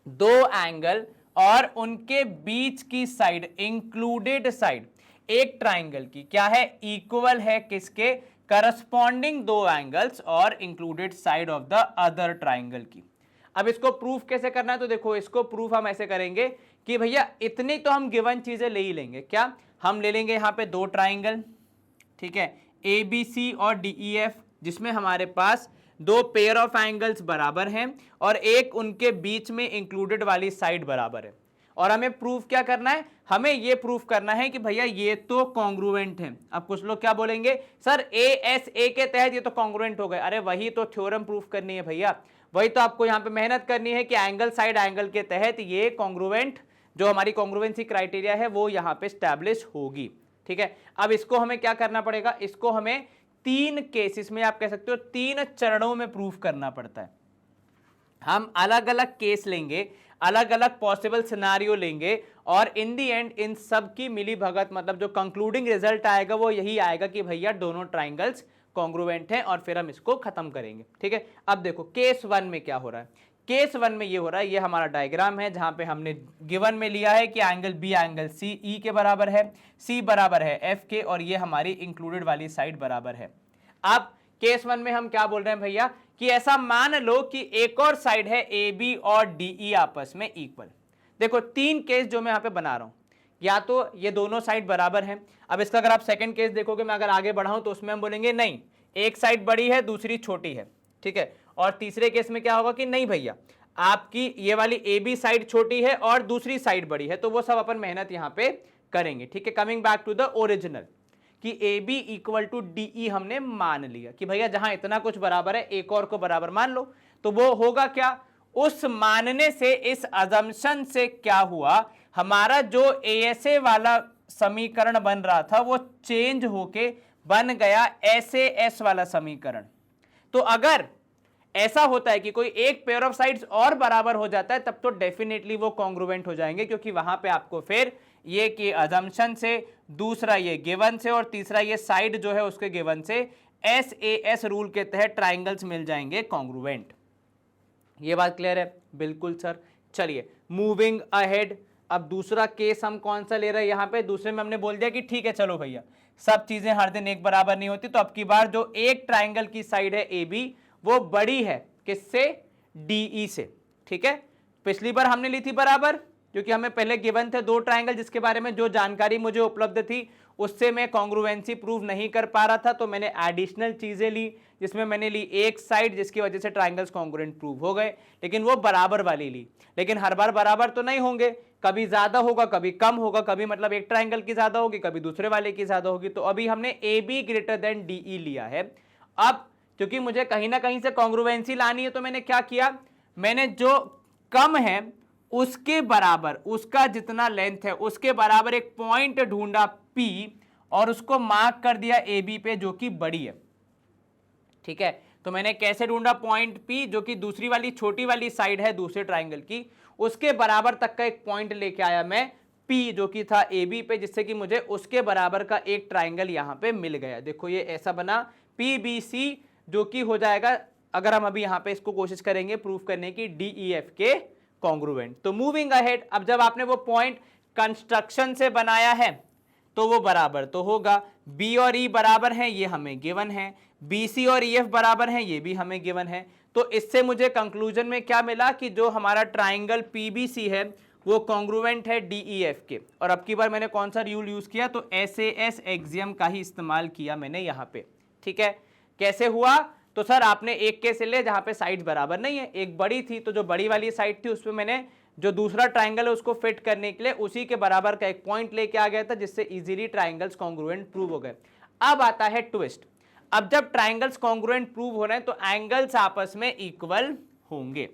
2 एंगल और उनके बीच की साइड, इंक्लूडेड साइड एक ट्राइंगल की क्या है, इक्वल है किसके, करस्पॉन्डिंग 2 एंगल्स और included side of the other triangle की। अब इसको प्रूफ कैसे करना है, तो देखो इसको प्रूफ हम ऐसे करेंगे कि भैया इतनी तो हम गिवन चीजें ले ही लेंगे। क्या हम ले लेंगे, यहां पे 2 ट्राइंगल, ठीक है, ABC और DEF, जिसमें हमारे पास 2 पेयर ऑफ एंगल्स बराबर हैं और एक उनके बीच में इंक्लूडेड वाली साइड बराबर है। और हमें प्रूफ क्या करना है, हमें ये प्रूफ करना है कि भैया ये तो कॉन्ग्रुएंट है। अब कुछ लोग क्या बोलेंगे, सर ASA के तहत ये तो कॉन्ग्रुएंट हो गए। अरे वही तो थ्योरम प्रूफ करनी है भैया, वही तो आपको यहाँ पे मेहनत करनी है कि एंगल साइड एंगल के तहत ये कॉन्ग्रुएंट, जो हमारी कॉन्ग्रुएंसी क्राइटेरिया है वो यहाँ पे स्टैब्लिश होगी। ठीक है, अब इसको हमें क्या करना पड़ेगा, इसको हमें 3 केसेस में, आप कह सकते हो 3 चरणों में प्रूफ करना पड़ता है। हम अलग अलग केस लेंगे, अलग अलग पॉसिबल सिनारियो लेंगे, और इन दी एंड इन सब की मिली भगत, मतलब जो कंक्लूडिंग रिजल्ट आएगा वो यही आएगा कि भैया दोनों ट्राइंगल्स कॉन्ग्रुएंट हैं, और फिर हम इसको खत्म करेंगे। ठीक है, अब देखो केस 1 में क्या हो रहा है। केस 1 में ये हो रहा है, ये हमारा डायग्राम है जहां पे हमने गिवन में लिया है कि एंगल B एंगल CE के बराबर है, C बराबर है F के, और ये हमारी इंक्लूडेड वाली साइड बराबर है। अब केस 1 में हम क्या बोल रहे हैं भैया कि ऐसा मान लो कि एक और साइड है AB और DE आपस में इक्वल। देखो 3 केस जो मैं यहाँ पे बना रहा हूं, या तो ये दोनों साइड बराबर हैं। अब इसका अगर आप सेकंड केस देखोगे, मैं अगर आगे बढ़ाऊं तो उसमें हम बोलेंगे नहीं, एक साइड बड़ी है दूसरी छोटी है। ठीक है, और तीसरे केस में क्या होगा कि नहीं भैया आपकी ये वाली AB साइड छोटी है और दूसरी साइड बड़ी है, तो वो सब अपन मेहनत यहां पे करेंगे। ठीक है, coming back to the original कि AB इक्वल टू DE हमने मान लिया कि भैया जहां इतना कुछ बराबर है एक और को बराबर मान लो, तो वो होगा क्या, उस मानने से, इस अजम्पशन से क्या हुआ, हमारा जो ASA वाला समीकरण बन रहा था वो चेंज होके बन गया SAS वाला समीकरण। तो अगर ऐसा होता है कि कोई एक पेयर ऑफ साइड्स और बराबर हो जाता है, तब तो डेफिनेटली वो कॉन्ग्रुएंट हो जाएंगे, क्योंकि वहां पे आपको फिर ये कि अजम्पशन से, दूसरा ये गिवन से, और तीसरा ये साइड जो है उसके गिवन से SAS रूल के तहत ट्राइंगल्स मिल जाएंगे कॉन्ग्रुएंट। ये बात क्लियर है? बिल्कुल सर। चलिए मूविंग अहेड, अब दूसरा केस हम कौन सा ले रहे हैं यहाँ पे? दूसरे में हमने बोल दिया कि ठीक है चलो भैया सब चीजें हर दिन एक बराबर नहीं होती, तो अब की बार जो एक ट्राइंगल की साइड है AB वो बड़ी है किससे? DE से। ठीक है, पिछली बार हमने ली थी बराबर क्योंकि हमें पहले गिवन थे दो ट्राइंगल जिसके बारे में जो जानकारी मुझे उपलब्ध थी उससे मैं कॉन्ग्रुएंसी प्रूव नहीं कर पा रहा था, तो मैंने एडिशनल चीजें ली जिसमें मैंने ली एक साइड जिसकी वजह से ट्राइंगल्स कॉन्ग्रुएंट प्रूव हो गए, लेकिन वो बराबर वाली ली। लेकिन हर बार बराबर तो नहीं होंगे, कभी ज्यादा होगा कभी कम होगा, कभी मतलब एक ट्राइंगल की ज्यादा होगी कभी दूसरे वाले की ज्यादा होगी। तो अभी हमने AB ग्रेटर देन DE लिया है। अब क्योंकि मुझे कहीं ना कहीं से कॉन्ग्रुएंसी लानी है तो मैंने क्या किया, मैंने जो कम है उसके बराबर, उसका जितना लेंथ है उसके बराबर एक पॉइंट ढूंढा P और उसको मार्क कर दिया AB पे जो कि बड़ी है। ठीक है, तो मैंने कैसे ढूंढा पॉइंट P जो कि दूसरी वाली छोटी वाली साइड है दूसरे ट्राइंगल की, उसके बराबर तक का एक पॉइंट लेके आया मैं P जो कि था AB पे, जिससे कि मुझे उसके बराबर का एक ट्राइंगल यहां पे मिल गया। देखो ये ऐसा बना PBC जो कि हो जाएगा, अगर हम अभी यहां पे इसको कोशिश करेंगे प्रूफ करने की, DEF के कॉन्ग्रुएंट। तो मूविंग अहेड, अब जब आपने वो पॉइंट कंस्ट्रक्शन से बनाया है तो वो बराबर तो होगा, B और E बराबर हैं ये हमें गिवन है, BC और EF बराबर हैं ये भी हमें गिवन है। तो इससे मुझे कंक्लूजन में क्या मिला कि जो हमारा ट्राइंगल PBC है वो कॉन्ग्रुएंट है DEF के। और अब की बार मैंने कौन सा रूल यूज किया, तो SAS एक्सियम का ही इस्तेमाल किया मैंने यहाँ पे। ठीक है, कैसे हुआ, तो सर आपने एक केस ले जहां पे साइड बराबर नहीं है, एक बड़ी थी तो जो बड़ी वाली साइड थी उसमें मैंने जो दूसरा ट्राइंगल है उसको फिट करने के लिए उसी के बराबर का एक पॉइंट लेके आ गया था जिससे इजीली ट्राइंगल्स कॉन्ग्रुएंट प्रूव हो गए। अब आता है ट्विस्ट, अब जब ट्राइंगल्स कॉन्ग्रुएंट प्रूव हो रहे हैं तो एंगल्स आपस में इक्वल होंगे।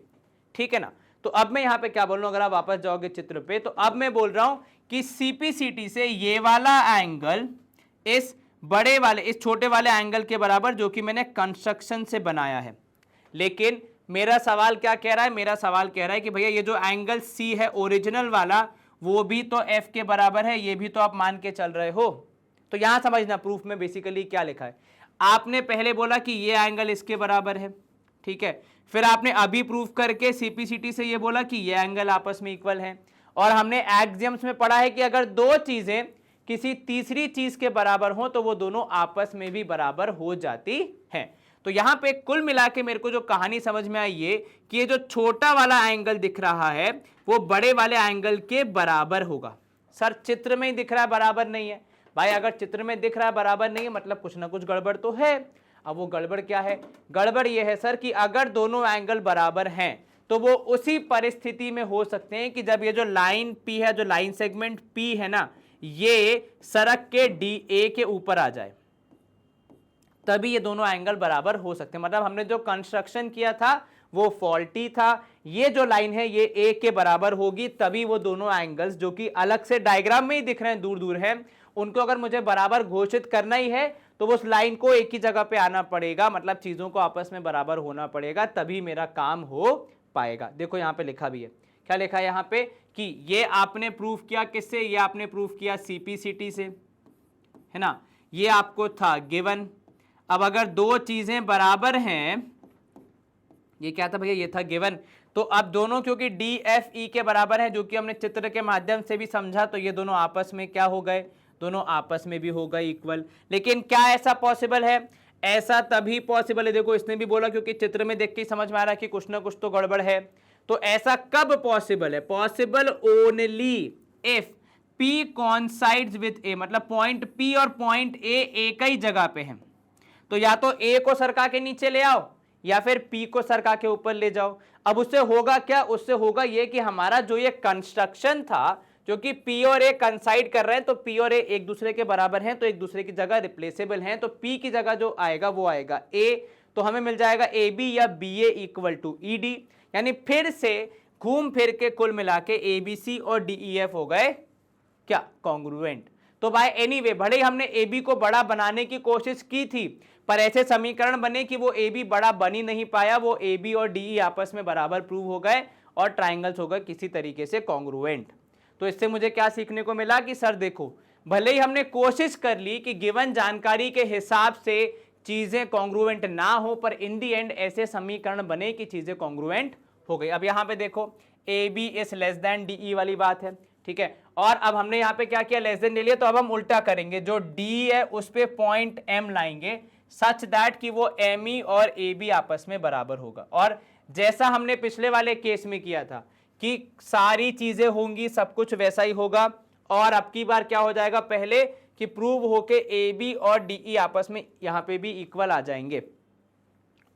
ठीक है ना, तो अब मैं यहां पे क्या बोल रहा हूं, अगर आप वापस जाओगे चित्र पे तो अब मैं बोल रहा हूं कि CPCT से ये वाला एंगल इस बड़े वाले इस छोटे वाले एंगल के बराबर जो कि मैंने कंस्ट्रक्शन से बनाया है। लेकिन मेरा सवाल क्या कह रहा है, मेरा सवाल कह रहा है कि भैया ये जो एंगल C है ओरिजिनल वाला वो भी तो F के बराबर है, ये भी तो आप मान के चल रहे हो। तो यहां समझना प्रूफ में बेसिकली क्या लिखा है, आपने पहले बोला कि ये एंगल इसके बराबर है, ठीक है, फिर आपने अभी प्रूफ करके CPCT से ये बोला कि ये एंगल आपस में इक्वल है, और हमने एक्सियम्स में पढ़ा है कि अगर दो चीजें किसी तीसरी चीज के बराबर हो तो वो दोनों आपस में भी बराबर हो जाती हैं। तो यहां पे कुल मिला के मेरे को जो कहानी समझ में आई ये कि ये जो छोटा वाला एंगल दिख रहा है वो बड़े वाले एंगल के बराबर होगा। सर चित्र में ही दिख रहा है बराबर नहीं है, भाई अगर चित्र में दिख रहा है बराबर नहीं है मतलब कुछ ना कुछ गड़बड़ तो है। अब वो गड़बड़ क्या है, गड़बड़ ये है सर कि अगर दोनों एंगल बराबर हैं तो वो उसी परिस्थिति में हो सकते हैं कि जब ये जो लाइन P है, जो लाइन सेगमेंट P है ना, ये सड़क के DA के ऊपर आ जाए तभी ये दोनों एंगल बराबर हो सकते हैं। मतलब हमने जो कंस्ट्रक्शन किया था वो फॉल्टी था, ये जो लाइन है ये A के बराबर होगी तभी वो दोनों एंगल्स जो कि अलग से डायग्राम में ही दिख रहे हैं दूर दूर हैं उनको अगर मुझे बराबर घोषित करना ही है तो वो उस लाइन को एक ही जगह पे आना पड़ेगा, मतलब चीजों को आपस में बराबर होना पड़ेगा तभी मेरा काम हो पाएगा। देखो यहाँ पे लिखा भी है, क्या लिखा है यहाँ पे कि ये आपने प्रूफ किया किससे, ये आपने प्रूफ किया CPCT से, है ना, ये आपको था गिवन। अब अगर दो चीजें बराबर हैं, ये क्या था भैया, ये था गिवन, तो अब दोनों क्योंकि DFE के बराबर है जो कि हमने चित्र के माध्यम से भी समझा, तो ये दोनों आपस में क्या हो गए, दोनों आपस में भी हो गए इक्वल। लेकिन क्या ऐसा पॉसिबल है, ऐसा तभी पॉसिबल है, देखो इसने भी बोला क्योंकि चित्र में देख के समझ में आ रहा है कि कुछ ना कुछ तो गड़बड़ है। तो ऐसा कब पॉसिबल है, possible only if P coincides with A, मतलब पॉइंट P और पॉइंट A एक ही जगह पे है। तो या तो A को सरका के नीचे ले आओ या फिर P को सरका के ऊपर ले जाओ। अब उससे होगा क्या, उससे होगा ये कि हमारा जो ये कंस्ट्रक्शन था जो कि P और A कंसाइड कर रहे हैं, तो P और A एक दूसरे के बराबर हैं तो एक दूसरे की जगह रिप्लेसेबल हैं, तो P की जगह जो आएगा वो आएगा A, तो हमें मिल जाएगा AB या BA इक्वल टू ED, यानी फिर से घूम फिर के कुल मिला के ABC और DEF हो गए क्या, कॉन्ग्रुएंट। तो बाय एनीवे भले ही हमने AB को बड़ा बनाने की कोशिश की थी पर ऐसे समीकरण बने कि वो AB बड़ा बन ही नहीं पाया, वो AB और DE आपस में बराबर प्रूव हो गए और ट्राइंगल्स हो गए किसी तरीके से कॉन्ग्रुएंट। तो इससे मुझे क्या सीखने को मिला कि सर देखो, भले ही हमने कोशिश कर ली कि गिवन जानकारी के हिसाब से चीजें कॉन्ग्रुएंट ना हो, पर इन दी एंड ऐसे समीकरण बने कि चीजें कॉन्ग्रुएंट हो गई। अब यहां पे देखो A B is less than D E वाली बात है, ठीक है। और अब हमने यहाँ पे क्या किया, लेस देन ले लिया, तो अब हम उल्टा करेंगे, जो डी है उस पे पॉइंट एम लाएंगे सच दैट कि वो एम ई और ए बी आपस में बराबर होगा। और जैसा हमने पिछले वाले केस में किया था कि सारी चीजें होंगी, सब कुछ वैसा ही होगा। और अब की बार क्या हो जाएगा, पहले कि प्रूव होके ए बी और डी ई आपस में यहां पे भी इक्वल आ जाएंगे,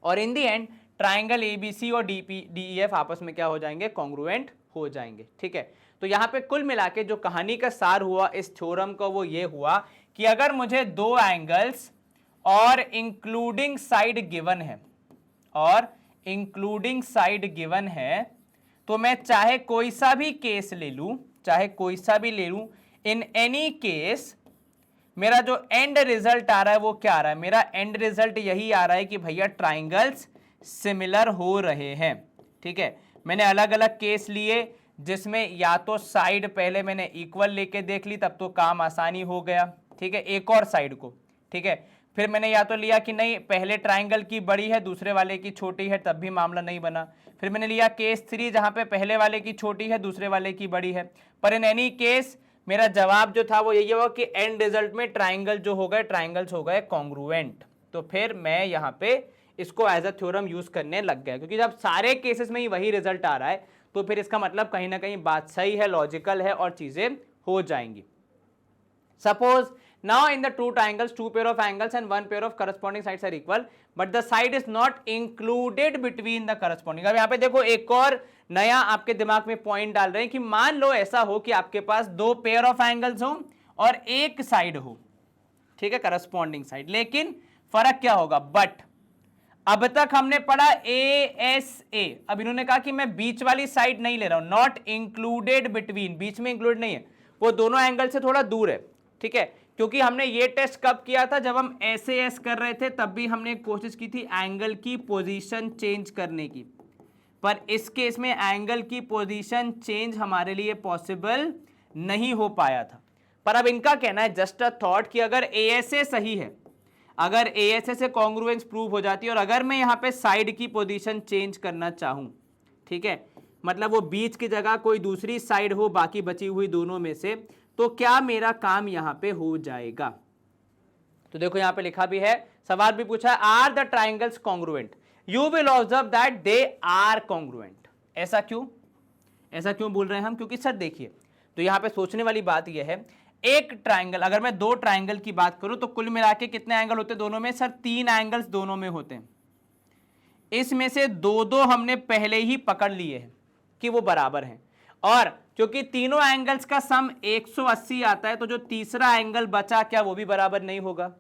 और इन दी एंड ट्राइंगल एबीसी और डीईएफ आपस में क्या हो जाएंगे, कॉन्ग्रुएंट हो जाएंगे, ठीक है। तो यहां पे कुल मिला के जो कहानी का सार हुआ इस थ्योरम का वो ये हुआ कि अगर मुझे दो एंगल्स और इंक्लूडिंग साइड गिवन है, और इंक्लूडिंग साइड गिवन है, तो मैं चाहे कोई सा भी केस ले लूं, चाहे कोई सा भी ले लूं, इन एनी केस मेरा जो एंड रिजल्ट आ रहा है वो क्या आ रहा है, मेरा एंड रिजल्ट यही आ रहा है कि भैया ट्राइंगल्स सिमिलर हो रहे हैं, ठीक है। मैंने अलग अलग केस लिए जिसमें या तो साइड पहले मैंने इक्वल लेके देख ली, तब तो काम आसानी हो गया, ठीक है, एक और साइड को, ठीक है। फिर मैंने या तो लिया कि नहीं पहले ट्राइंगल की बड़ी है दूसरे वाले की छोटी है, तब भी मामला नहीं बना। फिर मैंने लिया केस 3 जहां पे पहले वाले की छोटी है दूसरे वाले की बड़ी है, पर इन एनी केस मेरा जवाब जो था वो यही होगा कि एंड रिजल्ट में ट्राइंगल जो हो गए, ट्राइंगल्स हो गए कॉन्ग्रुएंट। तो फिर मैं यहां पे इसको एज अ थ्योरम यूज करने लग गया, क्योंकि जब सारे केसेस में ही वही रिजल्ट आ रहा है तो फिर इसका मतलब कहीं ना कहीं बात सही है, लॉजिकल है और चीजें हो जाएंगी। Suppose now in the two triangles, two pair of angles and one pair of corresponding sides are equal but the side is not included between the corresponding। अब यहाँ पे देखो एक और नया आपके दिमाग में पॉइंट डाल रहे हैं कि मान लो ऐसा हो कि आपके पास दो पेयर ऑफ एंगल्स हो और एक साइड हो, ठीक है, करस्पॉन्डिंग साइड, लेकिन फर्क क्या होगा, बट अब तक हमने पढ़ा ए एस ए, अब इन्होंने कहा कि मैं बीच वाली साइड नहीं ले रहा हूं, नॉट इंक्लूडेड बिटवीन, बीच में इंक्लूड नहीं है, वो दोनों एंगल से थोड़ा दूर है, ठीक है। क्योंकि हमने ये टेस्ट कब किया था, जब हम ऐसे एस कर रहे थे, तब भी हमने कोशिश की थी एंगल की पोजीशन चेंज करने की, पर इस केस में एंगल की पोजीशन चेंज हमारे लिए पॉसिबल नहीं हो पाया था। पर अब इनका कहना है जस्ट अ थॉट कि अगर एएसए सही है, अगर एएसए से कॉन्ग्रुएंस प्रूव हो जाती है, और अगर मैं यहाँ पे साइड की पोजीशन चेंज करना चाहूं, ठीक है, मतलब वो बीच की जगह कोई दूसरी साइड हो बाकी बची हुई दोनों में से, तो क्या मेरा काम यहां पे हो जाएगा। तो देखो यहां पे लिखा भी है, सवाल भी पूछा है, are the triangles congruent, you will observe that they are congruent. ऐसा क्यों बोल रहे हैं हम, क्योंकि सर देखिए, तो यहां पे सोचने वाली बात यह है, एक ट्राइंगल, अगर मैं दो ट्राइंगल की बात करूं तो कुल मिला के कितने एंगल होते दोनों में, सर 3 एंगल्स दोनों में होते हैं। इसमें से दो हमने पहले ही पकड़ लिए हैं कि वो बराबर हैं, और क्योंकि तीनों एंगल्स का सम 180 आता है, तो जो तीसरा एंगल बचा क्या वो भी बराबर नहीं होगा।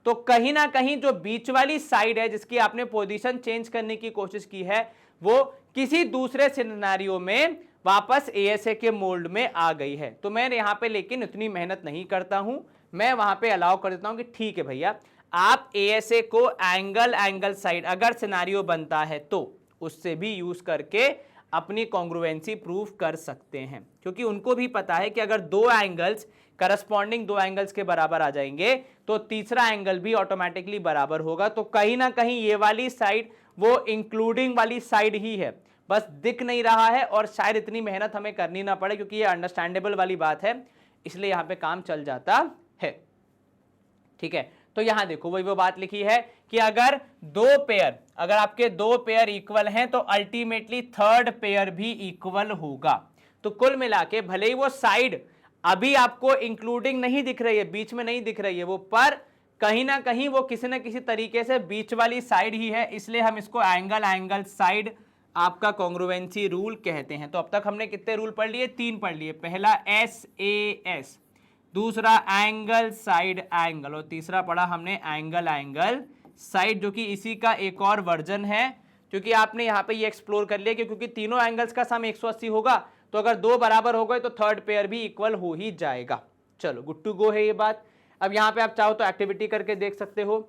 तो कहीं ना कहीं जो बीच वाली साइड है जिसकी आपने पोजीशन चेंज करने की कोशिश की है, वो किसी दूसरे सिनेरियो में वापस एएसए के मोल्ड में आ गई है। तो मैं यहां पे लेकिन इतनी मेहनत नहीं करता हूं, मैं वहां पे अलाउ कर देता हूं कि ठीक है भैया, आप एएसए को एंगल साइड अगर सिनेरियो बनता है तो उससे भी यूज करके अपनी कॉन्ग्रुएंसी प्रूव कर सकते हैं, क्योंकि उनको भी पता है कि अगर दो एंगल्स करस्पॉन्डिंग दो एंगल्स के बराबर आ जाएंगे तो तीसरा एंगल भी ऑटोमेटिकली बराबर होगा। तो कहीं ना कहीं ये वाली साइड वो इंक्लूडिंग वाली साइड ही है, बस दिख नहीं रहा है, और शायद इतनी मेहनत हमें करनी ना पड़े क्योंकि ये अंडरस्टैंडेबल वाली बात है, इसलिए यहां पे काम चल जाता है, ठीक है। तो यहां देखो वही वो बात लिखी है कि अगर अगर आपके दो पेयर इक्वल हैं तो अल्टीमेटली थर्ड पेयर भी इक्वल होगा। तो कुल मिला के भले ही वो साइड अभी आपको इंक्लूडिंग नहीं दिख रही है, बीच में नहीं दिख रही है वो, पर कहीं ना कहीं वो किसी ना किसी तरीके से बीच वाली साइड ही है, इसलिए हम इसको एंगल साइड आपका कॉन्ग्रुएंसी रूल कहते हैं। तो अब तक हमने कितने रूल पढ़ लिए, 3 पढ़ लिए, पहला SAS, दूसरा एंगल साइड एंगल, और तीसरा पढ़ा हमने एंगल साइड, जो कि इसी का एक और वर्जन है, क्योंकि आपने यहाँ पे ये एक्सप्लोर कर लिया कि क्योंकि तीनों एंगल्स का सम 180 होगा, तो अगर दो बराबर हो गए तो थर्ड पेयर भी इक्वल हो ही जाएगा। चलो गुड टू गो है ये बात। अब यहाँ पे आप चाहो तो एक्टिविटी करके देख सकते हो,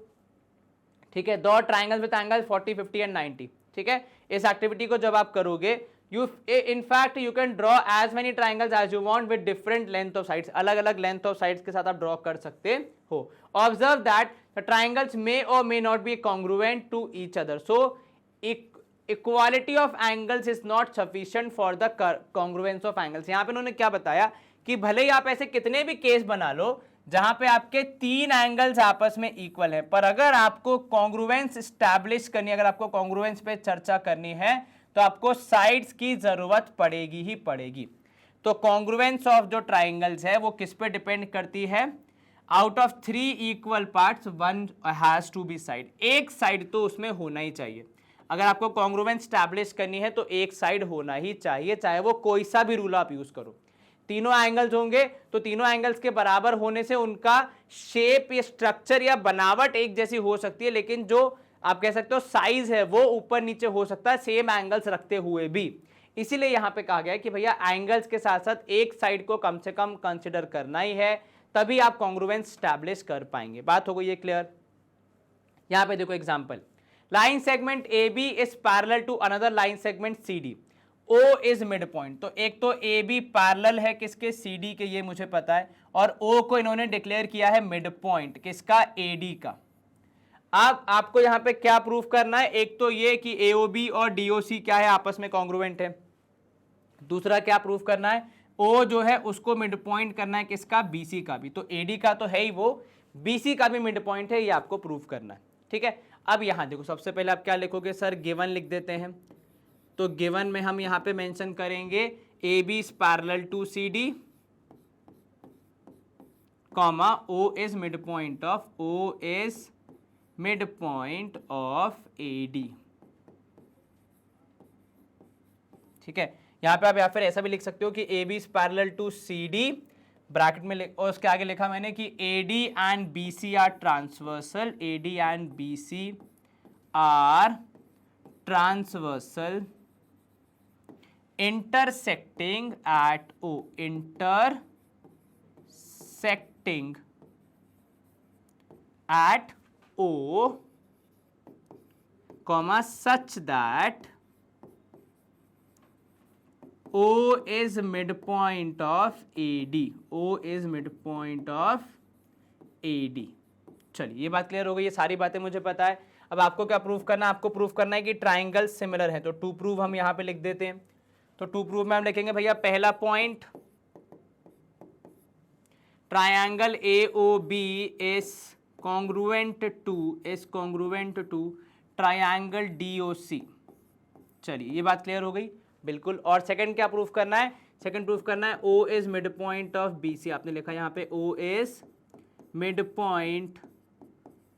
ठीक है, दो ट्राइंगल्स विद एंगल 40, 50 एंड 90, ठीक है। इस एक्टिविटी को जब आप करोगे you in fact you can draw as many triangles as you want with different length of sides, अलग अलग length of sides के साथ आप draw कर सकते हो. Observe that the triangles may or may not be congruent to each other, so equality of angles is not sufficient for the congruence of angles. यहाँ पे उन्होंने क्या बताया कि भले ही आप ऐसे कितने भी केस बना लो जहां पे आपके तीन एंगल्स आपस में इक्वल है, पर अगर आपको कॉन्ग्रुएंस स्टैब्लिश करनी है, अगर आपको कॉन्ग्रुएंस पे चर्चा करनी है तो आपको साइड्स की जरूरत पड़ेगी ही पड़ेगी. तो कॉन्ग्रुएंस ऑफ जो ट्राइंगल्स है वो किस पे डिपेंड करती है? Out of 3 equal parts 1 has to be side. एक साइड तो उसमें होना ही चाहिए. अगर आपको कॉन्ग्रुएंस स्टैब्लिश करनी है तो एक साइड होना ही चाहिए, चाहे वो कोई सा भी रूल आप यूज करो. तीनों एंगल्स होंगे तो तीनों एंगल्स के बराबर होने से उनका शेप या स्ट्रक्चर या बनावट एक जैसी हो सकती है, लेकिन जो आप कह सकते हो साइज है वो ऊपर नीचे हो सकता है सेम एंगल्स रखते हुए भी. इसीलिए यहां पे कहा गया है कि भैया एंगल्स के साथ साथ एक साइड को कम से कम कंसिडर करना ही है, तभी आप कॉन्ग्रुएंस स्टैब्लिश कर पाएंगे. बात हो गई है क्लियर? यहां पे देखो example, line segment A B is parallel to another line segment C D. O is mid point. तो एक तो ए बी पैरेलल है किसके? सी डी के, ये मुझे पता है, और O को इन्होंने डिक्लेयर किया है मिड पॉइंट किसका? ए डी का. अब आपको यहां पे क्या प्रूफ करना है? एक तो ये कि AOB और DOC क्या है? आपस में कॉन्ग्रुएंट है. दूसरा क्या प्रूफ करना है? O जो है उसको मिड पॉइंट करना है किसका? BC का भी. तो AD का तो है ही, वो BC का भी मिड पॉइंट है, ये आपको प्रूफ करना है. ठीक है. अब यहां देखो, सबसे पहले आप क्या लिखोगे? सर गिवन लिख देते हैं. तो गिवन में हम यहां पे मेंशन करेंगे AB is parallel to CD, comma O is mid point of AD. ठीक है. यहां पे आप या फिर ऐसा भी लिख सकते हो कि AB is parallel to CD, bracket में और उसके आगे लिखा मैंने कि AD and BC are transversal. AD and BC are transversal intersecting at O, intersecting at O, comma such that O is midpoint of AD. O is midpoint of AD. चलिए ये बात क्लियर हो गई. ये सारी बातें मुझे पता है. अब आपको क्या प्रूफ करना है? आपको प्रूफ करना है कि ट्राइंगल सिमिलर है. तो टू प्रूव हम यहां पे लिख देते हैं. तो टू प्रूव में हम लिखेंगे भैया पहला point, triangle AOB is congruent to triangle DOC. चलिए ये बात क्लियर हो गई बिल्कुल. और सेकंड क्या प्रूफ करना है? सेकंड प्रूफ करना है O is mid point of BC. आपने लिखा यहां पे O is mid point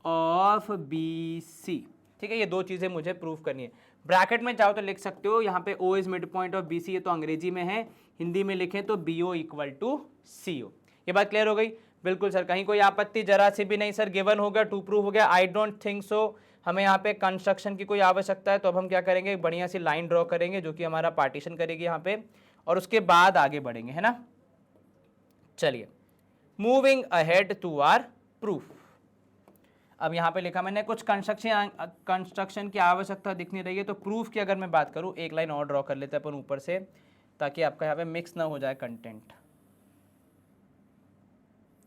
of BC. ठीक है. ये दो चीजें मुझे प्रूफ करनी है. ब्रैकेट में चाहो तो लिख सकते हो यहाँ पे O is mid point of BC. ये तो अंग्रेजी में है, हिंदी में लिखें तो BO इक्वल टू CO. ये बात क्लियर हो गई बिल्कुल. सर कहीं कोई आपत्ति? जरा सी भी नहीं. सर गिवन हो गया, टू प्रूफ हो गया. आई डोंट थिंक सो हमें यहाँ पे कंस्ट्रक्शन की कोई आवश्यकता है. तो अब हम क्या करेंगे? बढ़िया सी लाइन ड्रॉ करेंगे जो कि हमारा पार्टीशन करेगी यहाँ पे, और उसके बाद आगे बढ़ेंगे, है ना. चलिए moving ahead to our proof. अब यहाँ पे लिखा मैंने कुछ कंस्ट्रक्शन की आवश्यकता दिख नहीं रही है. तो प्रूफ की अगर मैं बात करूँ, एक लाइन और ड्रॉ कर लेते हैं अपन ऊपर से, ताकि आपका यहाँ पे मिक्स ना हो जाए कंटेंट.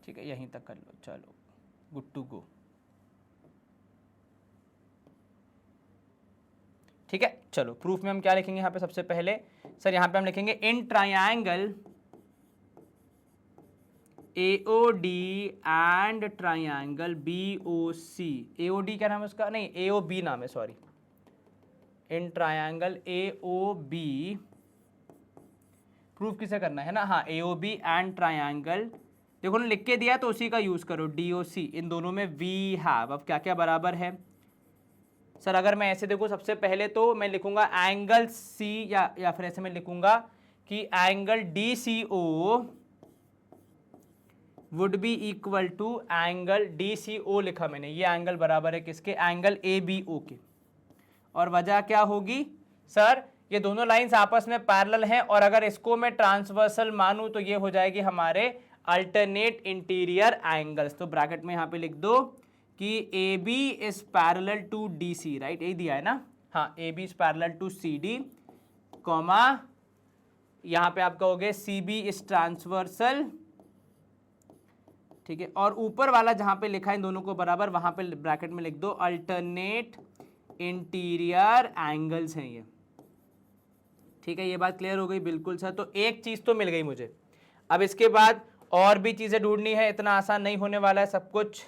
ठीक है, यहीं तक कर लो. चलो गुड टू गो. ठीक है. चलो प्रूफ में हम क्या लिखेंगे यहाँ पे? सबसे पहले सर यहाँ पे हम लिखेंगे इन triangle AOD and triangle BOC. AOD क्या नाम है उसका? नहीं, AOB नाम है, sorry. In triangle AOB proof किसे करना है ना? हाँ, AOB एंड ट्राइंगल, देखो ना लिख के दिया तो उसी का यूज करो, DOC. इन दोनों में वी हैव. अब क्या क्या बराबर है सर? अगर मैं ऐसे देखूँ, सबसे पहले तो मैं लिखूंगा एंगल C, या फिर ऐसे मैं लिखूंगा कि angle DCO would be equal to angle DCO. लिखा मैंने, ये एंगल बराबर है किसके? एंगल ABO के. और वजह क्या होगी सर? ये दोनों लाइंस आपस में पैरेलल हैं, और अगर इसको मैं ट्रांसवर्सल मानूं तो ये हो जाएगी हमारे अल्टरनेट इंटीरियर एंगल्स. तो ब्रैकेट में यहाँ पे लिख दो कि AB is parallel to DC, right? यही दिया है ना? हाँ, AB is parallel to CD comma यहाँ पे आपका हो गया CB इज ट्रांसवर्सल, ठीक है, और ऊपर वाला जहाँ पे लिखा है इन दोनों को बराबर वहाँ पे ब्रैकेट में लिख दो अल्टरनेट इंटीरियर एंगल्स हैं ये, ठीक है। ये बात क्लियर हो गई? बिल्कुल सर। तो एक चीज़ तो मिल गई मुझे। अब इसके बाद और भी चीज़ें ढूंढनी है, इतना आसान नहीं होने वाला है सब कुछ।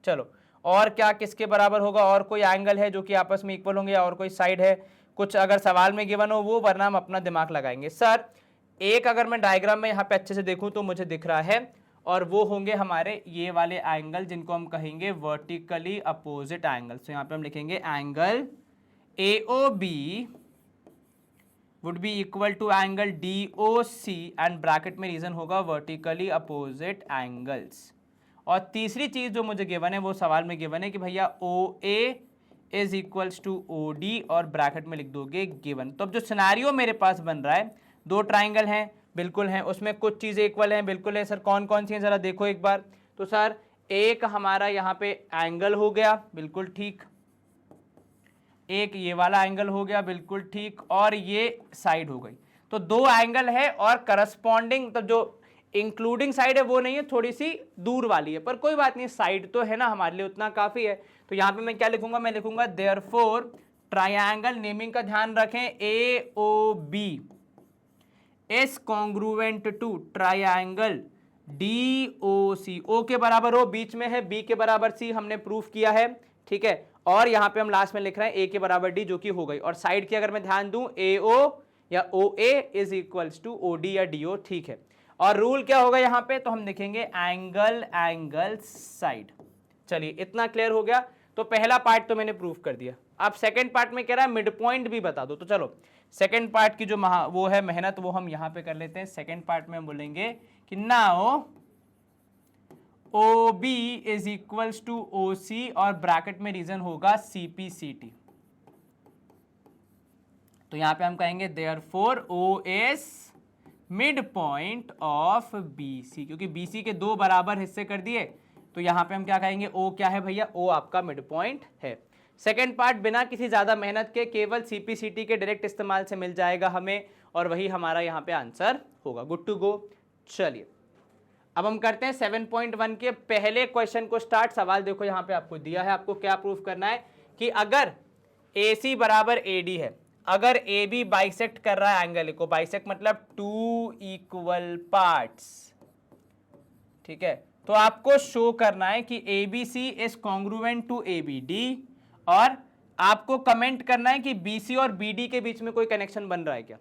चलो, और क्या किसके बराबर होगा? और कोई एंगल है जो कि आपस में इक्वल होंगे, और कोई साइड है कुछ अगर सवाल में गिवन हो वो, वरना हम अपना दिमाग लगाएंगे। सर एक अगर मैं डायग्राम में यहाँ पे अच्छे से देखूँ तो मुझे दिख रहा है, और वो होंगे हमारे ये वाले एंगल जिनको हम कहेंगे वर्टिकली अपोजिट एंगल्स। तो यहाँ पे हम लिखेंगे angle AOB would be equal to angle DOC and bracket में रीजन होगा वर्टिकली अपोजिट एंगल्स। और तीसरी चीज जो मुझे गिवन है वो सवाल में गिवन है कि भैया OA is equals to OD और ब्रैकेट में लिख दोगे गिवन। तो अब जो सिनेरियो मेरे पास बन रहा है, दो ट्राइंगल हैं, बिल्कुल हैं, उसमें कुछ चीज़ें इक्वल हैं, बिल्कुल है। सर कौन कौन सी हैं ज़रा देखो एक बार। तो सर एक हमारा यहाँ पे एंगल हो गया, बिल्कुल ठीक, एक ये वाला एंगल हो गया, बिल्कुल ठीक, और ये साइड हो गई। तो दो एंगल है और करस्पॉन्डिंग, तो जो इंक्लूडिंग साइड है वो नहीं है, थोड़ी सी दूर वाली है, पर कोई बात नहीं, साइड तो है ना हमारे लिए, उतना काफ़ी है। तो यहाँ पे मैं क्या लिखूंगा? मैं लिखूंगा देयरफॉर ट्रायंगल, नेमिंग का ध्यान रखें, AOB is congruent to triangle DOC। O के बराबर हो, बीच में है, B के बराबर C, हमने प्रूफ किया है, ठीक है। और यहाँ पे हम लास्ट में लिख रहे हैं A के बराबर D, जो कि हो गई। और साइड की अगर मैं ध्यान दूं, AO या OA is equals to OD या DO, ठीक है। और रूल क्या होगा यहाँ पे? तो हम लिखेंगे एंगल एंगल साइड। चलिए इतना क्लियर हो गया। तो पहला पार्ट तो मैंने प्रूफ कर दिया। अब सेकंड पार्ट में कह रहा है मिड पॉइंट भी बता दो। तो चलो सेकंड पार्ट की जो वो है मेहनत, वो हम यहाँ पे कर लेते हैं। सेकंड पार्ट में हम बोलेंगे कि now OB is equals to OC और ब्रैकेट में रीजन होगा CPCT। तो यहां पे हम कहेंगे therefore OS mid point of BC, क्योंकि BC के दो बराबर हिस्से कर दिए, तो यहां पे हम क्या कहेंगे? O क्या है भैया? O आपका मिड पॉइंट है। सेकेंड पार्ट बिना किसी ज्यादा मेहनत के केवल CPCT के डायरेक्ट इस्तेमाल से मिल जाएगा हमें, और वही हमारा यहाँ पे आंसर होगा। Good to go. चलिए अब हम करते हैं 7.1 के पहले क्वेश्चन को स्टार्ट। सवाल देखो यहाँ पे आपको दिया है, आपको क्या प्रूफ करना है कि अगर AC बराबर AD है, अगर AB बाइसेक्ट कर रहा है एंगल को, बाइसेक्ट मतलब टू इक्वल पार्ट्स, ठीक है, तो आपको शो करना है कि ABC is congruent to ABD, और आपको कमेंट करना है कि BC और BD के बीच में कोई कनेक्शन बन रहा है क्या।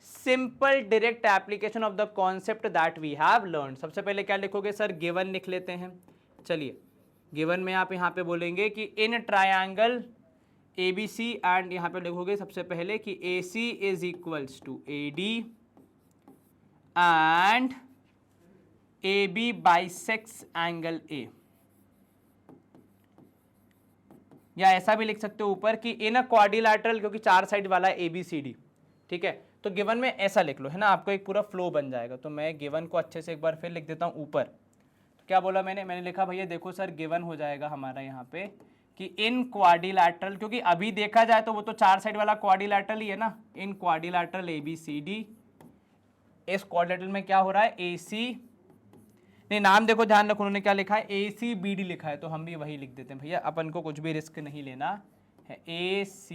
Simple direct application of the concept that we have learn. सबसे पहले क्या लिखोगे सर? गिवन लिख लेते हैं। चलिए गिवन में आप यहाँ पे बोलेंगे कि इन ट्रायंगल ABC एंड यहाँ पे लिखोगे सबसे पहले कि AC is equals to AD and AB bisects angle A, या ऐसा भी लिख सकते हो ऊपर कि इन अ क्वाड्रिलैटरल, क्योंकि चार साइड वाला है ABCD, ठीक है। तो गिवन में ऐसा लिख लो, है ना, आपको एक पूरा फ्लो बन जाएगा। तो मैं गिवन को अच्छे से एक बार फिर लिख देता हूँ ऊपर। तो क्या बोला मैंने लिखा भैया देखो सर, गिवन हो जाएगा हमारा यहाँ पे कि इन क्वाड्रिलैटरल, क्योंकि अभी देखा जाए तो वो तो चार साइड वाला क्वाड्रिलैटरल ही है ना, इन क्वाड्रिलैटरल ABCD, इस क्वाड्रिलैटरल में क्या हो रहा है? AC, नहीं नाम देखो ध्यान रखो उन्होंने क्या लिखा है? ACBD लिखा है, तो हम भी वही लिख देते हैं भैया, अपन को कुछ भी रिस्क नहीं लेना है। AC,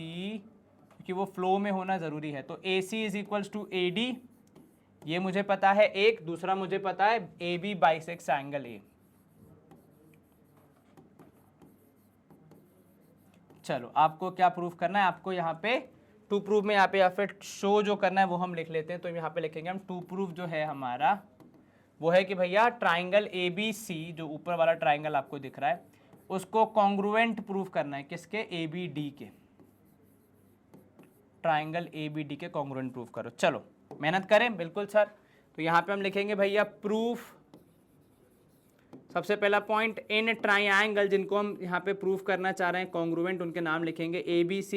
क्योंकि वो फ्लो में होना जरूरी है। तो AC is equals to AD, ये मुझे पता है एक, दूसरा मुझे पता है AB बाइसेक्स एंगल A। चलो आपको क्या प्रूफ करना है? आपको यहाँ पे टू प्रूफ में यहाँ पे या फिर शो जो करना है वो हम लिख लेते हैं। तो यहाँ पे लिखेंगे हम टू प्रूफ जो है हमारा वो है कि भैया ट्राइंगल ABC, जो ऊपर वाला ट्राइंगल आपको दिख रहा है, उसको कॉन्ग्रुएंट प्रूफ करना है। किसके? ABD के। ट्राइंगल ABD के कॉन्ग्रुएंट प्रूफ करो। चलो मेहनत करें। बिल्कुल सर। तो यहाँ पे हम लिखेंगे भैया प्रूफ, सबसे पहला पॉइंट, इन ट्राइंगल, जिनको हम यहाँ पे प्रूफ करना चाह रहे हैं कॉन्ग्रुएंट, उनके नाम लिखेंगे ABC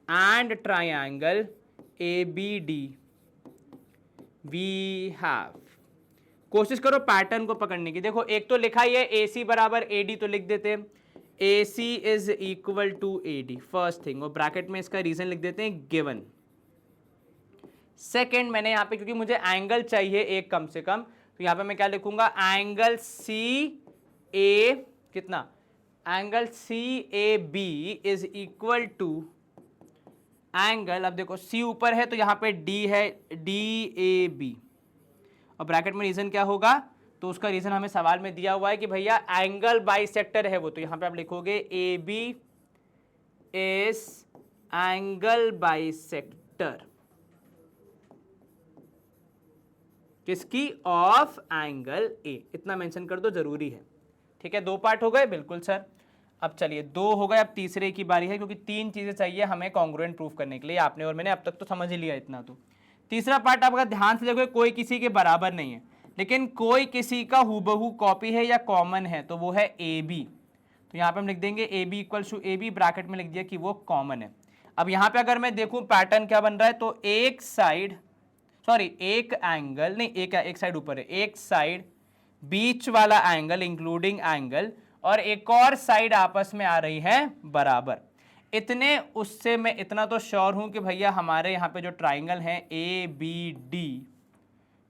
and triangle ABD we have. कोशिश करो पैटर्न को पकड़ने की। देखो एक तो लिखा ही है AC बराबर AD, तो लिख देते हैं AC is equal to AD, first thing, और ब्रैकेट में इसका रीजन लिख देते हैं गिवन। सेकेंड मैंने यहाँ पे क्योंकि मुझे एंगल चाहिए एक कम से कम, तो यहाँ पे मैं क्या लिखूंगा, एंगल सी ए कितना, angle C A B is equal to angle, अब देखो सी ऊपर है तो यहाँ पे डी है, डी ए बी, और ब्रैकेट में रीजन क्या होगा, तो उसका रीजन हमें सवाल में दिया हुआ है कि भैया एंगल बाइसेक्टर है वो, तो यहाँ पे आप लिखोगे A B is angle bisector किसकी, ऑफ एंगल ए, इतना मेंशन कर दो, जरूरी है। ठीक है, 2 पार्ट हो गए, बिल्कुल सर। अब चलिए 2 हो गए, अब तीसरे की बारी है, क्योंकि 3 चीजें चाहिए हमें कॉन्ग्रुएंट प्रूफ करने के लिए, आपने और मैंने अब तक तो समझ ही लिया इतना। तो तीसरा पार्ट आप अगर ध्यान से देखोगे, कोई किसी के बराबर नहीं है, लेकिन कोई किसी का हूबहू कॉपी है या कॉमन है, तो वो है ए बी। तो यहाँ पे हम लिख देंगे A B equals to A B, bracket में लिख दिया कि वो कॉमन है। अब यहाँ पे अगर मैं देखूं पैटर्न क्या बन रहा है, तो एक साइड, सॉरी एक एंगल नहीं, एक साइड ऊपर है, एक साइड बीच वाला एंगल इंक्लूडिंग एंगल, और एक और साइड आपस में आ रही है बराबर। इतने उससे मैं इतना तो श्योर हूं कि भैया हमारे यहाँ पे जो ट्राइंगल है A B D,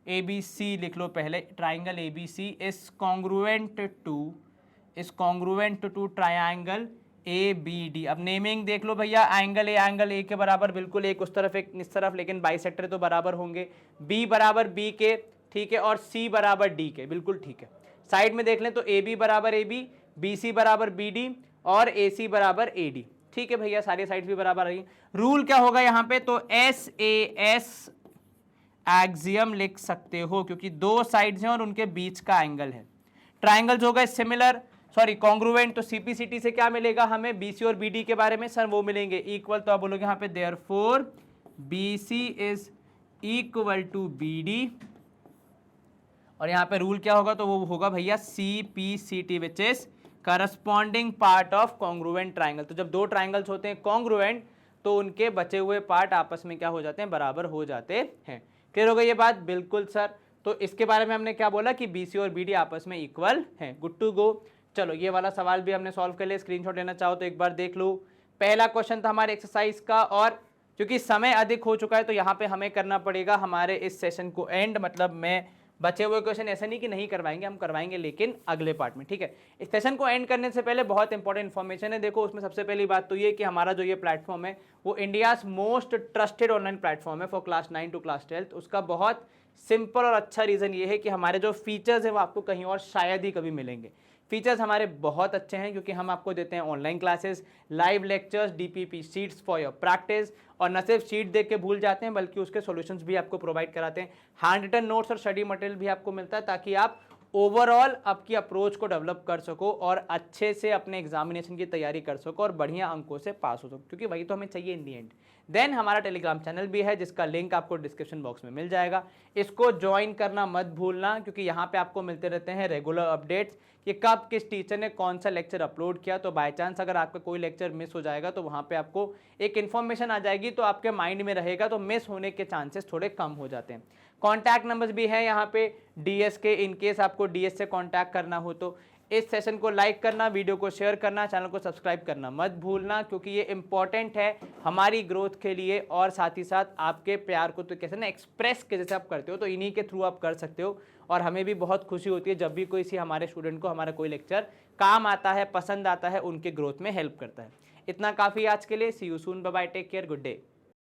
A B C लिख लो पहले, triangle A B C is congruent to triangle A B D. अब नेमिंग देख लो भैया, एंगल ए के बराबर, बिल्कुल एक उस तरफ एक इस तरफ, लेकिन बाइसेक्टर तो बराबर होंगे, बी बराबर बी के, ठीक है, और सी बराबर डी के, बिल्कुल ठीक है। साइड में देख लें तो ए बी बराबर ए बी, बी सी बराबर बी डी, और ए सी बराबर ए डी, ठीक है भैया, सारी साइड भी बराबर रही। रूल क्या होगा यहाँ पे, तो एस ए एस एक्सियम लिख सकते हो, क्योंकि 2 साइड्स हैं और उनके बीच का एंगल है। ट्राइंगल्स हो गए सिमिलर, सॉरी कॉन्ग्रुएंट, तो सीपीसीटी से क्या मिलेगा हमें, बीसी और बीडी के बारे में सर वो मिलेंगे इक्वल, तो आप बोलोगे यहाँ पे therefore BC is equal to BD, और यहाँ पे रूल क्या होगा, तो वो होगा भैया CPCT which is corresponding part of congruent triangle. तो जब 2 ट्राइंगल्स होते हैं कॉन्ग्रुएंट, तो उनके बचे हुए पार्ट आपस में क्या हो जाते हैं, बराबर हो जाते हैं। क्लियर हो गई ये बात, बिल्कुल सर। तो इसके बारे में हमने क्या बोला कि बीसी और बीडी आपस में इक्वल हैं, गुड टू गो। चलो ये वाला सवाल भी हमने सॉल्व कर लिया, स्क्रीनशॉट लेना चाहो तो एक बार देख लो। पहला क्वेश्चन था हमारे एक्सरसाइज का, और क्योंकि समय अधिक हो चुका है तो यहाँ पे हमें करना पड़ेगा हमारे इस सेशन को एंड, मतलब मैं बचे हुए क्वेश्चन ऐसा नहीं कि नहीं करवाएंगे, हम करवाएंगे लेकिन अगले पार्ट में, ठीक है। इस सेशन को एंड करने से पहले बहुत इंपॉर्टेंट इन्फॉर्मेशन है, देखो उसमें सबसे पहली बात तो ये कि हमारा जो ये प्लेटफॉर्म है वो India's most trusted online platform है फॉर क्लास 9 टू क्लास 12। उसका बहुत सिंपल और अच्छा रीज़न ये है कि हमारे जो फीचर्स है वो आपको कहीं और शायद ही कभी मिलेंगे। फीचर्स हमारे बहुत अच्छे हैं क्योंकि हम आपको देते हैं online classes, live lectures, DPP sheets for your practice, और न सिर्फ शीट देख के भूल जाते हैं बल्कि उसके सॉल्यूशंस भी आपको प्रोवाइड कराते हैं। हैंड रिटन नोट्स और स्टडी मटेरियल भी आपको मिलता है ताकि आप ओवरऑल आपकी अप्रोच को डेवलप कर सको और अच्छे से अपने एग्जामिनेशन की तैयारी कर सको और बढ़िया अंकों से पास हो सको, क्योंकि वही तो हमें चाहिए इन दी एंड। देन हमारा टेलीग्राम चैनल भी है जिसका लिंक आपको डिस्क्रिप्शन बॉक्स में मिल जाएगा, इसको ज्वाइन करना मत भूलना, क्योंकि यहाँ पे आपको मिलते रहते हैं रेगुलर अपडेट्स कि कब किस टीचर ने कौन सा लेक्चर अपलोड किया। तो बाय चांस अगर आपका कोई लेक्चर मिस हो जाएगा तो वहाँ पे आपको एक इन्फॉर्मेशन आ जाएगी, तो आपके माइंड में रहेगा, तो मिस होने के चांसेस थोड़े कम हो जाते हैं। कॉन्टैक्ट नंबर्स भी हैं यहाँ पे डीएस के, इनकेस आपको डीएस से कॉन्टैक्ट करना हो तो। इस सेशन को लाइक करना, वीडियो को शेयर करना, चैनल को सब्सक्राइब करना मत भूलना, क्योंकि ये इंपॉर्टेंट है हमारी ग्रोथ के लिए, और साथ ही साथ आपके प्यार को तो कैसे ना एक्सप्रेस के जैसे आप करते हो तो इन्हीं के थ्रू आप कर सकते हो। और हमें भी बहुत खुशी होती है जब भी कोई हमारे स्टूडेंट को हमारा कोई लेक्चर काम आता है, पसंद आता है, उनके ग्रोथ में हेल्प करता है। इतना काफ़ी आज के लिए। See you soon, bye bye, take care, good day.